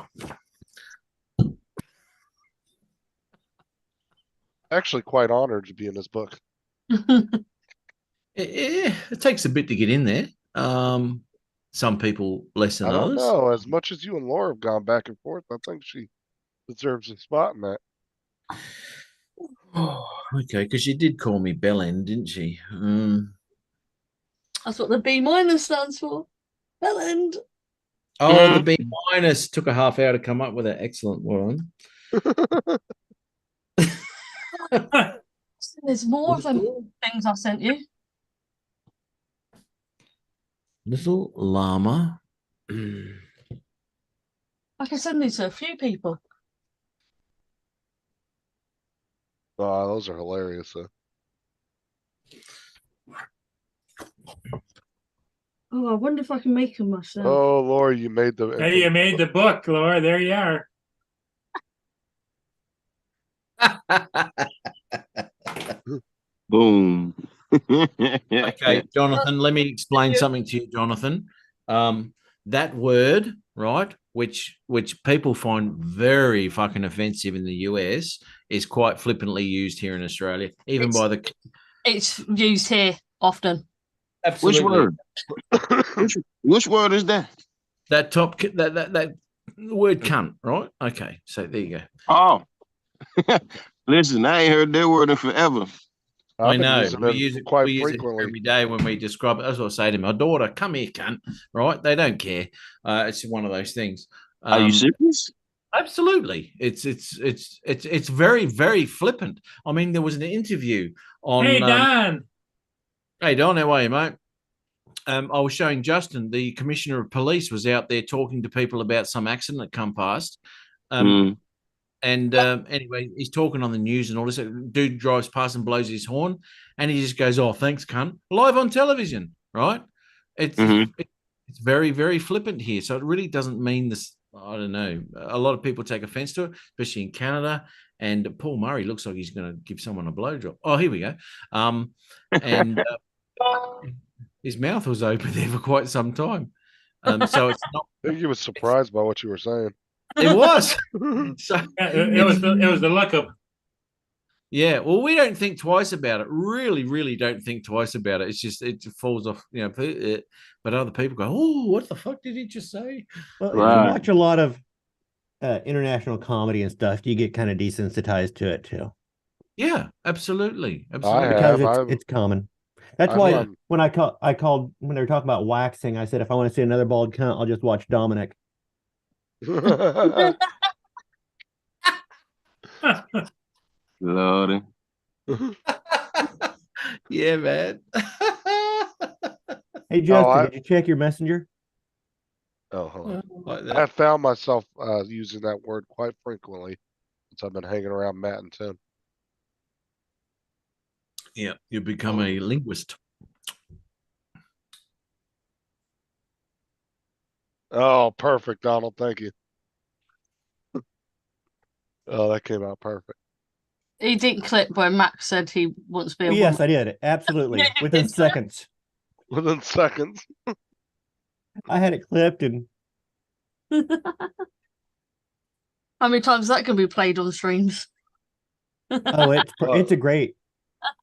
Actually, quite honored to be in his book. It takes a bit to get in there. Some people less than I don't others. know. As much as you and Laura have gone back and forth, I think she deserves a spot in that. Oh, okay, because she did call me Bellend, didn't she? That's what the B minus stands for. Bellend. Oh, the B minus took a half hour to come up with it. Excellent one. There's more of them things I sent you. Little llama. I can send these to a few people. Oh, those are hilarious. Oh, I wonder if I can make them myself. Oh, Laura, you made the. Hey, you made the book, Laura. There you are. Boom. Okay, Jonathan, let me explain something to you, Jonathan. That word, right, which people find very fucking offensive in the US, is quite flippantly used here in Australia, even by the. It's used here often. Absolutely. Which word? Which word is that? That top that word cunt, right? Okay, so there you go. Oh, listen, I ain't heard that word in forever. I know. We use it quite use frequently it every day when we describe it. That's what I say to my daughter. Come here, cunt. Right? They don't care. It's one of those things. Are you serious? Absolutely. It's very, very flippant. I mean, there was an interview on. Hey, Don. Hey, Don. How are you, mate? I was showing Justin, the commissioner of police was out there talking to people about some accident that come past. And anyway, he's talking on the news and all this. Dude drives past and blows his horn, and he just goes, "Oh, thanks, cunt!" Live on television, right? It's very, very flippant here, so it really doesn't mean this. I don't know. A lot of people take offense to it, especially in Canada. And Paul Murray looks like he's going to give someone a blowjob. Oh, here we go. And his mouth was open there for quite some time. So it's not. I think he was surprised by what you were saying. It was. So it was the look of. Yeah, well, we don't think twice about it. Really, really don't think twice about it. It's just it falls off, but other people go, "Oh, what the fuck did he just say?" Well, if you watch a lot of international comedy and stuff, you get kind of desensitized to it too. Yeah, absolutely, because it's common. That's why when I called when they were talking about waxing, I said if I want to see another bald cunt, I'll just watch Dominic. Lordy. Yeah, man. Hey, Justin, did you check your messenger? Oh, hold on. I found myself using that word quite frequently since I've been hanging around Matt and Tim. Yeah, you become a linguist. Oh, perfect, Donald. Thank you. Oh, that came out perfect. He didn't clip when Max said he wants to be a woman. Yes, I did. Absolutely. Within seconds. Within seconds. I had it clipped and. How many times is that can be played on streams? Oh, it's a great.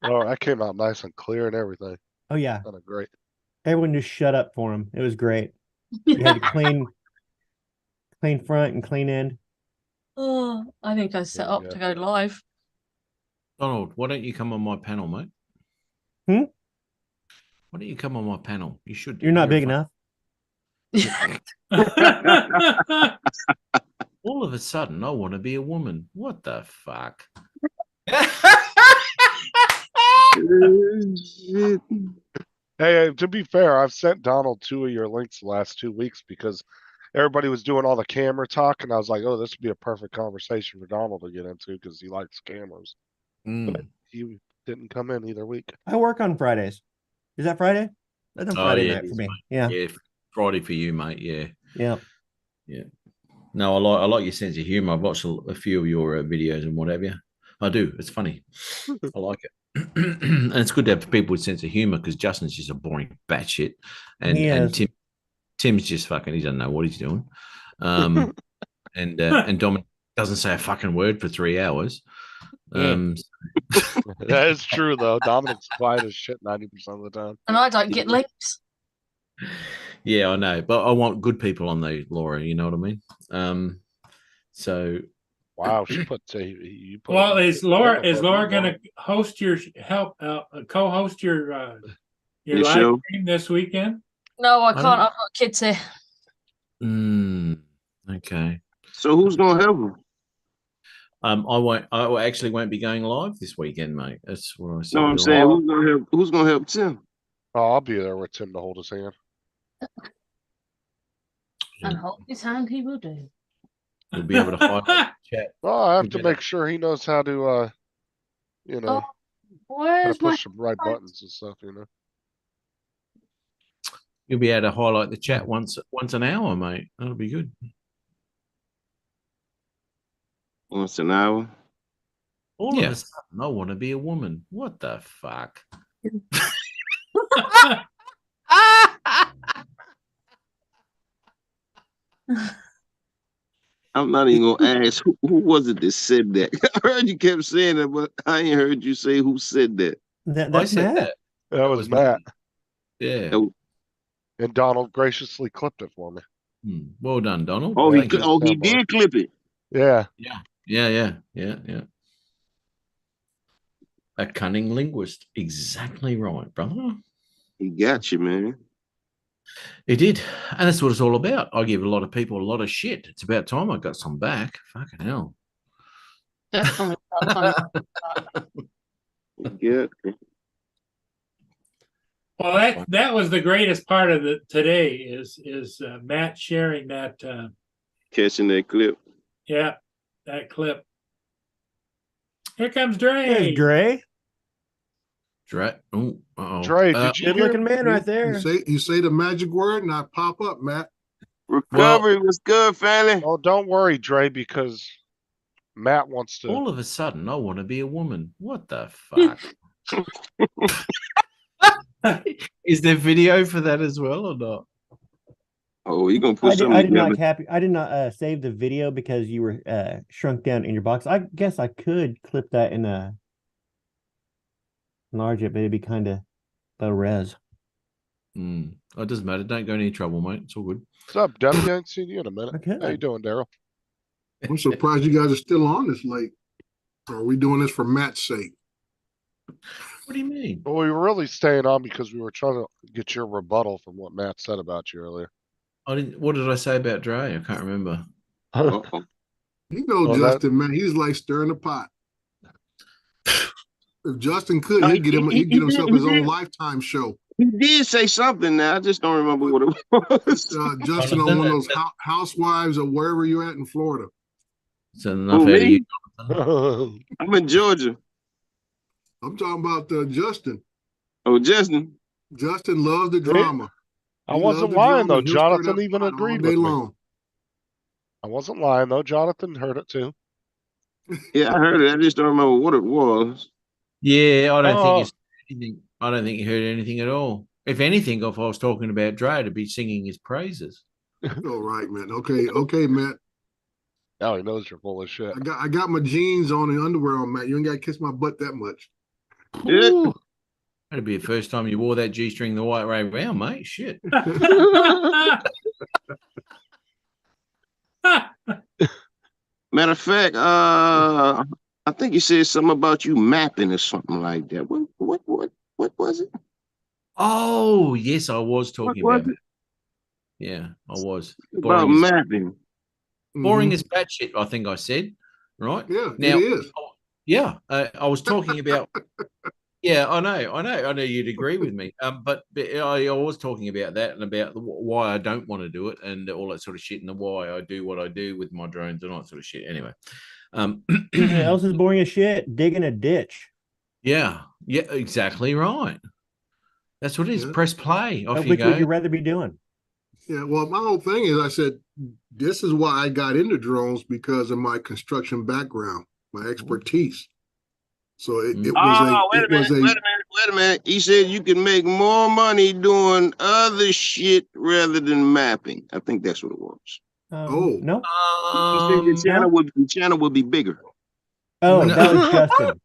Oh, that came out nice and clear and everything. Oh yeah, kind of great. Everyone just shut up for him. It was great. You had a clean front and clean end. Oh, I think I set up to go live. Donald, why don't you come on my panel, mate? Why don't you come on my panel? You should. You're not big enough. All of a sudden, I want to be a woman. What the fuck? Hey, to be fair, I've sent Donald 2 of your links the last 2 weeks because everybody was doing all the camera talk, and I was like, "Oh, this would be a perfect conversation for Donald to get into because he likes cameras." But he didn't come in either week. I work on Fridays. Is that Friday? That's on Friday night for me. Yeah. Friday for you, mate. Yeah. Yeah. Yeah. No, I like your sense of humor. I've watched a few of your videos and what have you. I do. It's funny. I like it. And it's good to have people with sense of humor because Justin's just a boring batshit. And Tim's just fucking, he doesn't know what he's doing. And Dominic doesn't say a fucking word for 3 hours. That is true though. Dominic's quiet as shit 90% of the time. And I don't get links. Yeah, I know, but I want good people on there, Laura. You know what I mean? So, wow, she put you put. Well, is Laura going to host your co-host your live show stream this weekend? No, I can't. I've got kids here. Okay. So who's gonna help him? I actually won't be going live this weekend, mate. That's what I said. No, I'm saying who's gonna help Tim? Oh, I'll be there with Tim to hold his hand. And hold his hand, he will do. We'll be able to highlight chat. Well, I have to make sure he knows how to, you know, how to push some right buttons and stuff. You know. You'll be able to highlight the chat once an hour, mate. That'll be good. Once an hour. All of a sudden, I want to be a woman. What the fuck? I'm not even gonna ask who was it that said that. I heard you kept saying it, but I ain't heard you say who said that. That's Matt. That was Matt. Yeah. And Donald graciously clipped it for me. Well done, Donald. Oh, he did clip it. Yeah. Yeah. A cunning linguist. Exactly right, brother. He got you, man. He did. And that's what it's all about. I give a lot of people a lot of shit. It's about time I got some back. Fucking hell. Yeah. Well, that was the greatest part of today is Matt sharing that catching that clip. Yeah, that clip. Here comes Dre. There's Dre. Dre. Oh, uh-oh. Dre, did you good looking man right there? You say the magic word and I pop up, Matt. Recovery was good, family. Oh, don't worry, Dre, because Matt wants to. All of a sudden, I want to be a woman. What the fuck? Is there video for that as well or not? Oh, you gonna put something I did together. not copy. I did not save the video because you were shrunk down in your box. I guess I could clip that in a enlarge it, but it'd be kind of low res. It doesn't matter. Don't go any trouble, mate. It's all good. What's up, Debbie? I ain't seen you in a minute. Okay. How you doing, Daryl? I'm surprised you guys are still on this late. Or are we doing this for Matt's sake? What do you mean? Well, we were really staying on because we were trying to get your rebuttal from what Matt said about you earlier. I didn't. What did I say about Dre? I can't remember. You know, Well, Justin, man, he's like stirring the pot. If Justin could, he'd get himself his own Lifetime show. He did say something now. I just don't remember what it was. Justin on one of those housewives or wherever you're at in Florida. It's enough out of you. I'm in Georgia. I'm talking about Justin. Oh, Justin. Justin loves the drama. I wasn't lying though. He'll stir Jonathan that even pot agreed all day with me. long. I wasn't lying though. Jonathan heard it too. Yeah, I heard it. I just don't remember what it was. Yeah, I don't think you said anything. I don't think you heard anything at all. If anything, if I was talking about Dre, to be singing his praises. All right, man. Okay, Matt. Now he knows you're full of shit. I got my jeans on and underwear on, Matt. You ain't got to kiss my butt that much. Yeah. That'd be the first time you wore that G-string the white way round, mate. Shit. Matter of fact, I think you said something about you mapping or something like that. What was it? Oh, yes, I was talking What was about it? Yeah, I was. About mapping. Boring as batshit, I think I said. Right? Yeah, now, it is. Yeah, I was talking about. Yeah, I know you'd agree with me. But I was talking about that and about why I don't want to do it and all that sort of shit, and why I do what I do with my drones and all that sort of shit. Anyway, You know what else is boring as shit? Digging a ditch. yeah, exactly right. That's what it is. Press play. Off you Which go. would you rather be doing? Yeah, well, my whole thing is I said, this is why I got into drones because of my construction background, my expertise. So it was Oh, wait a minute. He said you can make more money doing other shit rather than mapping. I think that's what it was. Oh no. He said the channel would be bigger. Oh, that was Justin.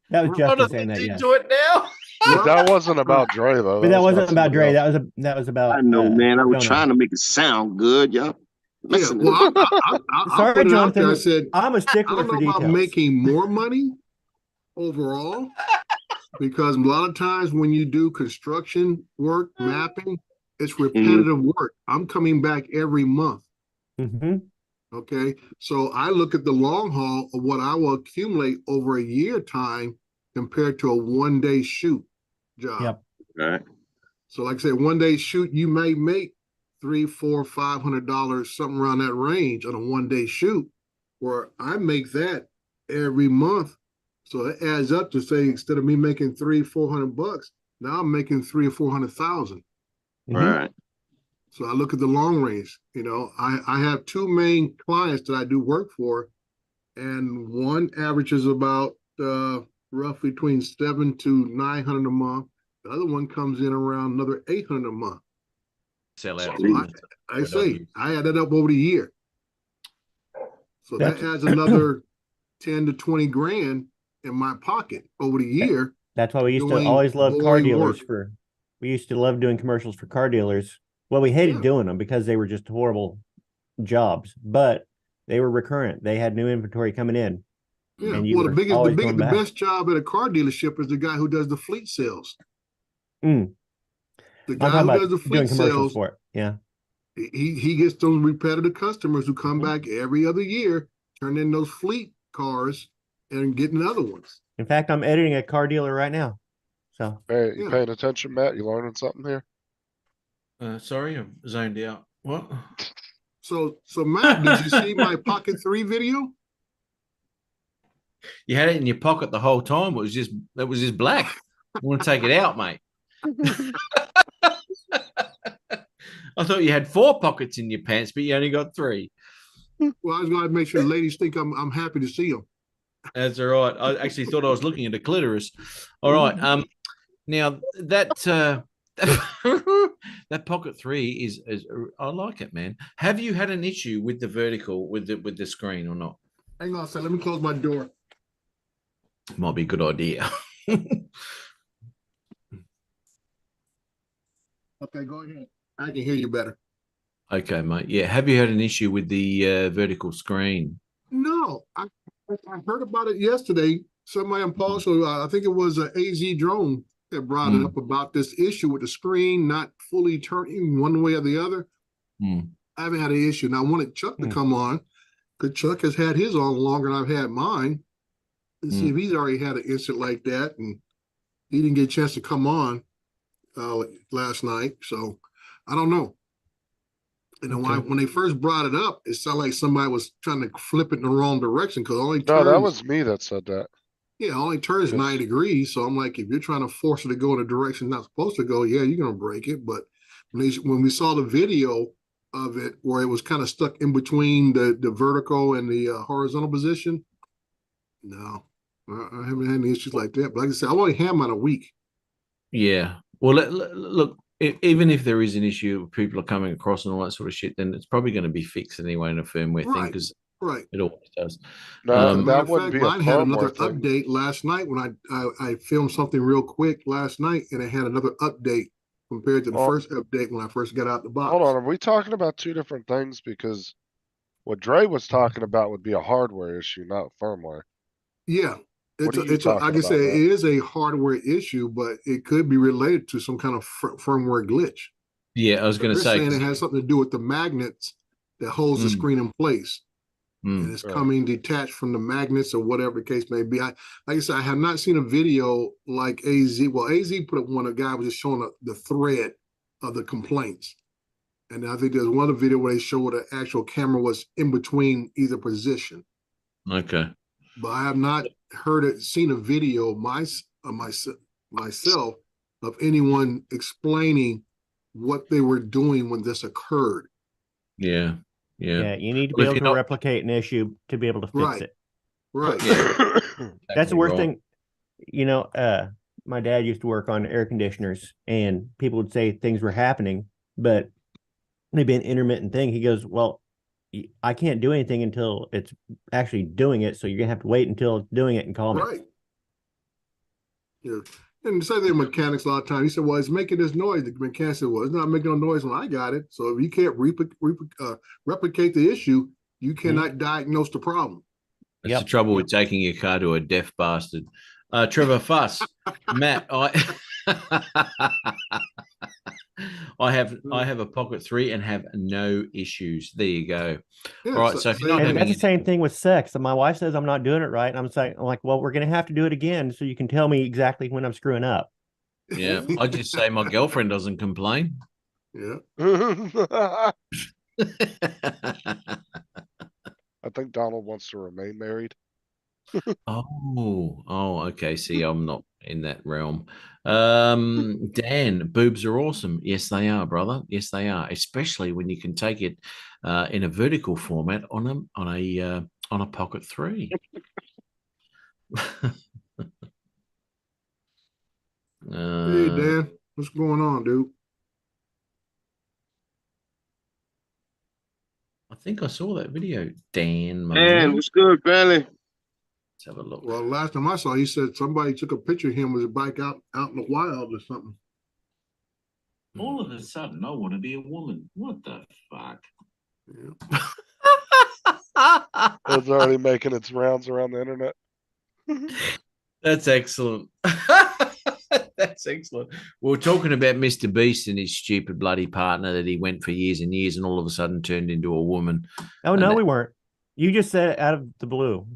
That was Justin saying that. Yeah. Do it now. But that wasn't about Dre though. But that wasn't about somebody Dre. else. That was about. I know, man. I was Jonah. trying to make it sound good, y'all. yeah. Well, I Sorry, put it out there. Jonathan. I said I'm a I stickler don't for know about details. making more money overall because a lot of times when you do construction work, mapping, it's repetitive work. I'm coming back every month. Mm-hmm. Okay, so I look at the long haul of what I will accumulate over a year time compared to a 1 day shoot job. Yep. Right. So, like I said, 1 day shoot, you may make $300, $400, $500, something around that range on a 1 day shoot, where I make that every month. So it adds up to say instead of me making $300-400, now I'm making $300,000 or $400,000. Right. So I look at the long range. You know, I have two main clients that I do work for, and one averages about roughly between $700 to $900 a month. The other one comes in around another $800 a month. Sell out. So I say I add that up over the year. So that adds another 10 to 20 grand in my pocket over the year. That's why we used to doing always love car boring dealers work. we used to love doing commercials for car dealers. Well, we hated doing them because they were just horrible jobs, but they were recurrent. They had new inventory coming in. Yeah, and you well, were the always going back. best job at a car dealership is the guy who does the fleet sales. Mm. The I'm guy talking who about does the doing fleet commercials sales, for it. Yeah. he gets those repetitive customers who come back every other year, turn in those fleet cars and getting other ones. In fact, I'm editing a car dealer right now. So Hey, you paying attention, Matt? You learning something here? Sorry, I'm zoned out. What? So Matt, did you see my Pocket 3 video? You had it in your pocket the whole time. It was just black. I want to take it out, mate. I thought you had 4 pockets in your pants, but you only got 3. Well, I was going to make sure the ladies think I'm happy to see them. That's all right. I actually thought I was looking at a clitoris. All right. Now that that Pocket 3 is I like it, man. Have you had an issue with the vertical with the screen or not? Hang on a second. Let me close my door. Might be a good idea. Okay, go ahead. I can hear you better. Okay, mate. Yeah. Have you had an issue with the vertical screen? No, I heard about it yesterday. Somebody in Paulsville, I think it was an AZ drone that brought it up about this issue with the screen not fully turning one way or the other. I haven't had an issue. Now I wanted Chuck to come on because Chuck has had his on longer than I've had mine. And see if he's already had an incident like that, and he didn't get a chance to come on last night. So I don't know. And then when they first brought it up, it sounded like somebody was trying to flip it in the wrong direction because only turns. No, that was me that said that. Yeah, only turns 9 degrees. So I'm like, if you're trying to force it to go in a direction not supposed to go, yeah, you're gonna break it. But when we saw the video of it where it was kind of stuck in between the vertical and the horizontal position, no, I haven't had any issues like that. But like I said, I only had mine a week. Yeah. Well, look. Even if there is an issue, people are coming across and all that sort of shit, then it's probably going to be fixed anyway in a firmware thing because it always does. Matter of fact, mine had another update last night when I filmed something real quick last night, and it had another update compared to the first update when I first got out the box. Hold on, are we talking about 2 different things? Because what Dre was talking about would be a hardware issue, not firmware. Yeah. What are you Like I talking said, about, it is a hardware issue, but it could be related to some kind of firmware glitch. Yeah, I was going to say saying it has something to do with the magnets that holds the screen in place, and it's coming detached from the magnets or whatever the case may be. Like I said, I have not seen a video like AZ. Well, AZ put up one. A guy was just showing the thread of the complaints, and I think there's one other video where they showed the actual camera was in between either position. Okay. But I have not seen a video myself of anyone explaining what they were doing when this occurred. Yeah. Yeah, you need to be Well, if able to you're not- replicate an issue to be able to fix Right. it. Right. That's the worst right. thing. You know, my dad used to work on air conditioners, and people would say things were happening, but maybe an intermittent thing. He goes, well, I can't do anything until it's actually doing it. So you're gonna have to wait until it's doing it and call me. Right. Yeah. And the same thing with mechanics a lot of times. He said, well, it's making this noise. The mechanic said, well, it's not making no noise when I got it. So if you can't replicate the issue, you cannot diagnose the problem. That's the trouble with taking your car to a deaf bastard. Trevor Fuss, Matt, I have a Pocket 3 and have no issues. There you go. Yeah, All right, so if you're not And having that's the same thing with sex. And my wife says I'm not doing it right. And I'm saying, like, well, we're gonna have to do it again so you can tell me exactly when I'm screwing up. yeah, I just say my girlfriend doesn't complain. Yeah. I think Donald wants to remain married. Oh, okay. See, I'm not in that realm. Dan, boobs are awesome. Yes, they are, brother. Yes, they are. Especially when you can take it in a vertical format on a Pocket 3. Hey, Dan, what's going on, dude? I think I saw that video, Dan. my Man, man. what's good, family? Let's have a look. Well, last time I saw, he said somebody took a picture of him with his bike out in the wild or something. All of a sudden, I want to be a woman. What the fuck? It's already making its rounds around the internet. That's excellent. That's excellent. We were talking about Mr. Beast and his stupid bloody partner that he went for years and years and all of a sudden turned into a woman. Oh And no, that- we weren't. You just said it out of the blue.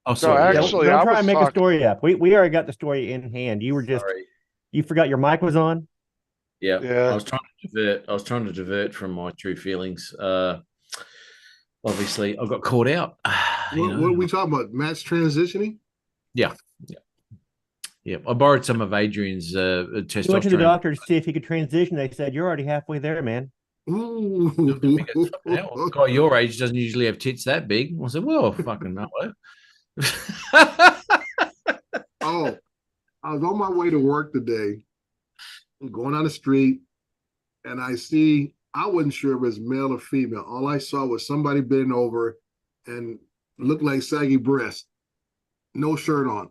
Oh, sorry. actually, don't I try was and make a talking- story up. We already got the story in hand. You were just you forgot your mic was on. Yeah. Yeah. I was trying to divert from my true feelings. Obviously, I got caught out. What are we talking about? Matt's transitioning? Yeah. I borrowed some of Adrian's testosterone. You went to the doctor to see if he could transition. They said you're already halfway there, man. Ooh. Hell, a guy your age doesn't usually have tits that big. I said, well, fucking no. Oh, I was on my way to work today, going down the street, and I wasn't sure if it was male or female. All I saw was somebody bending over and looked like saggy breast, no shirt on.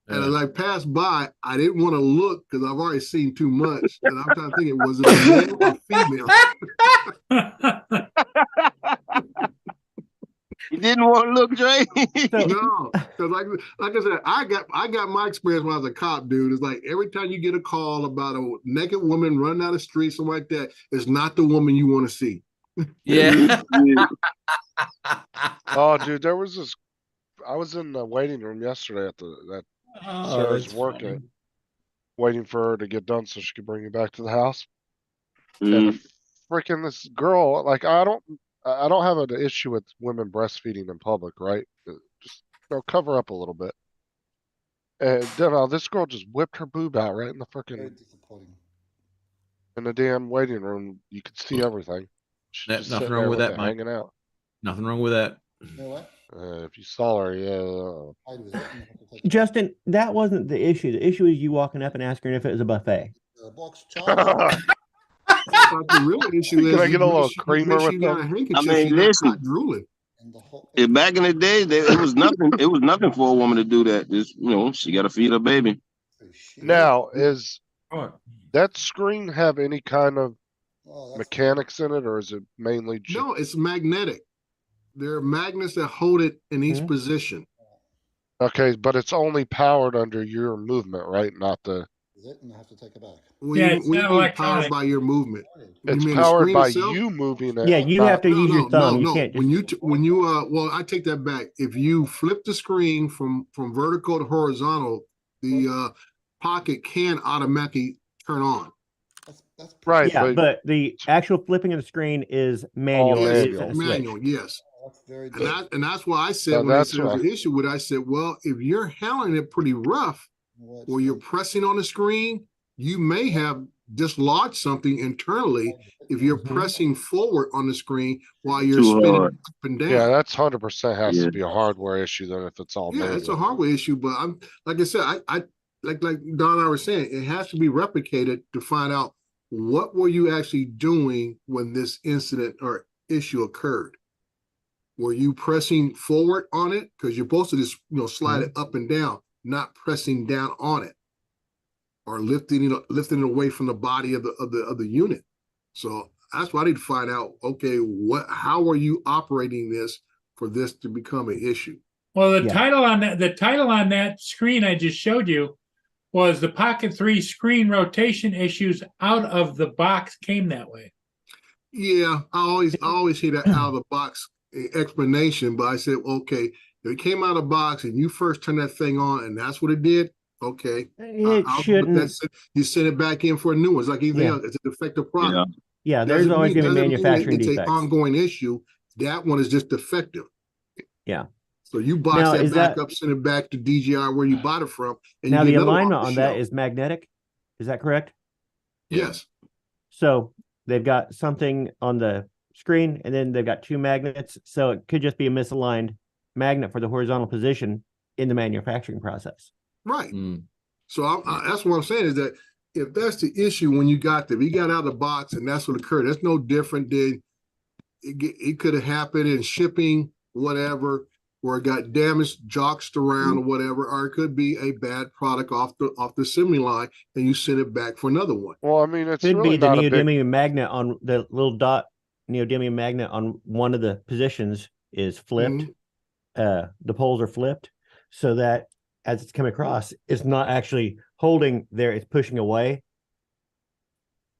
And as I passed by, I didn't want to look because I've already seen too much. And I'm trying to think, was it a male or female? You didn't want to look, Dre? No, because like I said, I got my experience when I was a cop, dude. It's like every time you get a call about a naked woman running down the street, something like that, it's not the woman you want to see. Yeah. Oh, dude, there was this. I was in the waiting room yesterday at that Sarah's that's work funny. at, waiting for her to get done so she could bring me back to the house. Mm. And freaking this girl, like I don't have an issue with women breastfeeding in public, right? Just cover up a little bit. And then this girl just whipped her boob out right in the freaking in the damn waiting room. You could see everything. She's Nothing just sitting wrong there with that, it mate. hanging out. Nothing wrong with that. If you saw her, yeah. Justin, that wasn't the issue. The issue is you walking up and asking her if it was a buffet. The real issue is Can I get a little make sure creamer with you got a them? handkerchief. I mean, so you're not listen. caught drooling. Back in the day, it was nothing. It was nothing for a woman to do that. Just she got to feed her baby. Now, is that screen have any kind of mechanics in it, or is it mainly just No, it's magnetic. There are magnets that hold it in each position. okay? But it's only powered under your movement, right? Not the. Well, Yeah, you, it's what do not you mean electronic. powered by your movement? You It's mean the powered screen by itself? you moving it. Yeah, you not- have to use your thumb. You No. can't just When you well, I take that back. If you flip the screen from vertical to horizontal, the pocket can automatically turn on. right, yeah, but the actual flipping of the screen is manual. All It's manual. a switch. Manual, yes. And that's why I said Now, when they that's said there's why- an issue with it, I said, well, if you're handling it pretty rough or you're pressing on the screen, you may have dislodge something internally if you're pressing forward on the screen while you're Too spinning hard. up and down. Yeah, that's 100% has Yeah. to be a hardware issue than if it's all Yeah, it's a manual. hardware issue, but I'm like I said, I like Don and I were saying, it has to be replicated to find out what were you actually doing when this incident or issue occurred. Were you pressing forward on it? Because you're supposed to just slide it up and down, not pressing down on it, or lifting it away from the body of the unit. So that's why I need to find out. Okay, how are you operating this for this to become an issue? Well, the title on that screen I just showed you was the Pocket 3 screen rotation issues out of the box came that way. Yeah, I always hear that out of the box explanation, but I said, okay, if it came out of the box and you first turned that thing on and that's what it did, okay. It shouldn't. You send it back in for a new one. It's like anything Yeah. else. It's a defective product. Yeah, there's always going to be Doesn't mean manufacturing it's an defects. ongoing issue. That one is just defective. Yeah. So you box Now, that is back that- up, send it back to DJI where you bought it from. And Now you the get another one alignment off on the that shelf. is magnetic. Is that correct? Yes. So they've got something on the screen and then they've got two magnets. So it could just be a misaligned magnet for the horizontal position in the manufacturing process. Right. So that's what I'm saying is that if that's the issue when you got out of the box and that's what occurred, that's no different than it could have happened in shipping, whatever, where it got damaged, joxed around or whatever, or it could be a bad product off the assembly line and you send it back for another one. Well, I mean, it's Could really be the not a big. neodymium magnet on the little dot neodymium magnet on one of the positions is flipped. The poles are flipped so that as it's coming across, it's not actually holding there, it's pushing away.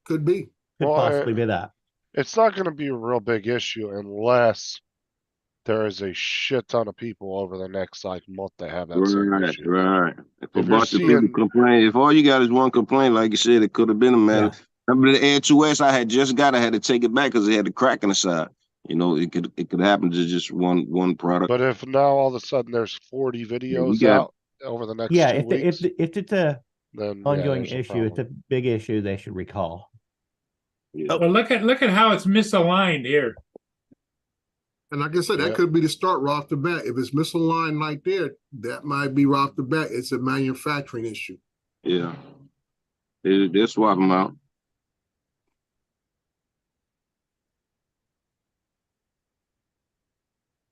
Could be. Could Well, possibly be that. It's not going to be a real big issue unless there is a shit ton of people over the next month that have that same Right, issue. right. If a If you're bunch of people seeing, complain, if all you got is one complaint, like you said, it could have been a matter. Remember the Air 2S I had just got, I had to take it back because it had a crack in the side. It could happen to just one product. but if now all of a sudden there's 40 videos got- out over the next Yeah, 2 weeks, if it's a then ongoing there's a issue, it's a big issue they should recall. Well, look at how it's misaligned here. And like I said, that could be the start right off the bat. If it's misaligned like there, that might be right off the bat. It's a manufacturing issue. Yeah. They'll swap them out.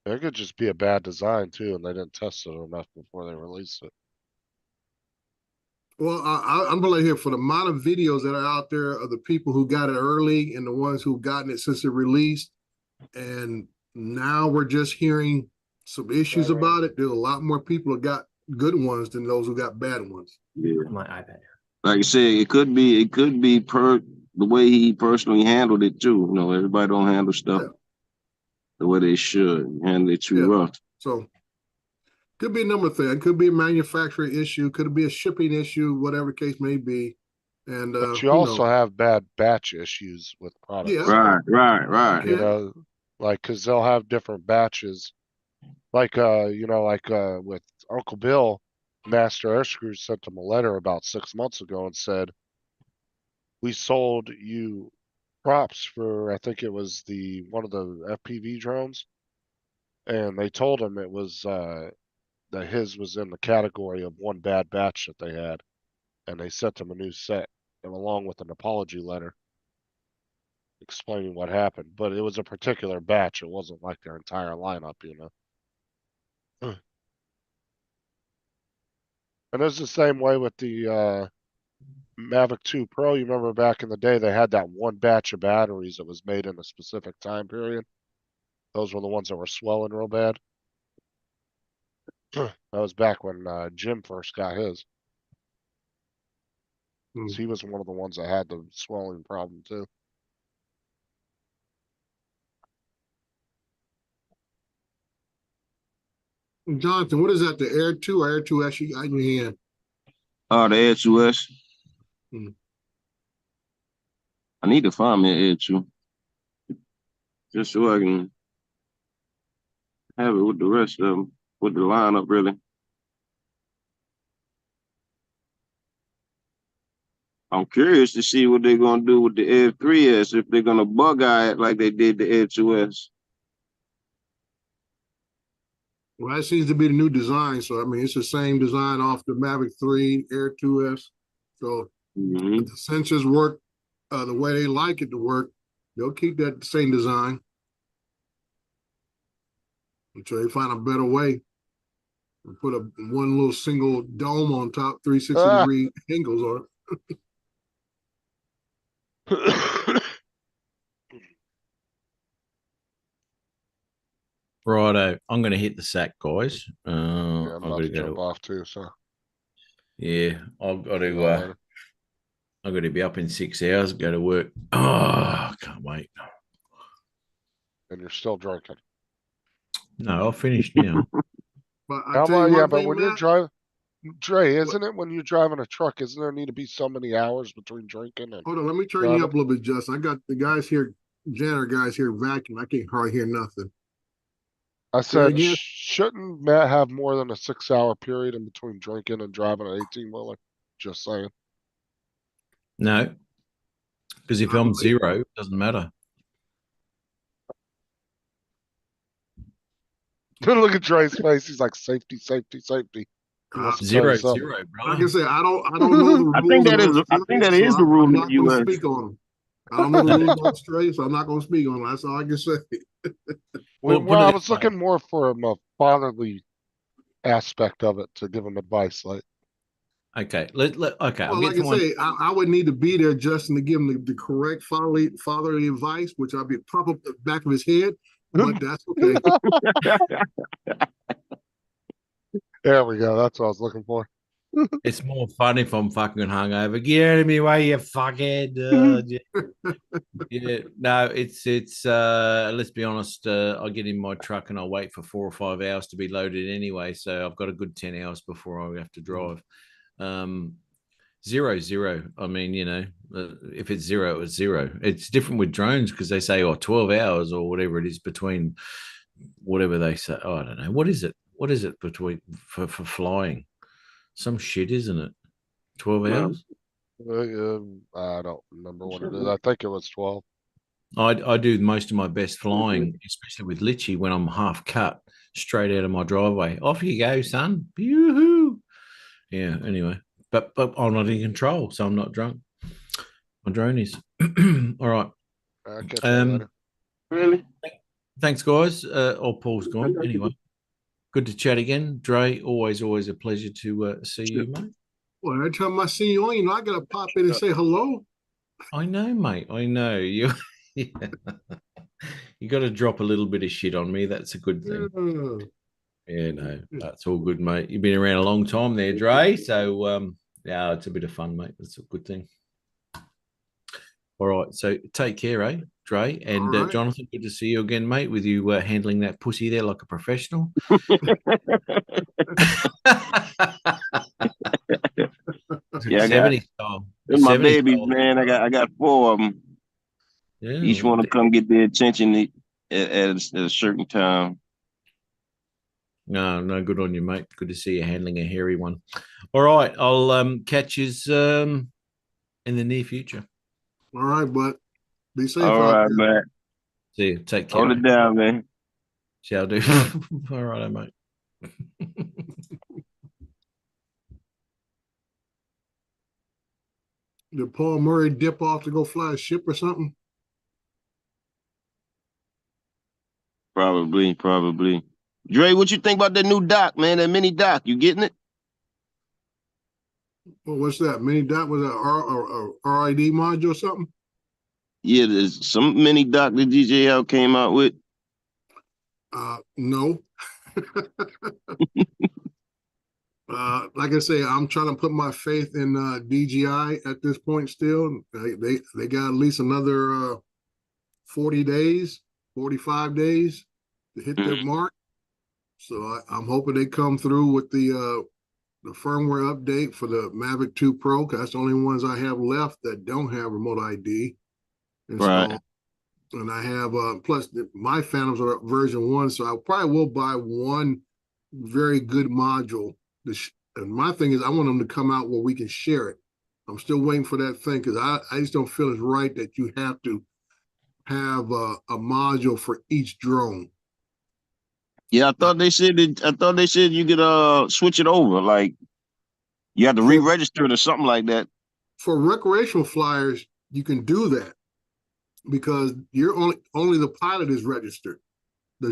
It could just be a bad design too, and they didn't test it enough before they released it. Well, I'm really here for the amount of videos that are out there of the people who got it early and the ones who've gotten it since it released. And now we're just hearing some issues about it. There's a lot more people who got good ones than those who got bad ones. Yeah. My iPad. Like I said, it could be per the way he personally handled it too. Everybody don't handle stuff the way they should. Handle it too rough. So could be a number of things. It could be a manufacturing issue, could be a shipping issue, whatever the case may be. And But you also have bad batch issues with products. Yeah. Right. Because they'll have different batches. With Uncle Bill, Master Air Screws sent him a letter about 6 months ago and said, we sold you props for, I think it was one of the FPV drones. And they told him it was, that his was in the category of one bad batch that they had. And they sent him a new set and along with an apology letter explaining what happened. But it was a particular batch. It wasn't like their entire lineup, And it's the same way with the Mavic 2 Pro. You remember back in the day, they had that one batch of batteries that was made in a specific time period. Those were the ones that were swelling real bad. That was back when Jim first got his. So he was one of the ones that had the swelling problem too. Jonathan, what is that? The Air 2 or Air 2S you got in your hand? Oh, the Air 2S. I need to find me an Air 2. Just so I can have it with the rest of them, with the lineup, really. I'm curious to see what they're gonna do with the Air 3S, if they're gonna bug eye it like they did the Air 2S. Well, that seems to be the new design. So I mean, it's the same design off the Mavic 3 Air 2S. So if the sensors work the way they like it to work, they'll keep that same design until they find a better way. And put one little single dome on top, 360-degree angles on it. Righto, I'm going to hit the sack, guys. Yeah, I'm about to go jump off too. So yeah, I've got to. I've got to be up in 6 hours. Go to work. Oh, I can't wait. And you're still drinking. No, I'll finish now. But How about, yeah, but when you're driving, Dre, isn't it when you're driving a truck, isn't there need to be so many hours between drinking and Hold on, let me turn you up a little bit, Justin. I got the guys here, janitor guys here vacuum. I can't hardly hear nothing. I said, again? shouldn't Matt have more than a 6-hour period in between drinking and driving an 18-wheeler? Just saying. No, because if I'm zero, it doesn't matter. Look at Dre's face. He's like, safety, safety, safety. Zero, bro. Like I said, I don't know the rules. I think that is the rule in the I'm not going US. to speak on them. I don't know the rules on Australia, so I'm not going to speak on them. That's all I can say. Well, I was looking more for a fatherly aspect of it to give him advice. Like, okay, okay. Well, like I say, I would need to be there, Justin, to give him the correct fatherly advice, which I'll be pop up the back of his head. But that's okay. There we go. That's what I was looking for. It's more fun if I'm fucking hungover. Get out of me way, you fuckhead. Yeah, no, it's let's be honest, I get in my truck and I wait for 4 or 5 hours to be loaded anyway, so I've got a good 10 hours before I have to drive. 0, I mean, you know, if it's 0, it's 0. It's different with drones because they say 12 hours or whatever it is between whatever they say. Oh, I don't know. What is it between for flying? Some shit, isn't it? 12 hours? I don't remember what it is. I think it was 12. I do most of my best flying, especially with Litchi, when I'm half cut straight out of my driveway. Off you go, son. Yoo-hoo. Yeah, anyway. But I'm not in control, so I'm not drunk. My drone is. All right. Really? Thanks, guys. Paul's gone. Anyway. Good to chat again. Dre, always a pleasure to see you, mate. Well, every time I see you on, you know, I gotta pop in and say hello. I know, mate. I know. You got to drop a little bit of shit on me. That's a good thing. Yeah, no, that's all good, mate. You've been around a long time there, Dre. So, yeah, it's a bit of fun, mate. That's a good thing. All right. So take care, eh, Dre? And right. Jonathan, good to see you again, mate, with you handling that pussy there like a professional. Yeah, 70 style. They're my 70 babies, style. man. I got 4 of them. Yeah, Each one to come get their attention at a certain time. No, good on you, mate. Good to see you handling a hairy one. All right, I'll catch you in the near future. All right, bud. Be safe. All right, man. See you. Take care. Hold it down, man. Shall do. All right, mate. Did Paul Murray dip off to go fly a ship or something? Probably. Dre, what you think about that new dock, man? That mini dock, you getting it? Well, what's that? Mini dock was a RID module or something? Yeah, there's some mini dock that DJL came out with. No. Like I say, I'm trying to put my faith in DJI at this point still. They got at least another 40 days, 45 days to hit their mark. So I'm hoping they come through with the firmware update for the Mavic 2 Pro, because that's the only ones I have left that don't have remote ID installed. Right. And I have plus my Phantoms are version 1, so I probably will buy one very good module. And my thing is, I want them to come out where we can share it. I'm still waiting for that thing because I just don't feel it's right that you have to have a module for each drone. Yeah, I thought they said you could switch it over. Like you have to re-register it or something like that. For recreational flyers, you can do that because you're only the pilot is registered. The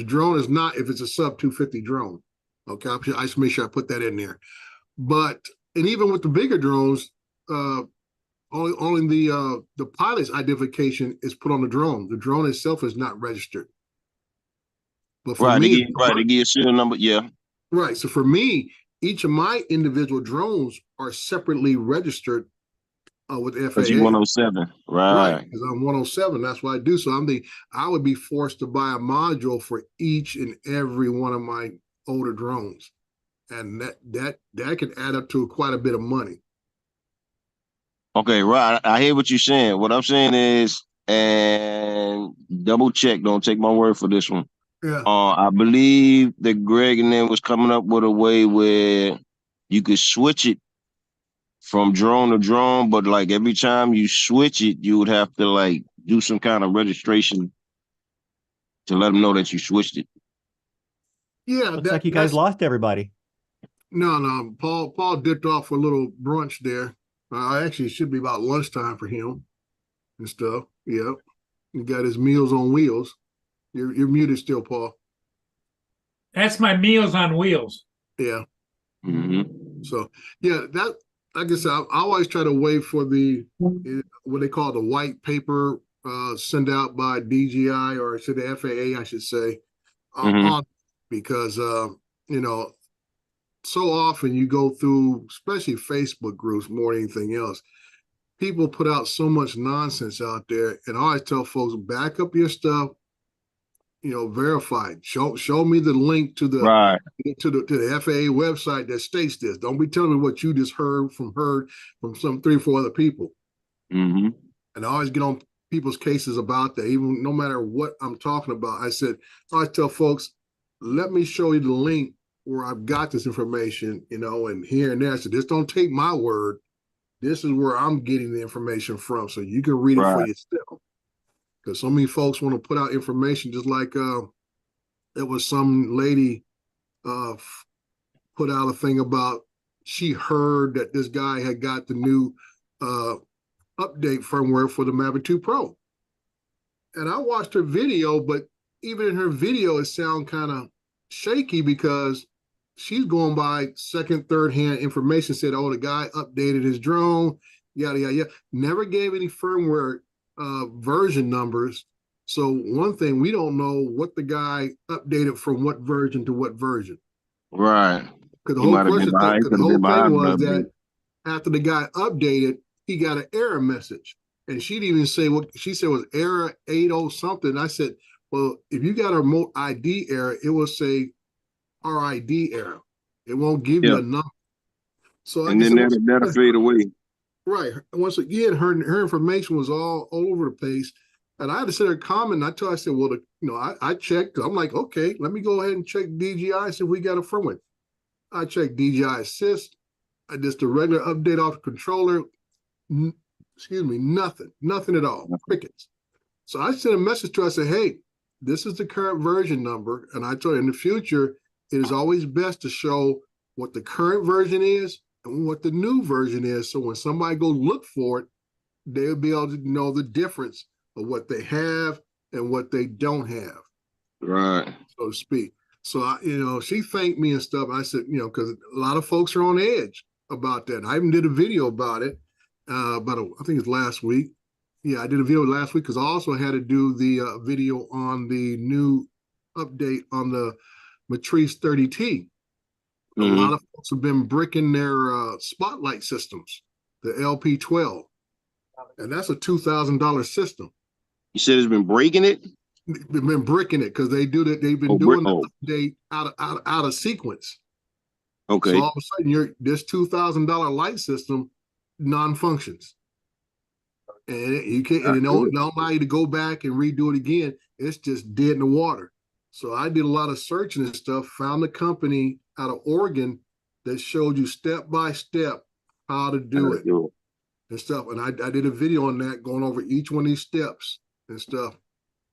drone is not if it's a sub 250 drone. Okay, I just make sure I put that in there. But and even with the bigger drones, only the pilot's identification is put on the drone. The drone itself is not registered. But for me, they give you a serial number. Yeah. Right. So for me, each of my individual drones are separately registered with FAA. Because you're 107, right? Because I'm 107. That's what I do. So I would be forced to buy a module for each and every one of my older drones, and that can add up to quite a bit of money. Okay, right. I hear what you're saying. What I'm saying is, and double check. Don't take my word for this one. Yeah. I believe that Greg and them was coming up with a way where you could switch it from drone to drone, but like every time you switch it, you would have to like do some kind of registration to let them know that you switched it. Yeah, looks like you guys lost everybody. No. Paul dipped off for a little brunch there. Actually, it should be about lunchtime for him and stuff. Yep, he got his Meals on Wheels. You're muted still, Paul. That's my Meals on Wheels. Yeah. Mm-hmm. So yeah, that like I said, I always try to wait for the what they call the white paper sent out by DJI or to the FAA, I should say, on because you know, so often you go through, especially Facebook groups more than anything else. People put out so much nonsense out there, and I always tell folks, back up your stuff. You know, verified. Show me the link to the to the FAA website that states this. Don't be telling me what you just heard from some 3 or 4 other people. Mm-hmm. And I always get on people's cases about that, even no matter what I'm talking about. I always tell folks, let me show you the link where I've got this information, you know, and here and there. So just don't take my word. This is where I'm getting the information from, so you can read it for yourself. Because so many folks want to put out information, just like there was some lady put out a thing about she heard that this guy had got the new update firmware for the Mavic 2 Pro. And I watched her video, but even in her video, it sounded kind of shaky because she's going by second, third-hand information, said, oh, the guy updated his drone, yada, yada, yada. Never gave any firmware version numbers. So one thing, we don't know what the guy updated from what version to what version. Right. Because the whole question, the whole thing was that after the guy updated, he got an error message. And she didn't even say what she said was error 80 something. I said, well, if you got a remote ID error, it will say RID error. It won't give you a number. So and then that'll fade away. Right. Once again, her information was all over the place, and I had to sit there comment. And I said, well, I checked. I'm like, okay, let me go ahead and check DJI, see if we got a firmware. I checked DJI Assist. I just a regular update off the controller. Excuse me, nothing at all. Crickets. So I sent a message to her. I said, hey, this is the current version number, and I told her in the future, it is always best to show what the current version is and what the new version is. So when somebody goes look for it, they'll be able to know the difference of what they have and what they don't have. Right. So to speak. So, she thanked me and stuff. I said, because a lot of folks are on edge about that. I even did a video about it, I think it's last week. Yeah, I did a video last week because I also had to do the video on the new update on the Matrice 30T. A lot of folks have been bricking their spotlight systems, the LP12, and that's a $2,000 system. You said it's been breaking it? They've been bricking it because they do that. They've been doing the update out of sequence. Okay. So all of a sudden, this $2,000 light system non-functions, and you can't. And it don't allow you to go back and redo it again. It's just dead in the water. So I did a lot of searching and stuff. Found a company out of Oregon that showed you step by step how to do it and stuff. And I did a video on that, going over each one of these steps and stuff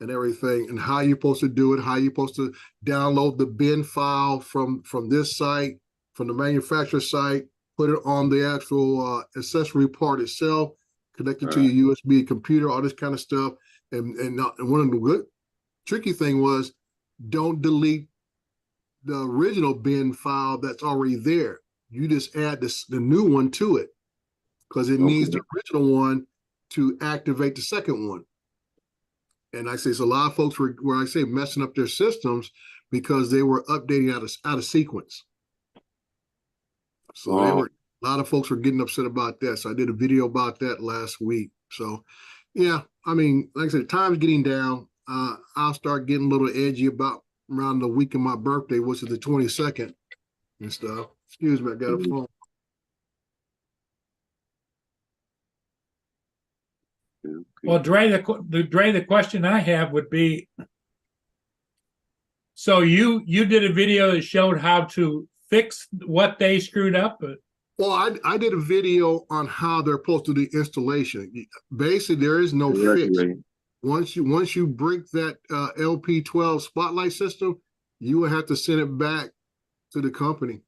and everything, and how you're supposed to do it, how you're supposed to download the bin file from this site, from the manufacturer site, put it on the actual accessory part itself, connect it to your USB computer, all this kind of stuff. And one of the good tricky thing was, don't delete the original bin file that's already there. You just add the new one to it, because it needs the original one to activate the second one. And I say, so a lot of folks were, where I say, messing up their systems because they were updating out of sequence. So a lot of folks were getting upset about that. So I did a video about that last week. So yeah, I mean, like I said, time's getting down. I'll start getting a little edgy about around the week of my birthday, which is the 22nd and stuff. Excuse me, I got a phone. Well, Dre, the question I have would be, so you did a video that showed how to fix what they screwed up? Well, I did a video on how they're supposed to do the installation. Basically, there is no fix. Once you break that LP12 spotlight system, you will have to send it back to the company.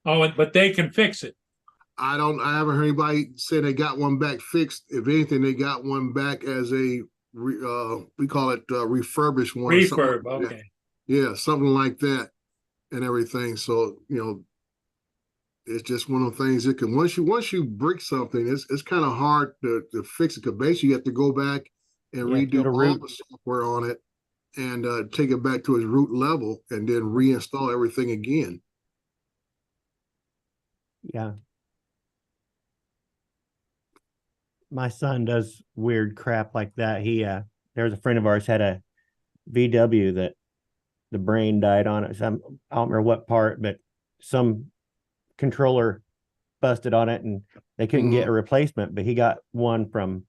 Oh, but they can fix it. I haven't heard anybody say they got one back fixed. If anything, they got one back as a we call it refurbished one. Refurb, like okay. Yeah, something like that and everything. So, it's just one of the things that can, once you break something, it's kind of hard to fix it, because basically you have to go back and redo all the software on it and take it back to its root level and then reinstall everything again. Yeah. My son does weird crap like that. There was a friend of ours had a VW that the brain died on it. I don't remember what part, but some controller busted on it and they couldn't get a replacement, but he got one from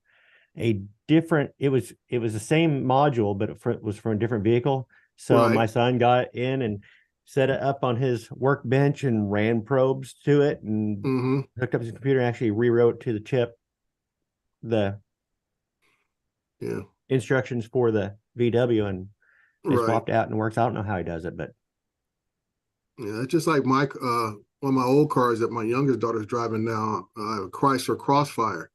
a different, it was the same module, but it was from a different vehicle. So my son got in and set it up on his workbench and ran probes to it and hooked up his computer and actually rewrote to the chip the instructions for the VW, and they swapped out and it works. I don't know how he does it, but yeah, it's just like one of my old cars that my youngest daughter's driving now, Chrysler Crossfire.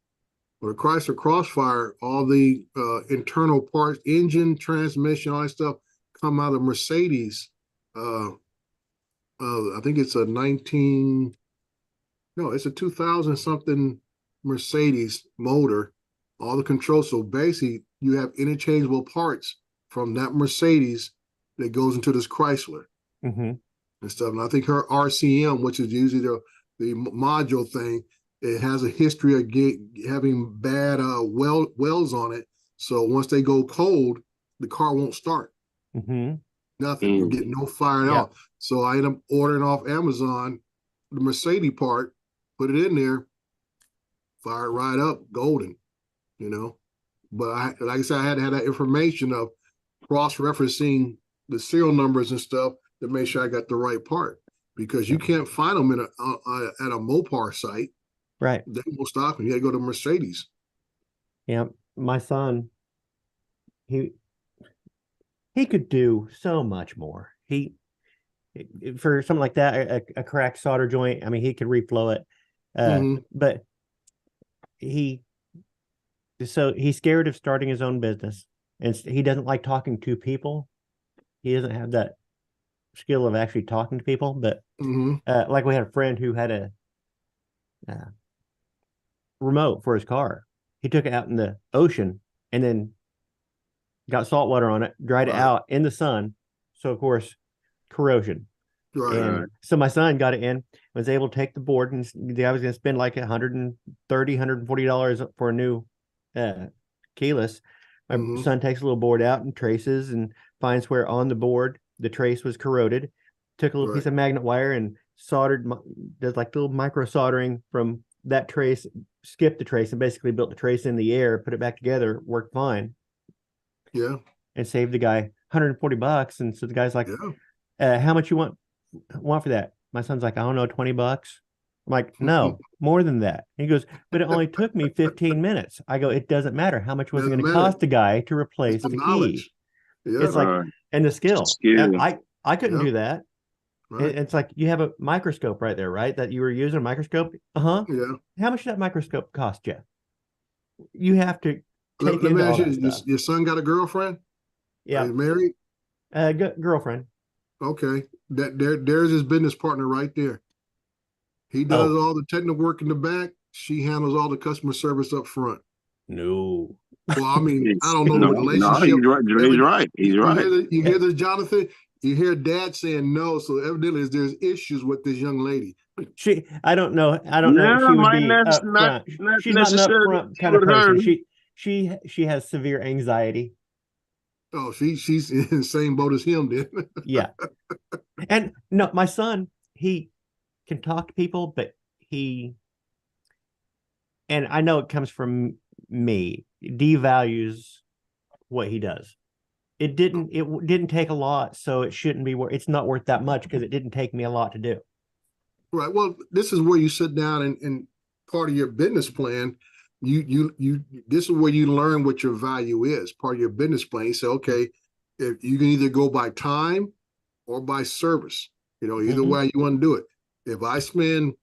Well, the Chrysler Crossfire, all the internal parts, engine, transmission, all that stuff come out of Mercedes. I think it's a 2000 something Mercedes motor, all the controls. So basically you have interchangeable parts from that Mercedes that goes into this Chrysler and stuff. And I think her RCM, which is usually the module thing, it has a history of having bad welds on it. So once they go cold, the car won't start. Nothing. You get no fire at all. So I end up ordering off Amazon the Mercedes part, put it in there, fire it right up, golden, But like I said, I had to have that information of cross-referencing the serial numbers and stuff to make sure I got the right part, because you can't find them at a Mopar site. Right. They won't stop them. You got to go to Mercedes. Yeah, my son, he could do so much more. For something like that, a cracked solder joint, I mean, he could reflow it. But he's scared of starting his own business, and he doesn't like talking to people. He doesn't have that skill of actually talking to people. But like we had a friend who had a remote for his car. He took it out in the ocean and then got salt water on it, dried it out in the sun. So of course, corrosion. And so my son got it in, was able to take the board, and the guy was going to spend like $130, $140 for a new keyless. My son takes a little board out and traces and finds where on the board the trace was corroded. Took a little piece of magnet wire and soldered, does like little micro soldering from that trace, skipped the trace and basically built the trace in the air, put it back together, worked fine. Yeah. And saved the guy $140. And so the guy's like, how much you want for that? My son's like, I don't know, $20. I'm like, no, more than that. He goes, but it only took me 15 minutes. I go, it doesn't matter. How much was it Doesn't going to matter. cost a guy to replace It's the the key? knowledge. Yeah. It's like, Right. and the skill. Skill. I couldn't Yeah. do that. Right. It's like you have a microscope right there, right? That you were using a microscope. Uh-huh. Yeah. How much did that microscope cost you? You have to take Let me into ask all you, that your, stuff. your son got a girlfriend? Are Yeah. you married? Girlfriend. Okay. There's his business partner right there. He does Oh. all the technical work in the back. She handles all the customer service up front. No. Well, I mean, I don't know No, the no, relationship. he's right. He's right. He's You right. hear this, Jonathan? You hear dad saying no, so evidently there's issues with this young lady. I don't know. I don't know if No, she would might be not upfront. She's not an necessarily upfront kind of with her. person. She has severe anxiety. Oh, she's in the same boat as him then. Yeah. And no, my son, he can talk to people, but and I know it comes from me, devalues what he does. It didn't take a lot, so it shouldn't be it's not worth that much because it didn't take me a lot to do. Right. Well, this is where you sit down and part of your business plan, you this is where you learn what your value is. Part of your business plan. You say, okay, if you can either go by time or by service. Either way you want to do it. If I spend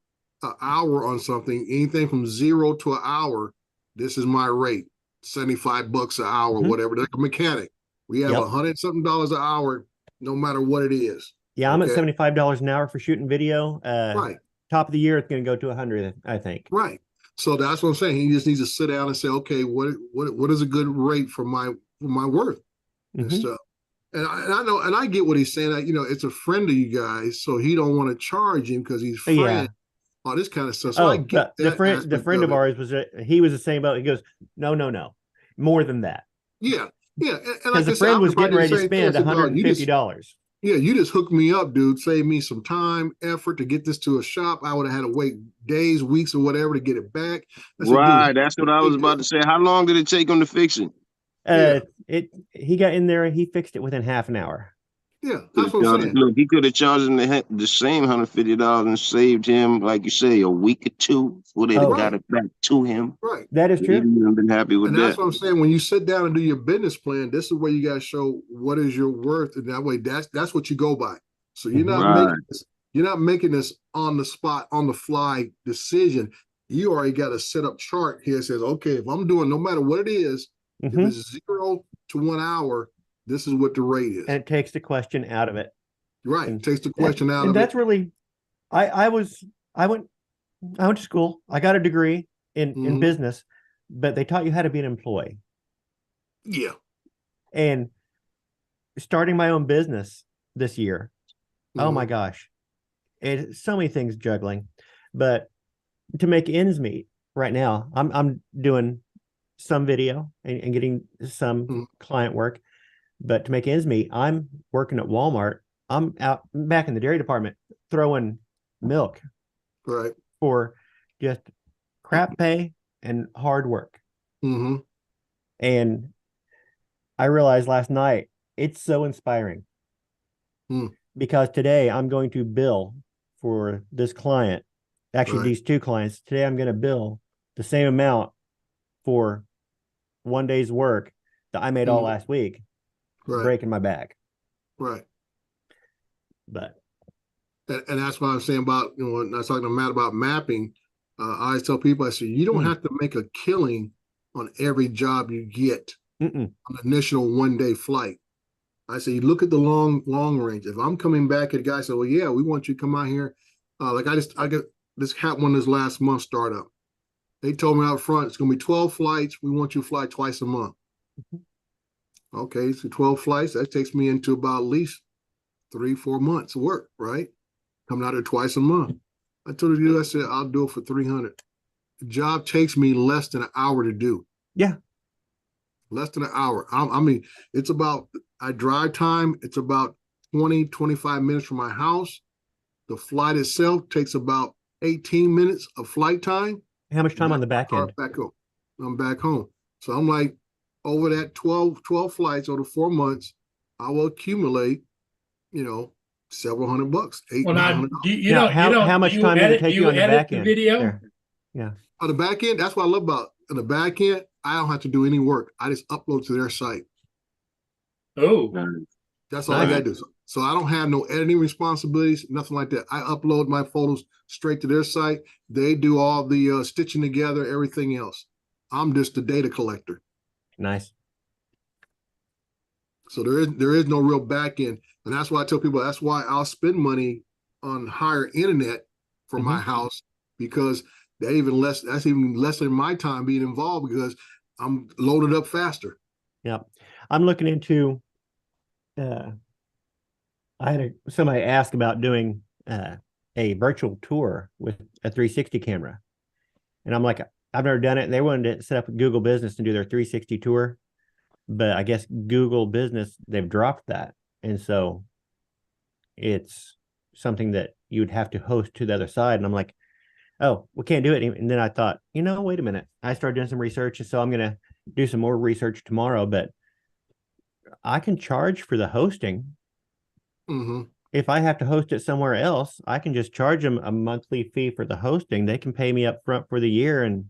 an hour on something, anything from 0 to an hour, this is my rate. $75 an hour, whatever. Like a mechanic. We have $100-something an hour, no matter what it is. Yeah, I'm at $75 an hour for shooting video. Right. Top of the year, it's going to go to 100, I think. Right. So that's what I'm saying. He just needs to sit down and say, okay, what is a good rate for my worth and stuff. And I know, and I get what he's saying. It's a friend of you guys, so he don't want to charge him because he's friend. Yeah. All this kind of stuff. So I get the friend of ours he was the same about. He goes, no, more than that. Yeah. Because the friend was getting ready to spend $150. Yeah, you just hooked me up, dude. Save me some time, effort to get this to a shop. I would have had to wait days, weeks, or whatever to get it back. Right, that's what I was about to say. How long did it take him to fix it? He got in there and he fixed it within half an hour. Yeah, that's what I'm saying. Look, he could have charged him the same $150 and saved him, like you say, a week or two before they got it back to him. Right. That is true. He would have been happy with and that. That's what I'm saying. When you sit down and do your business plan, this is where you got to show what is your worth, and that way, that's what you go by. So you're not making this on the spot, on the fly decision. You already got a set up chart here that says, okay, if I'm doing no matter what it is, if it's 0 to 1 hour, this is what the rate is. And it takes the question out of it. Right. It takes the question out of it. And that's really, I went to school. I got a degree in business, but they taught you how to be an employee. Yeah. And starting my own business this year, oh my gosh, it's so many things juggling. But to make ends meet right now, I'm doing some video and getting some client work. But to make ends meet, I'm working at Walmart. I'm out back in the dairy department throwing milk for just crap pay and hard work. And I realized last night, it's so inspiring because today I'm going to bill for this client. Actually, these two clients. Today I'm going to bill the same amount for 1 day's work that I made all last week. Breaking my back. Right. But and that's what I'm saying about, when I was talking to Matt about mapping, I always tell people, I say, you don't have to make a killing on every job you get on an initial 1 day flight. I say, you look at the long range. If I'm coming back and the guy said, well, yeah, we want you to come out here. Like I got this happened when this last month startup. They told me out front, it's going to be 12 flights. We want you to fly twice a month. Okay, so 12 flights, that takes me into about at least 3-4 months of work, right? Coming out there twice a month. I told the dude, I said, I'll do it for 300. The job takes me less than an hour to do. Yeah. Less than an hour. I mean, it's about, I drive time, it's about 20-25 minutes from my house. The flight itself takes about 18 minutes of flight time. How much time on the back end? Back home. I'm back home. So I'm like, over that 12 flights over 4 months, I will accumulate, several $100, $800, Well, now, $900. you Now, don't, how- you don't, how much do you time does it edit, take do you on the edit back end video? there? Yeah. On the back end, that's what I love about on the back end. I don't have to do any work. I just upload to their site. Oh, That's all I gotta do. So I don't have no editing responsibilities, nothing like that. I upload my photos straight to their site. They do all the stitching together, everything else. I'm just the data collector. Nice. So there is no real back end. And that's why I tell people that's why I'll spend money on higher internet for my house, because that's even less than my time being involved, because I'm loaded up faster. Yep. I'm looking into I had somebody ask about doing a virtual tour with a 360 camera. And I'm like, I've never done it. And they wanted to set up Google Business and do their 360 tour. But I guess Google Business, they've dropped that. And so it's something that you would have to host to the other side. And I'm like, oh, we can't do it. And then I thought, wait a minute. I started doing some research. So I'm going to do some more research tomorrow. But I can charge for the hosting. If I have to host it somewhere else, I can just charge them a monthly fee for the hosting. They can pay me up front for the year, and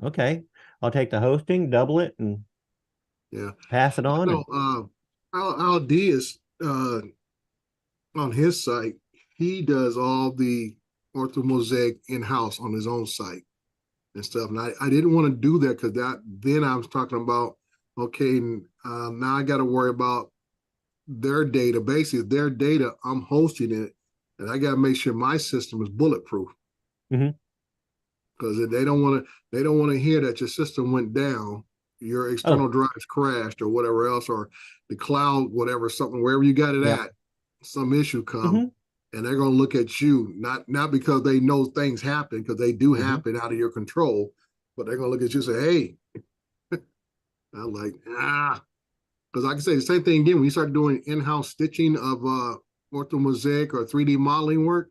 okay, I'll take the hosting, double it, and pass it on. Al Diaz, on his site, he does all the OrthoMosaic in-house on his own site and stuff. And I didn't want to do that because then I was talking about, okay, now I got to worry about their data. Basically, their data, I'm hosting it, and I got to make sure my system is bulletproof. Because they don't want to hear that your system went down, your external drives crashed, or whatever else, or the cloud, whatever, something, wherever you got it at, some issue come, and they're going to look at you, not because they know things happen, because they do happen out of your control, but they're going to look at you and say, hey, I'm like, because I can say the same thing again, when you start doing in-house stitching of OrthoMosaic or 3D modeling work,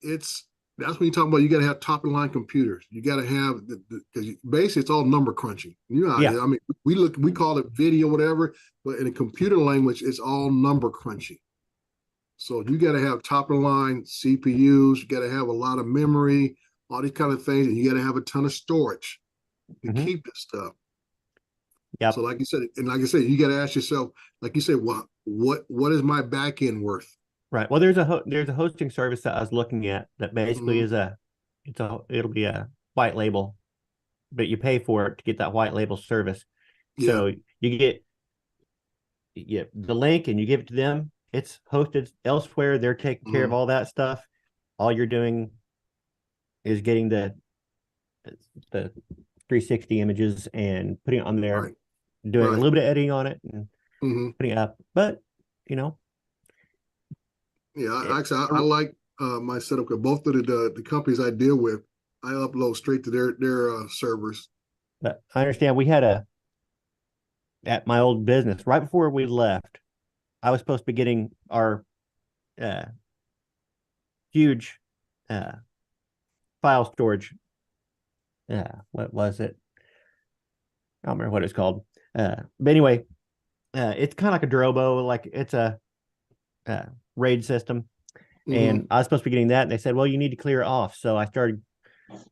that's when you talk about you got to have top of the line computers. You got to have because basically it's all number crunching. I mean, we call it video, whatever, but in a computer language, it's all number crunching. So you got to have top of the line CPUs. You got to have a lot of memory, all these kind of things, and you got to have a ton of storage to keep this stuff. Yeah. So like you said, you got to ask yourself, like you said, what is my back end worth? Right. Well, there's a hosting service that I was looking at that basically is it'll be a white label, but you pay for it to get that white label service. So you get the link and you give it to them. It's hosted elsewhere. They're taking care of all that stuff. All you're doing is getting the 360 images and putting it on there, doing a little bit of editing on it and putting it up. But actually, I like my setup because both of the companies I deal with, I upload straight to their servers. But I understand we had at my old business, right before we left, I was supposed to be getting our huge file storage. What was it? I don't remember what it's called. But anyway, it's kind of like a Drobo, like it's a RAID system. And I was supposed to be getting that. And they said, well, you need to clear it off. So I started,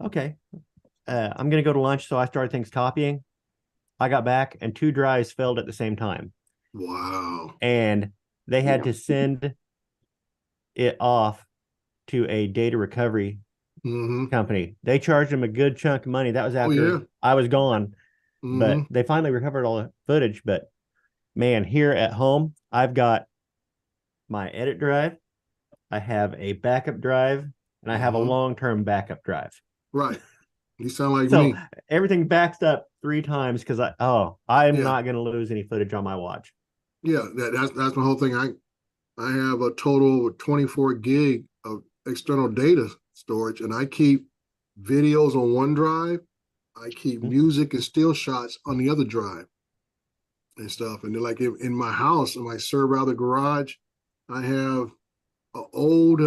okay, I'm going to go to lunch. So I started things copying. I got back and 2 drives failed at the same time. Wow. And they had to send it off to a data recovery company. They charged them a good chunk of money. That was after I was gone. But they finally recovered all the footage. But man, here at home, I've got my edit drive, I have a backup drive, and I have a long-term backup drive. Right. You sound like so me. Everything backs up 3 times because I'm not going to lose any footage on my watch. Yeah, that's my whole thing. I have a total of 24 gig of external data storage, and I keep videos on one drive. I keep music and still shots on the other drive and stuff. And they're like in my house, in my server out of the garage, I have an old,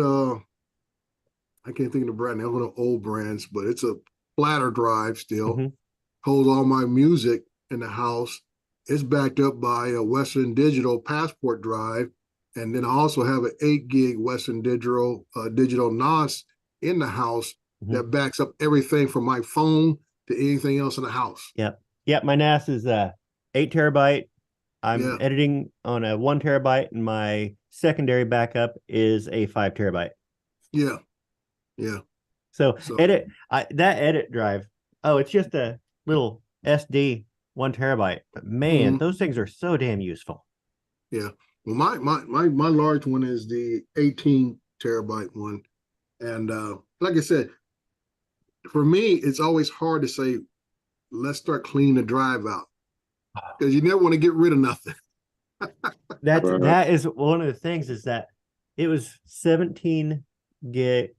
I can't think of the brand. That's one of the old brands, but it's a flatter drive still. Holds all my music in the house. It's backed up by a Western Digital passport drive, And then I also have an 8 gig Western digital NOS in the house that backs up everything from my phone to anything else in the house. Yep. Yep. My NAS is 8 terabyte. I'm editing on a 1 terabyte, and my secondary backup is a 5 terabyte. Yeah. Yeah. So that edit drive, it's just a little SD 1 terabyte. But man, those things are so damn useful. Yeah. Well, my large one is the 18 terabyte one. And like I said, for me, it's always hard to say, let's start cleaning the drive out, because you never want to get rid of nothing. That is one of the things, is that it was 17 terabytes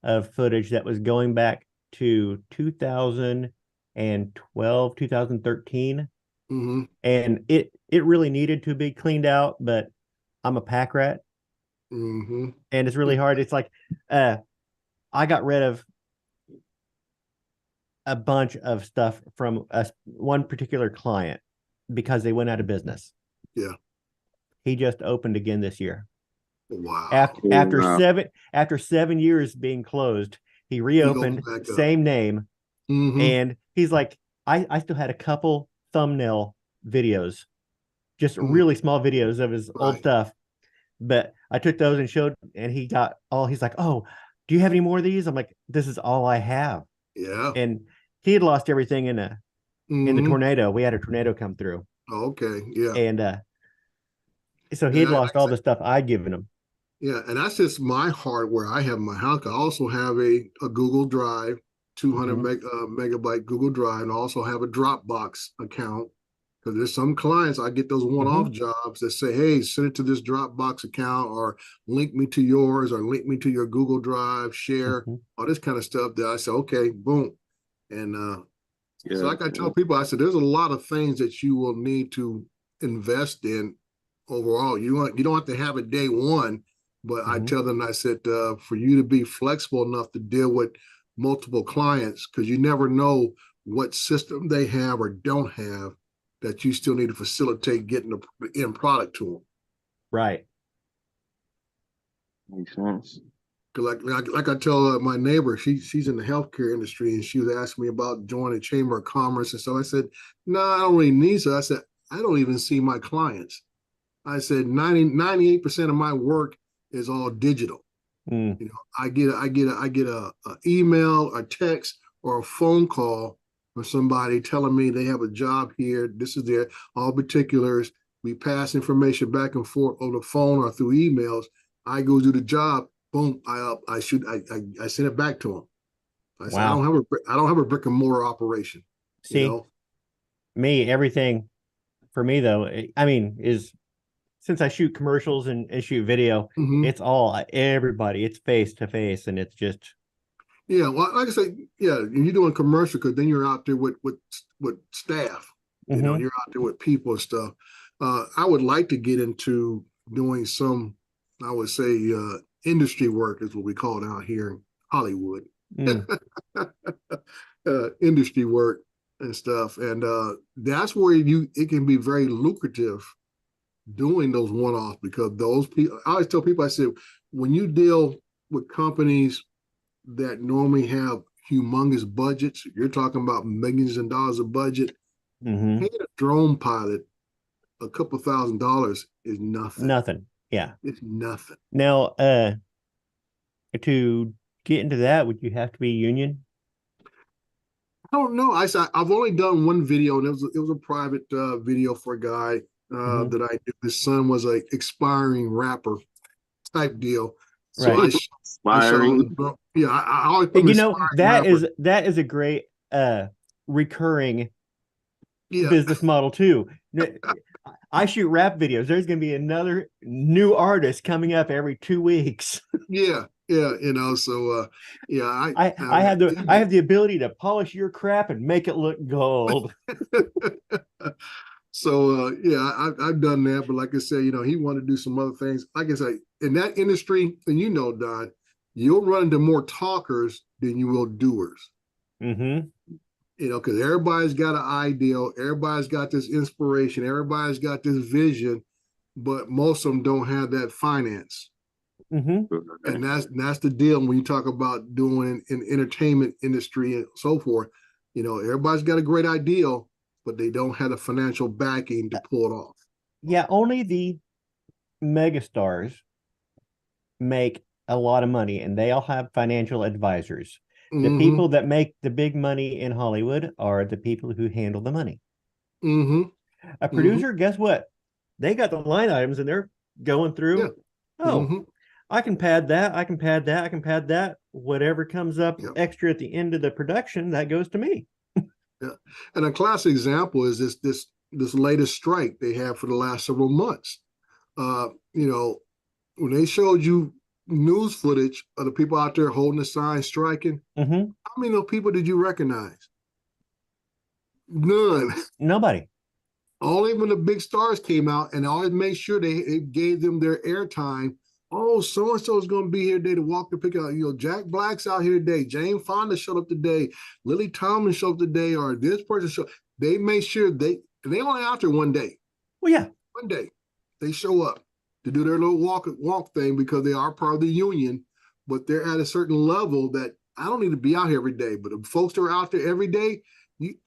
of footage that was going back to 2012, 2013. And it really needed to be cleaned out, but I'm a pack rat. And it's really hard. It's like I got rid of a bunch of stuff from one particular client because they went out of business. Yeah. He just opened again this year. Wow. After 7 years being closed, he reopened, same name. And he's like, I still had a couple thumbnail videos, just really small videos of his old stuff. But I took those and showed, and he's like, oh, do you have any more of these? I'm like, this is all I have. Yeah. And he had lost everything in the tornado. We had a tornado come through. Okay. Yeah. And so he had lost all the stuff I'd given him. Yeah. And that's just my hardware. I have in my house. I also have a Google Drive, 200 megabyte Google Drive, and I also have a Dropbox account. Because there's some clients, I get those one-off jobs that say, hey, send it to this Dropbox account, or link me to yours, or link me to your Google Drive, share, all this kind of stuff that I say, okay, boom. And so like I tell people, I said, there's a lot of things that you will need to invest in overall. You don't have to have it day one, but I tell them, I said, for you to be flexible enough to deal with multiple clients, because you never know what system they have or don't have, that you still need to facilitate getting the end product to them. Right. Makes sense. Like I tell my neighbor, she's in the healthcare industry, and she was asking me about joining the Chamber of Commerce. And so I said, no, I don't really need to. I said, I don't even see my clients. I said, 98% of my work is all digital. You know, I get a email, a text, or a phone call from somebody telling me they have a job here. This is their all particulars. We pass information back and forth on the phone or through emails. I go do the job. Boom. I send it back to them. I said, I don't have a brick and mortar operation. See, you know? Me, everything for me though, I mean, is since I shoot commercials and shoot video, it's all everybody. It's face to face, and it's just. Yeah, well, like I say, yeah, you're doing commercial, because then you're out there with staff. You know, you're out there with people and stuff. I would like to get into doing some, I would say, industry work is what we call it out here in Hollywood. Industry work and stuff, and that's where it can be very lucrative doing those one-offs, because those people. I always tell people, I said, when you deal with companies that normally have humongous budgets, you're talking about millions of dollars of budget. Paying a drone pilot a couple $1,000s is nothing. Yeah, it's nothing. Now, to get into that, would you have to be union? I don't know. I've only done one video, and it was a private video for a guy that I did. His son was a expiring rapper type deal. So right. Inspiring. I always put that is a great recurring business model too. I shoot rap videos. There's going to be another new artist coming up every 2 weeks. Yeah, you know. So I have the ability to polish your crap and make it look gold. So I've done that, but like I said, you know, he wanted to do some other things. Like I said, in that industry, and you know, Don, you'll run into more talkers than you will doers. You know, because everybody's got an ideal, everybody's got this inspiration, everybody's got this vision, but most of them don't have that finance. Mm-hmm. And that's the deal when you talk about doing in entertainment industry and so forth. You know, everybody's got a great ideal, but they don't have the financial backing to pull it off. Yeah, only the megastars make a lot of money, and they all have financial advisors. The Mhm. people that make the big money in Hollywood are the people who handle the money. Mm-hmm. A producer, guess what? They got the line items and they're going through. Yeah. Oh, Mhm. I can pad that. I can pad that. I can pad that. Whatever comes up extra at the end of the production, that goes to me. Yeah. And a classic example is this latest strike they had for the last several months. You know, when they showed you news footage of the people out there holding the sign striking, Mm-hmm. how many of those people did you recognize? None. Nobody. Only when the big stars came out, and always made sure they gave them their airtime. Oh, so and so is going to be here today to walk the pick out. You know, Jack Black's out here today. Jane Fonda showed up today. Lily Tomlin showed up today, or this person showed. They made sure they only out there one day. Well, yeah, one day they show up to do their little walk thing because they are part of the union, but they're at a certain level that I don't need to be out here every day. But the folks that are out there every day,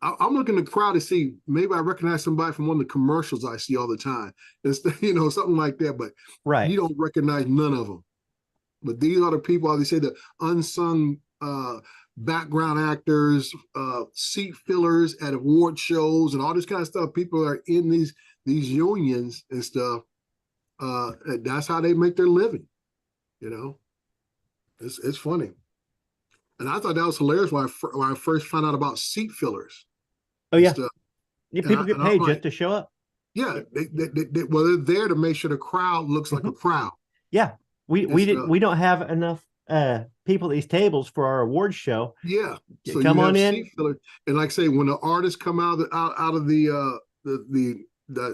I'm looking at the crowd to see maybe I recognize somebody from one of the commercials I see all the time. It's, you know, something like that. But you don't recognize none of them. But these are the people, they say, the unsung background actors, seat fillers at award shows, and all this kind of stuff. People are in these unions and stuff. That's how they make their living. You know, it's funny. And I thought that was hilarious when I first found out about seat fillers. Oh yeah, stuff. yeah. People get paid just to show up. Yeah, they're there to make sure the crowd looks like a crowd. Yeah, we don't have enough people at these tables for our awards show. Yeah, so come you on have in. Seat fillers. And like I say, when the artists come out of the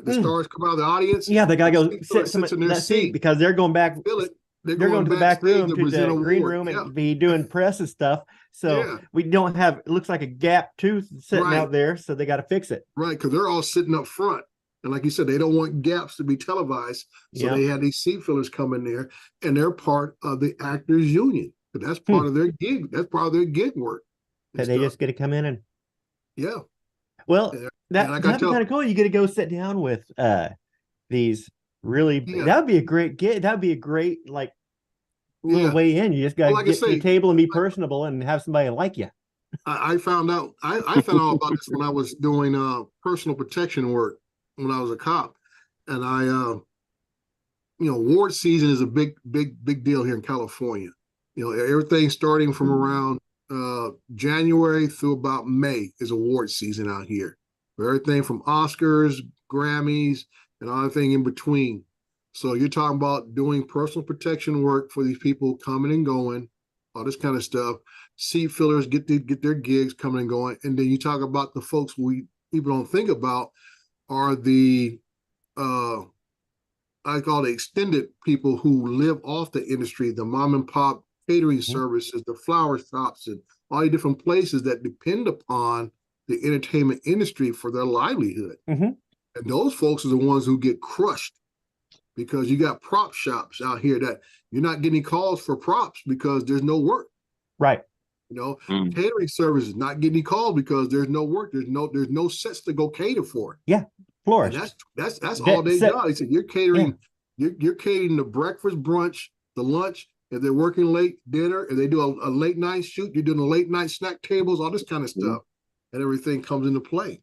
stars come out of the audience. Yeah, the guy goes sits in their that seat seat because they're going back. They're going to the back room to present the green award. room Yeah. and be doing press and stuff. So we don't have. It looks like a gap tooth sitting out there, so they got to fix it. Right, because they're all sitting up front, and like you said, they don't want gaps to be televised, so they had these seat fillers come in there, and they're part of the actors union. But that's part of their gig. That's part of their gig work. That they just get to come in and Well, that'd be kind of cool. You get to go sit down with these really. That'd be a great gig. That'd be a great little way in. You just got to get to the table and be personable and have somebody like you. I found out. I found out about this when I was doing personal protection work when I was a cop, and award season is a big deal here in California. You know, everything starting from around January through about May is award season out here. Everything from Oscars, Grammys, and everything in between. So you're talking about doing personal protection work for these people coming and going, all this kind of stuff. Seat fillers get their gigs coming and going, and then you talk about the folks people don't think about are the I call the extended people who live off the industry, the mom and pop catering services, the flower shops, and all the different places that depend upon the entertainment industry for their livelihood. And those folks are the ones who get crushed because you got prop shops out here that you're not getting calls for props because there's no work. Right. You know, catering services not getting called because there's no work. There's no sets to go cater for. Yeah. Florists. That's all they do. They said you're catering, you're catering the breakfast, brunch, the lunch. If they're working late, dinner. If they do a late night shoot, you're doing a late night snack tables, all this kind of stuff, and everything comes into play.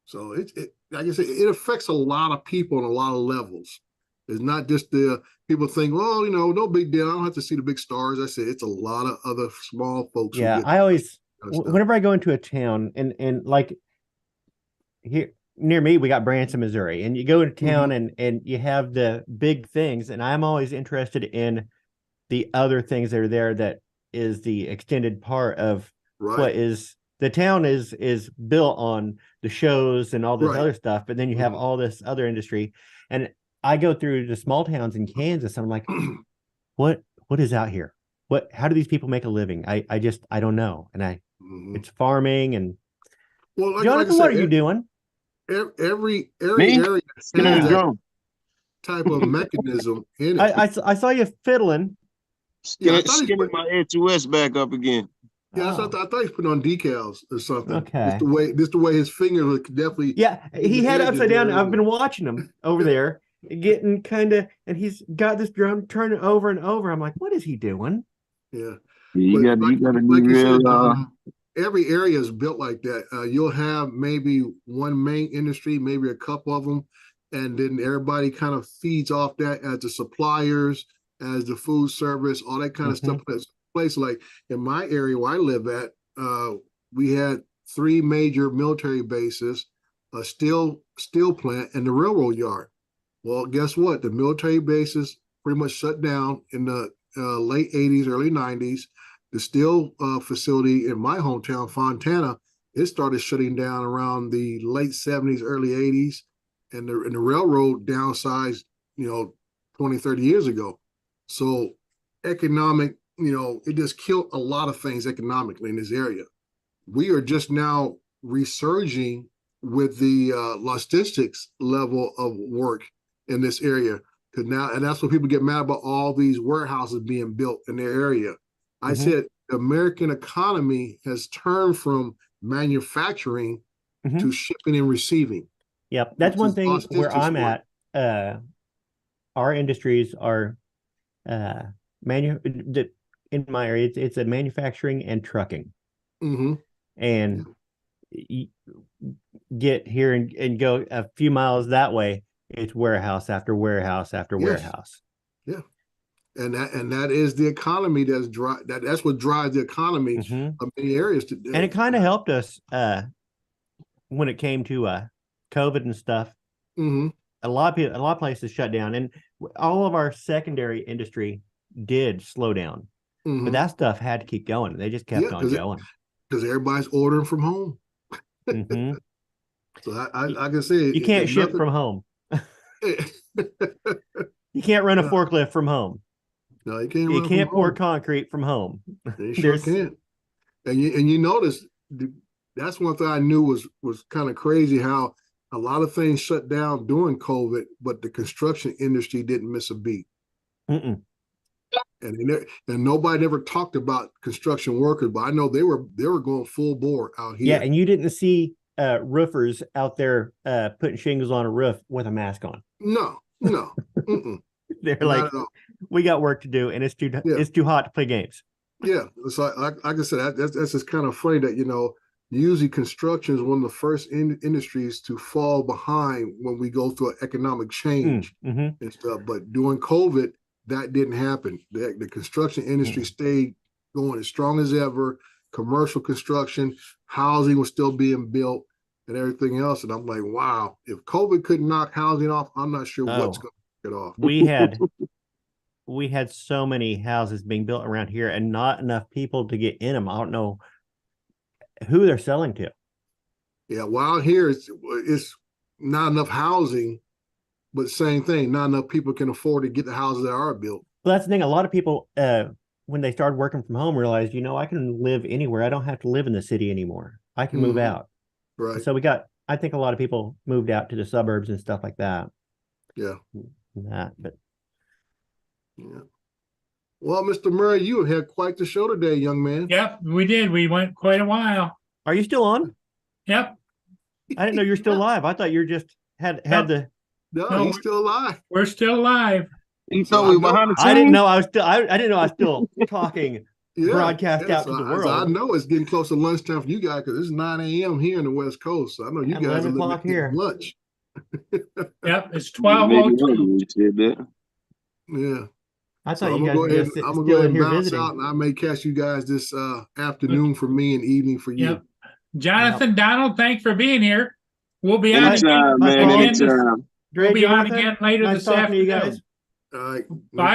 So it like I said, it affects a lot of people on a lot of levels. It's not just the people think, well, no big deal. I don't have to see the big stars. I said it's a lot of other small folks. Yeah, I always, whenever I go into a town and like here near me, we got Branson, Missouri, and you go into town and you have the big things, and I'm always interested in the other things that are there that is the extended part of what is the town is built on the shows and all this other stuff, but then you have all this other industry. And I go through the small towns in Kansas, and I'm like, what is out here? How do these people make a living? I don't know. And it's farming, and Well, like Jonathan, I what said, are you doing? every Me? area Skinning has the that drum. type of mechanism in it. I saw you fiddling. Yeah, I thought he Skinning put, my HUS back up again. yeah, Oh, I thought he put on decals or something. okay. Just the way his fingers would definitely. Yeah, he the had it edges upside down. there. I've been watching him over there, getting kind of, and he's got this drum turning over and over. I'm like, what is he doing? Yeah. You But got to be like you said, real. every area is built like that. You'll have maybe one main industry, maybe a couple of them, and then everybody kind of feeds off that as the suppliers, as the food service, all that kind of stuff. That's place like in my area where I live at, we had 3 major military bases, a steel plant, and the railroad yard. Well, guess what? The military bases pretty much shut down in the late 80s, early 90s. The steel facility in my hometown, Fontana, it started shutting down around the late 70s, early 80s, and the railroad downsized, 20, 30 years ago. So economic, it just killed a lot of things economically in this area. We are just now resurging with the logistics level of work in this area. Because now, and that's what people get mad about, all these warehouses being built in their area. I said the American economy has turned from manufacturing to shipping and receiving. Yep, that's which one is thing where logistics I'm work. at. Our industries are in my area. It's a manufacturing and trucking, and you get here and go a few miles that way. It's warehouse after warehouse after warehouse. Yeah, and that is the economy that's that's what drives the economy of many areas today. And it kind of helped us when it came to COVID and stuff. A lot of places shut down, and all of our secondary industry did slow down. But that stuff had to keep going. They just kept on going because everybody's ordering from home. So I can say you can't ship from home. You can't run a forklift from home. No, you can't. You can't pour concrete from home. You sure can't. And you notice that's one thing I knew was kind of crazy, how a lot of things shut down during COVID, but the construction industry didn't miss a beat. And nobody ever talked about construction workers, but I know they were going full bore out here. Yeah, and you didn't see roofers out there putting shingles on a roof with a mask on. No. They're like, we got work to do, and it's too hot to play games. Yeah, so like I said, that's just kind of funny that usually construction is one of the first industries to fall behind when we go through an economic change and stuff. But during COVID, that didn't happen. The construction industry stayed going as strong as ever. Commercial construction, housing was still being built, and everything else. And I'm like, wow, if COVID couldn't knock housing off, I'm not sure what's going to get off. We had so many houses being built around here and not enough people to get in them. I don't know who they're selling to. Yeah, well, out here it's not enough housing, but same thing, not enough people can afford to get the houses that are built. Well, that's the thing. A lot of people, when they started working from home, realized, I can live anywhere. I don't have to live in the city anymore. I can move out. Right. So I think a lot of people moved out to the suburbs and stuff like that. Yeah. Yeah. Well, Mr. Murray, you have had quite the show today, young man. Yep, we did. We went quite a while. Are you still on? Yep. I didn't know you're still live. I thought you just had the. No, he's still alive. We're still live. I didn't know I was still. I didn't know I was still talking. Broadcast out to the world. I know it's getting close to lunchtime for you guys because it's 9 a.m. here in the West Coast. So I know you guys are looking at lunch. Yep, it's 12:02. Yeah. I thought so you guys were just I'm still gonna go ahead in and here bounce visiting. out, and I may catch you guys this afternoon for me and evening for you. Yep. Jonathan, Donald, thanks for being here. We'll be Anytime, on man. again. Anytime. We'll be on again later Nice this talking to you afternoon. guys. All right. Bye.